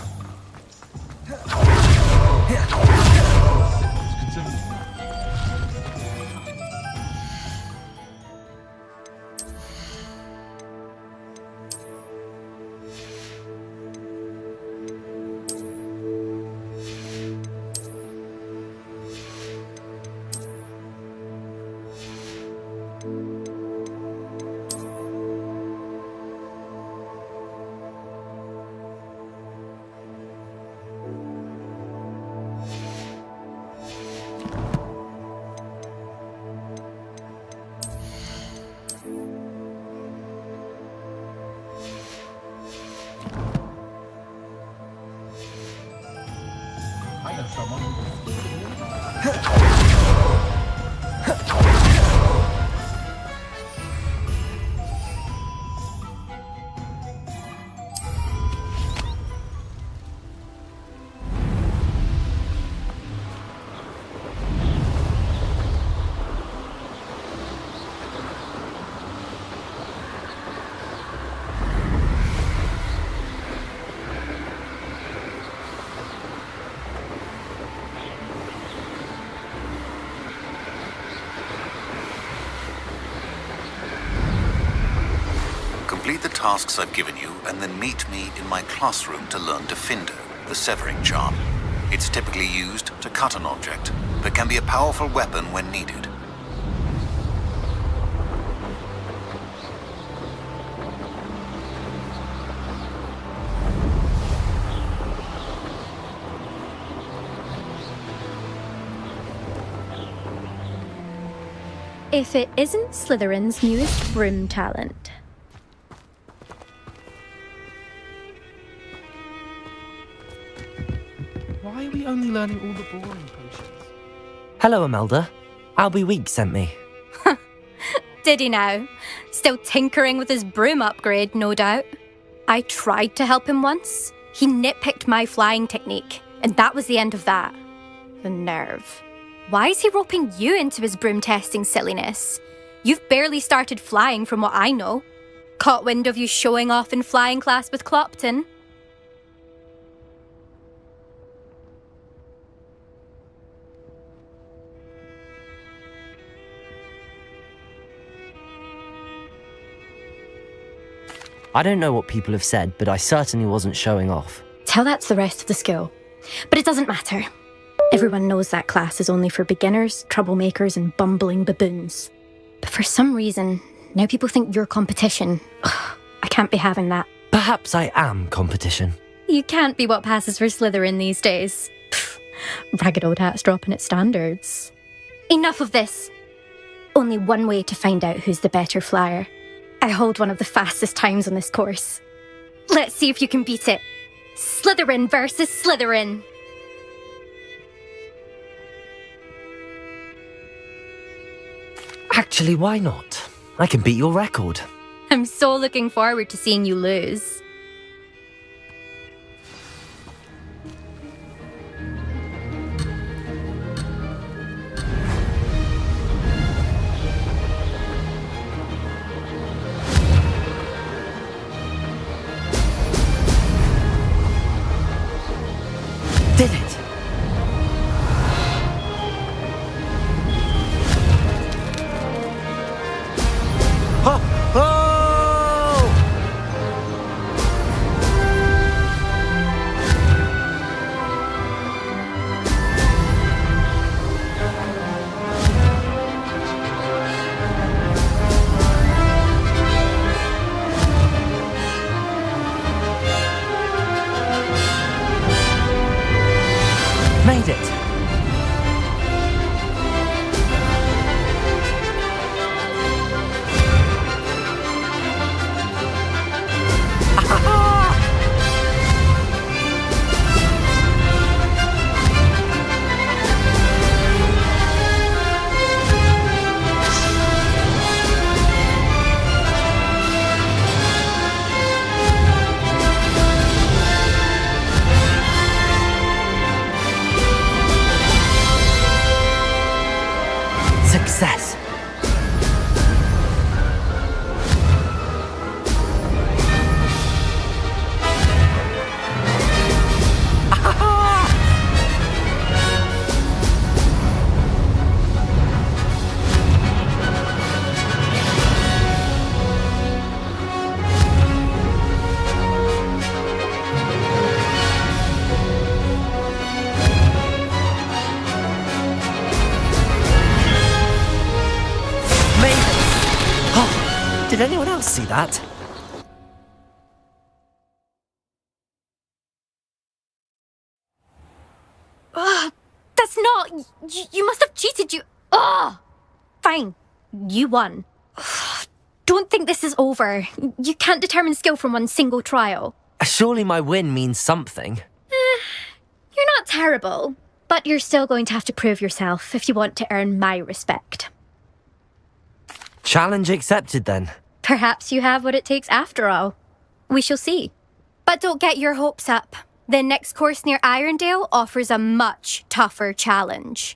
S13: Complete the tasks I've given you, and then meet me in my classroom to learn Defindo, the severing charm. It's typically used to cut an object, but can be a powerful weapon when needed.
S7: If it isn't Slytherin's newest broom talent.
S10: Why are we only learning all the boring potions?
S2: Hello, Imelda. Albie Weeks sent me.
S7: Did he now? Still tinkering with his broom upgrade, no doubt. I tried to help him once. He nitpicked my flying technique, and that was the end of that. The nerve. Why is he roping you into his broom testing silliness? You've barely started flying from what I know. Caught wind of you showing off in flying class with Clopton.
S2: I don't know what people have said, but I certainly wasn't showing off.
S7: Tell that to the rest of the school. But it doesn't matter. Everyone knows that class is only for beginners, troublemakers, and bumbling baboons. But for some reason, now people think you're competition. Ugh, I can't be having that.
S2: Perhaps I am competition.
S7: You can't be what passes for Slytherin these days. Pfft, ragged old hat's dropping its standards. Enough of this. Only one way to find out who's the better flyer. I hold one of the fastest times on this course. Let's see if you can beat it. Slytherin versus Slytherin.
S2: Actually, why not? I can beat your record.
S7: I'm so looking forward to seeing you lose.
S2: Did it! Oh! Oh! Made it! Success! Did anyone else see that?
S7: Ugh, that's not... You must have cheated, you... Ugh! Fine. You won. Ugh, don't think this is over. You can't determine skill from one single trial.
S2: Surely my win means something.
S7: You're not terrible, but you're still going to have to prove yourself if you want to earn my respect.
S2: Challenge accepted then.
S7: Perhaps you have what it takes after all. We shall see. But don't get your hopes up. The next course near Irondale offers a much tougher challenge.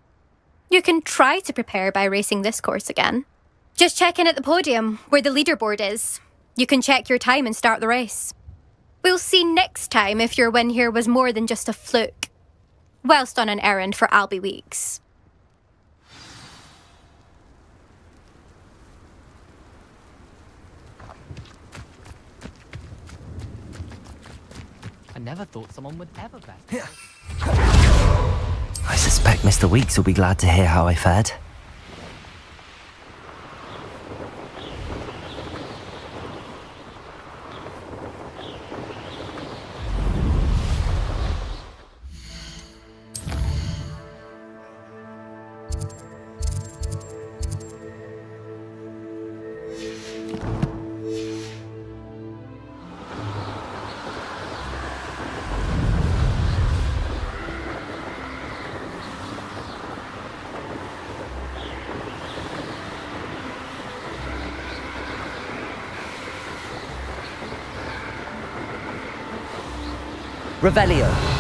S7: You can try to prepare by racing this course again. Just check in at the podium, where the leaderboard is. You can check your time and start the race. We'll see next time if your win here was more than just a fluke. Whilst on an errand for Albie Weeks.
S10: I never thought someone would ever bet.
S2: I suspect Mr. Weeks will be glad to hear how I fared. Revelio.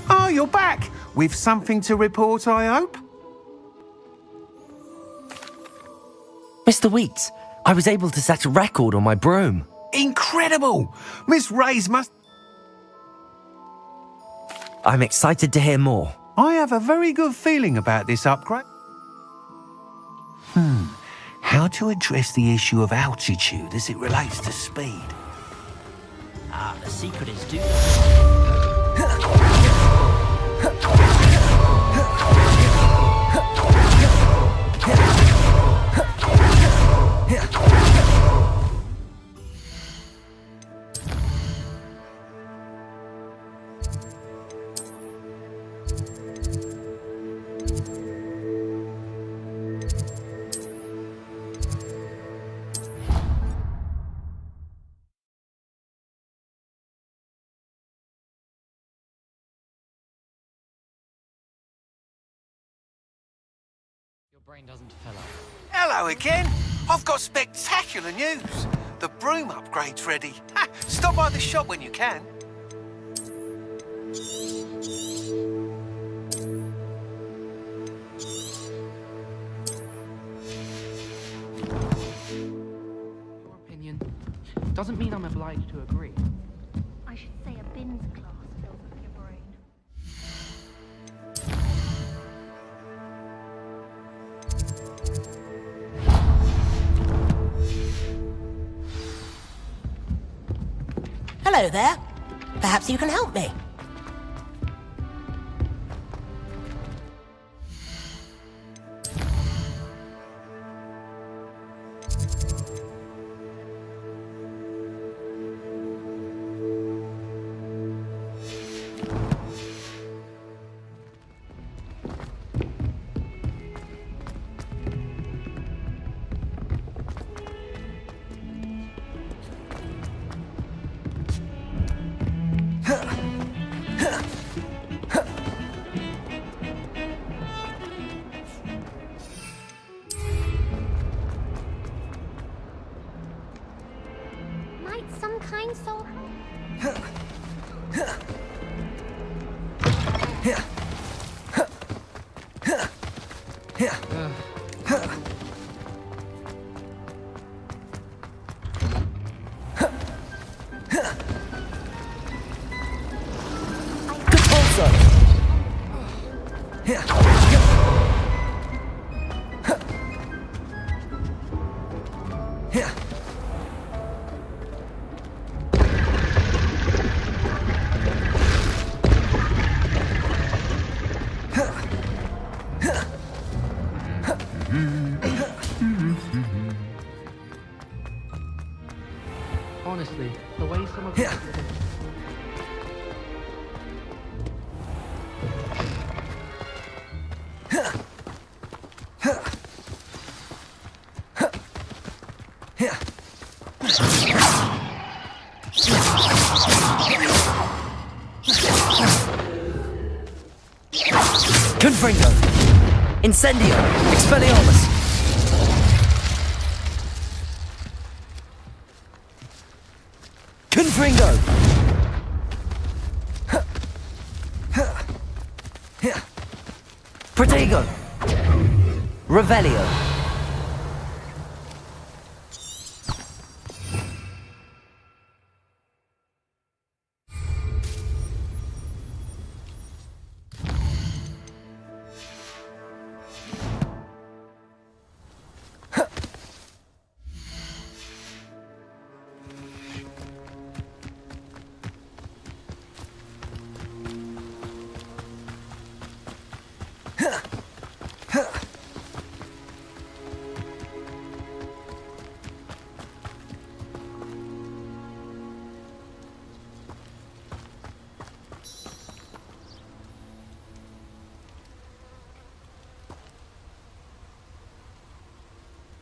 S8: Oh, you're back! With something to report, I hope?
S2: Mr. Weeks, I was able to set a record on my broom.
S8: Incredible! Miss Ray's must...
S2: I'm excited to hear more.
S8: I have a very good feeling about this upgrade. How to address the issue of altitude as it relates to speed?
S17: Ah, the secret is do
S10: Your brain doesn't fill up.
S8: Hello again! I've got spectacular news! The broom upgrade's ready. Ha, stop by the shop when you can.
S10: Your opinion doesn't mean I'm obliged to agree.
S7: I should say a bins class fills up your brain.
S4: Hello there. Perhaps you can help me.
S7: Might some kind soul help?
S10: Honestly, the way some of us
S2: Confringo! Incendio! Expelliarmus! Confringo! Protego! Revelio!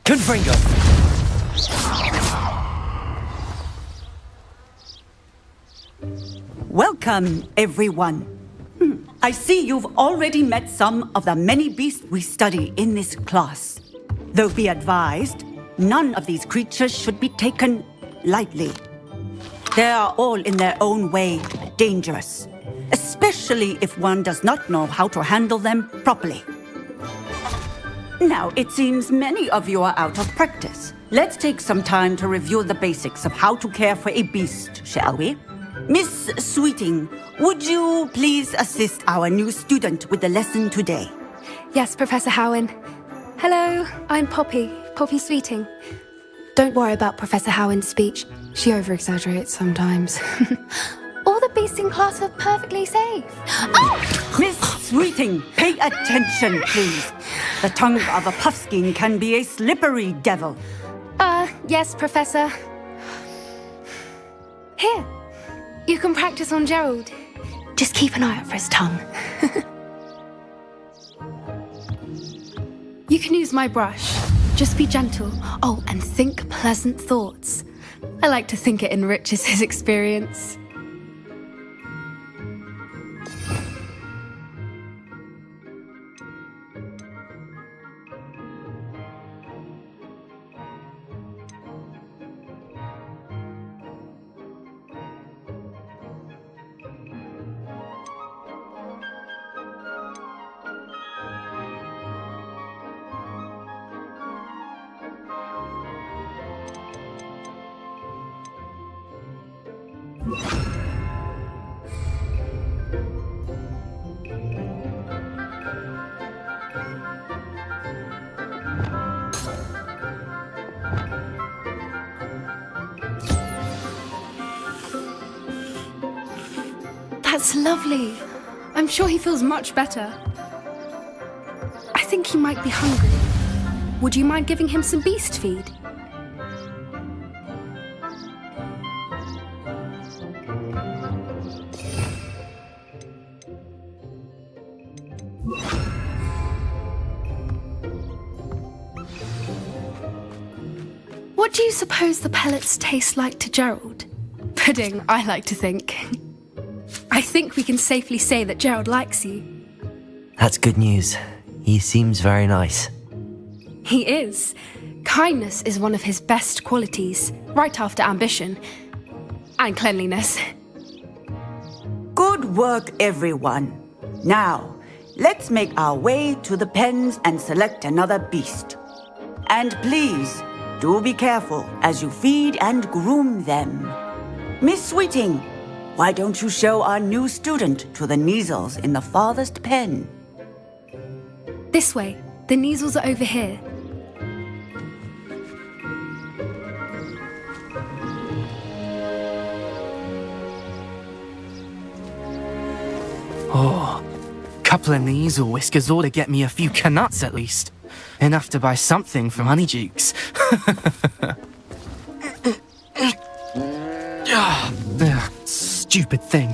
S2: Confringo!
S21: Welcome, everyone. I see you've already met some of the many beasts we study in this class. Though be advised, none of these creatures should be taken lightly. They are all in their own way dangerous, especially if one does not know how to handle them properly. Now, it seems many of you are out of practice. Let's take some time to review the basics of how to care for a beast, shall we? Miss Sweeting, would you please assist our new student with the lesson today?
S9: Yes, Professor Howen. Hello, I'm Poppy Sweeting. Don't worry about Professor Howen's speech. She over-exaggerates sometimes. All the beasts in class are perfectly safe.
S21: Oh! Miss Sweeting, pay attention, please. The tongue of a puffskein can be a slippery devil.
S9: Yes, Professor. Here, you can practice on Gerald. Just keep an eye out for his tongue. You can use my brush. Just be gentle. Oh, and think pleasant thoughts. I like to think it enriches his experience. That's lovely. I'm sure he feels much better. I think he might be hungry. Would you mind giving him some beast feed? What do you suppose the pellets taste like to Gerald? Pudding, I like to think. I think we can safely say that Gerald likes you.
S2: That's good news. He seems very nice.
S9: He is. Kindness is one of his best qualities, right after ambition. And cleanliness.
S21: Good work, everyone. Now, let's make our way to the pens and select another beast. And please, do be careful as you feed and groom them. Miss Sweeting, why don't you show our new student to the Neasels in the farthest pen?
S9: This way. The Neasels are over here.
S10: Oh, couple of Neasel whiskers ought to get me a few canuts at least. Enough to buy something from Honeydukes. Stupid thing.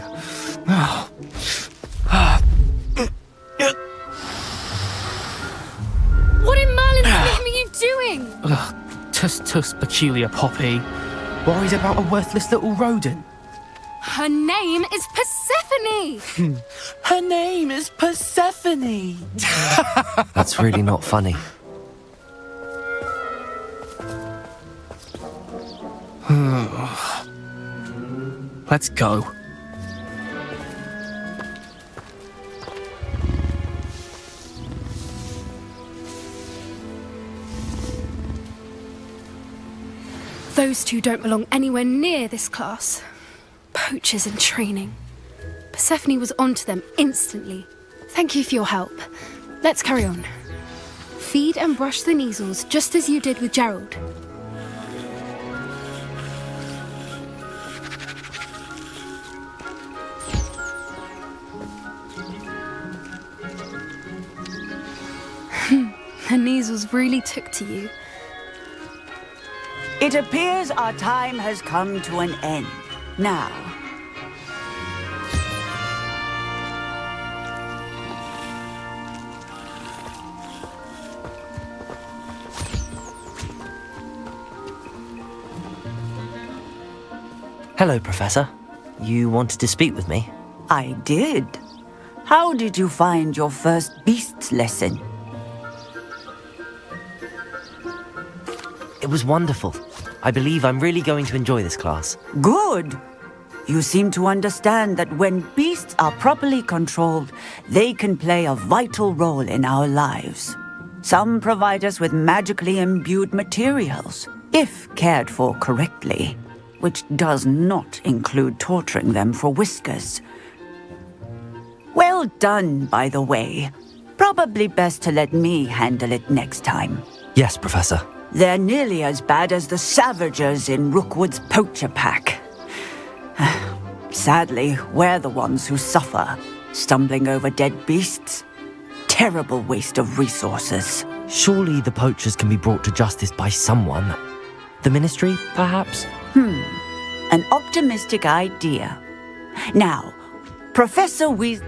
S9: What in Merlin's name are you doing?
S10: Tuss, peculiar Poppy. Worried about a worthless little rodent.
S9: Her name is Persephone!
S3: Her name is Persephone!
S2: That's really not funny.
S3: Let's go.
S9: Those two don't belong anywhere near this class. Poachers in training. Persephone was onto them instantly. Thank you for your help. Let's carry on. Feed and brush the measles just as you did with Gerald. The measles really took to you.
S21: It appears our time has come to an end. Now,
S2: Hello, Professor. You wanted to speak with me?
S21: I did. How did you find your first beasts lesson?
S2: It was wonderful. I believe I'm really going to enjoy this class.
S21: Good. You seem to understand that when beasts are properly controlled, they can play a vital role in our lives. Some provide us with magically imbued materials, if cared for correctly, which does not include torturing them for whiskers. Well done, by the way. Probably best to let me handle it next time.
S2: Yes, Professor.
S21: They're nearly as bad as the Savagers in Rookwood's poacher pack. Sadly, we're the ones who suffer, stumbling over dead beasts. Terrible waste of resources.
S2: Surely the poachers can be brought to justice by someone. The Ministry, perhaps?
S21: An optimistic idea. Now, Professor Weasley...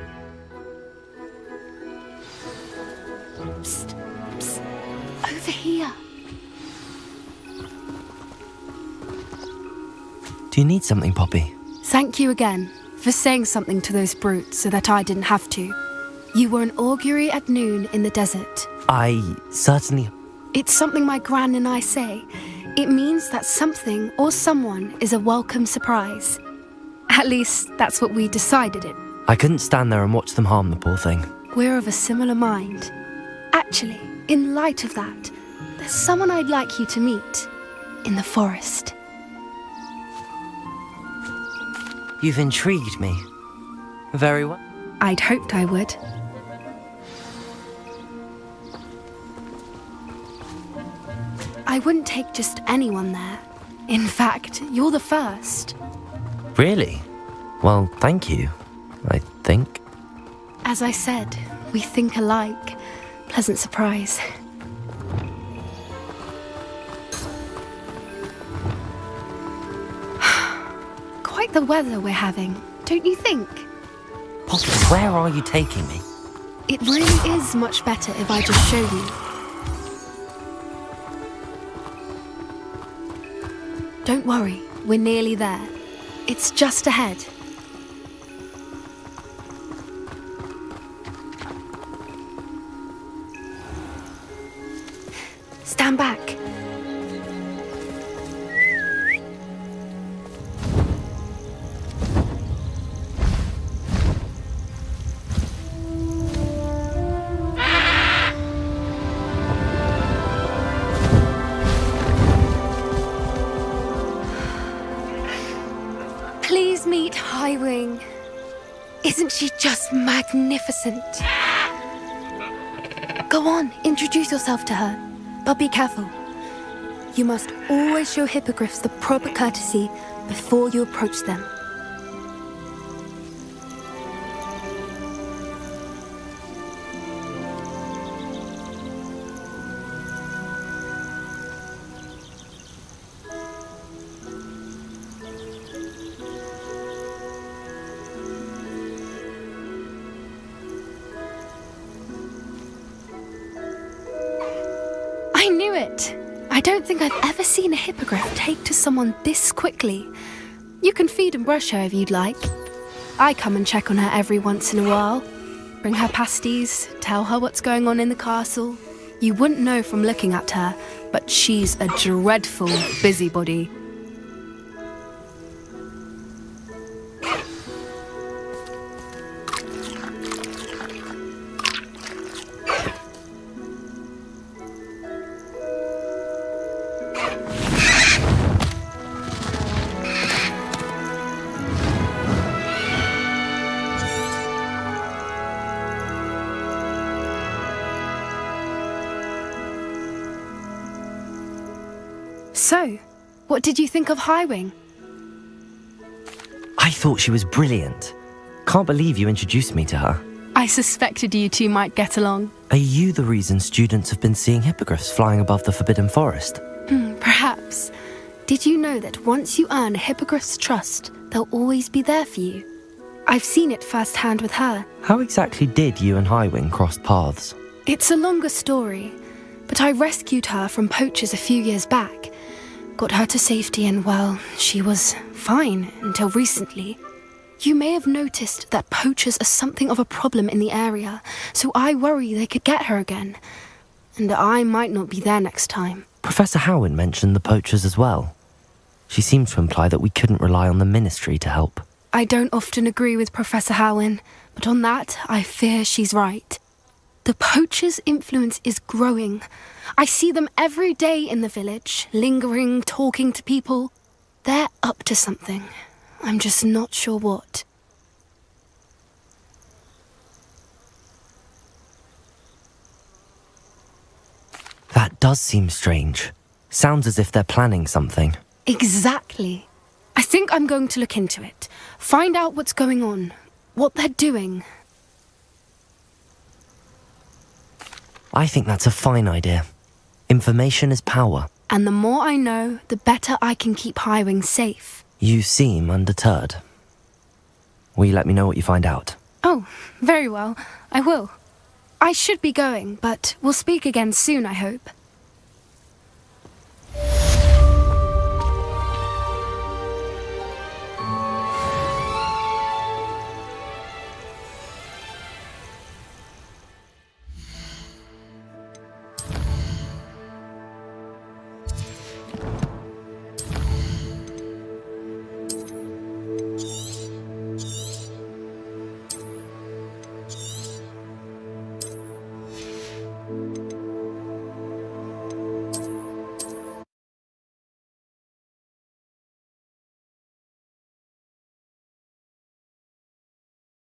S9: Psst, psst. Over here.
S2: Do you need something, Poppy?
S9: Thank you again for saying something to those brutes so that I didn't have to. You were an augury at noon in the desert.
S2: I certainly...
S9: It's something my gran and I say. It means that something or someone is a welcome surprise. At least, that's what we decided it.
S2: I couldn't stand there and watch them harm the poor thing.
S9: We're of a similar mind. Actually, in light of that, there's someone I'd like you to meet. In the forest.
S2: You've intrigued me. Very well.
S9: I'd hoped I would. I wouldn't take just anyone there. In fact, you're the first.
S2: Really? Well, thank you, I think.
S9: As I said, we think alike. Pleasant surprise. Quite the weather we're having, don't you think?
S2: Poppy, where are you taking me?
S9: It really is much better if I just show you. Don't worry, we're nearly there. It's just ahead. Stand back. Please meet Highwing. Isn't she just magnificent? Go on, introduce yourself to her. But be careful. You must always show hippogriffs the proper courtesy before you approach them. I knew it! I don't think I've ever seen a hippogriff take to someone this quickly. You can feed and brush her if you'd like. I come and check on her every once in a while. Bring her pasties, tell her what's going on in the castle. You wouldn't know from looking at her, but she's a dreadful busybody. So, what did you think of Highwing?
S2: I thought she was brilliant. Can't believe you introduced me to her.
S9: I suspected you two might get along.
S2: Are you the reason students have been seeing hippogriffs flying above the Forbidden Forest?
S9: Perhaps. Did you know that once you earn a hippogriff's trust, they'll always be there for you? I've seen it firsthand with her.
S2: How exactly did you and Highwing cross paths?
S9: It's a longer story, but I rescued her from poachers a few years back. Got her to safety and, well, she was fine until recently. You may have noticed that poachers are something of a problem in the area, so I worry they could get her again. And I might not be there next time.
S2: Professor Howin mentioned the poachers as well. She seemed to imply that we couldn't rely on the ministry to help.
S9: I don't often agree with Professor Howin, but on that, I fear she's right. The poachers' influence is growing. I see them every day in the village, lingering, talking to people. They're up to something. I'm just not sure what.
S2: That does seem strange. Sounds as if they're planning something.
S9: Exactly. I think I'm going to look into it. Find out what's going on, what they're doing.
S2: I think that's a fine idea. Information is power.
S9: And the more I know, the better I can keep Highwing safe.
S2: You seem undeterred. Will you let me know what you find out?
S9: Oh, very well. I will. I should be going, but we'll speak again soon, I hope.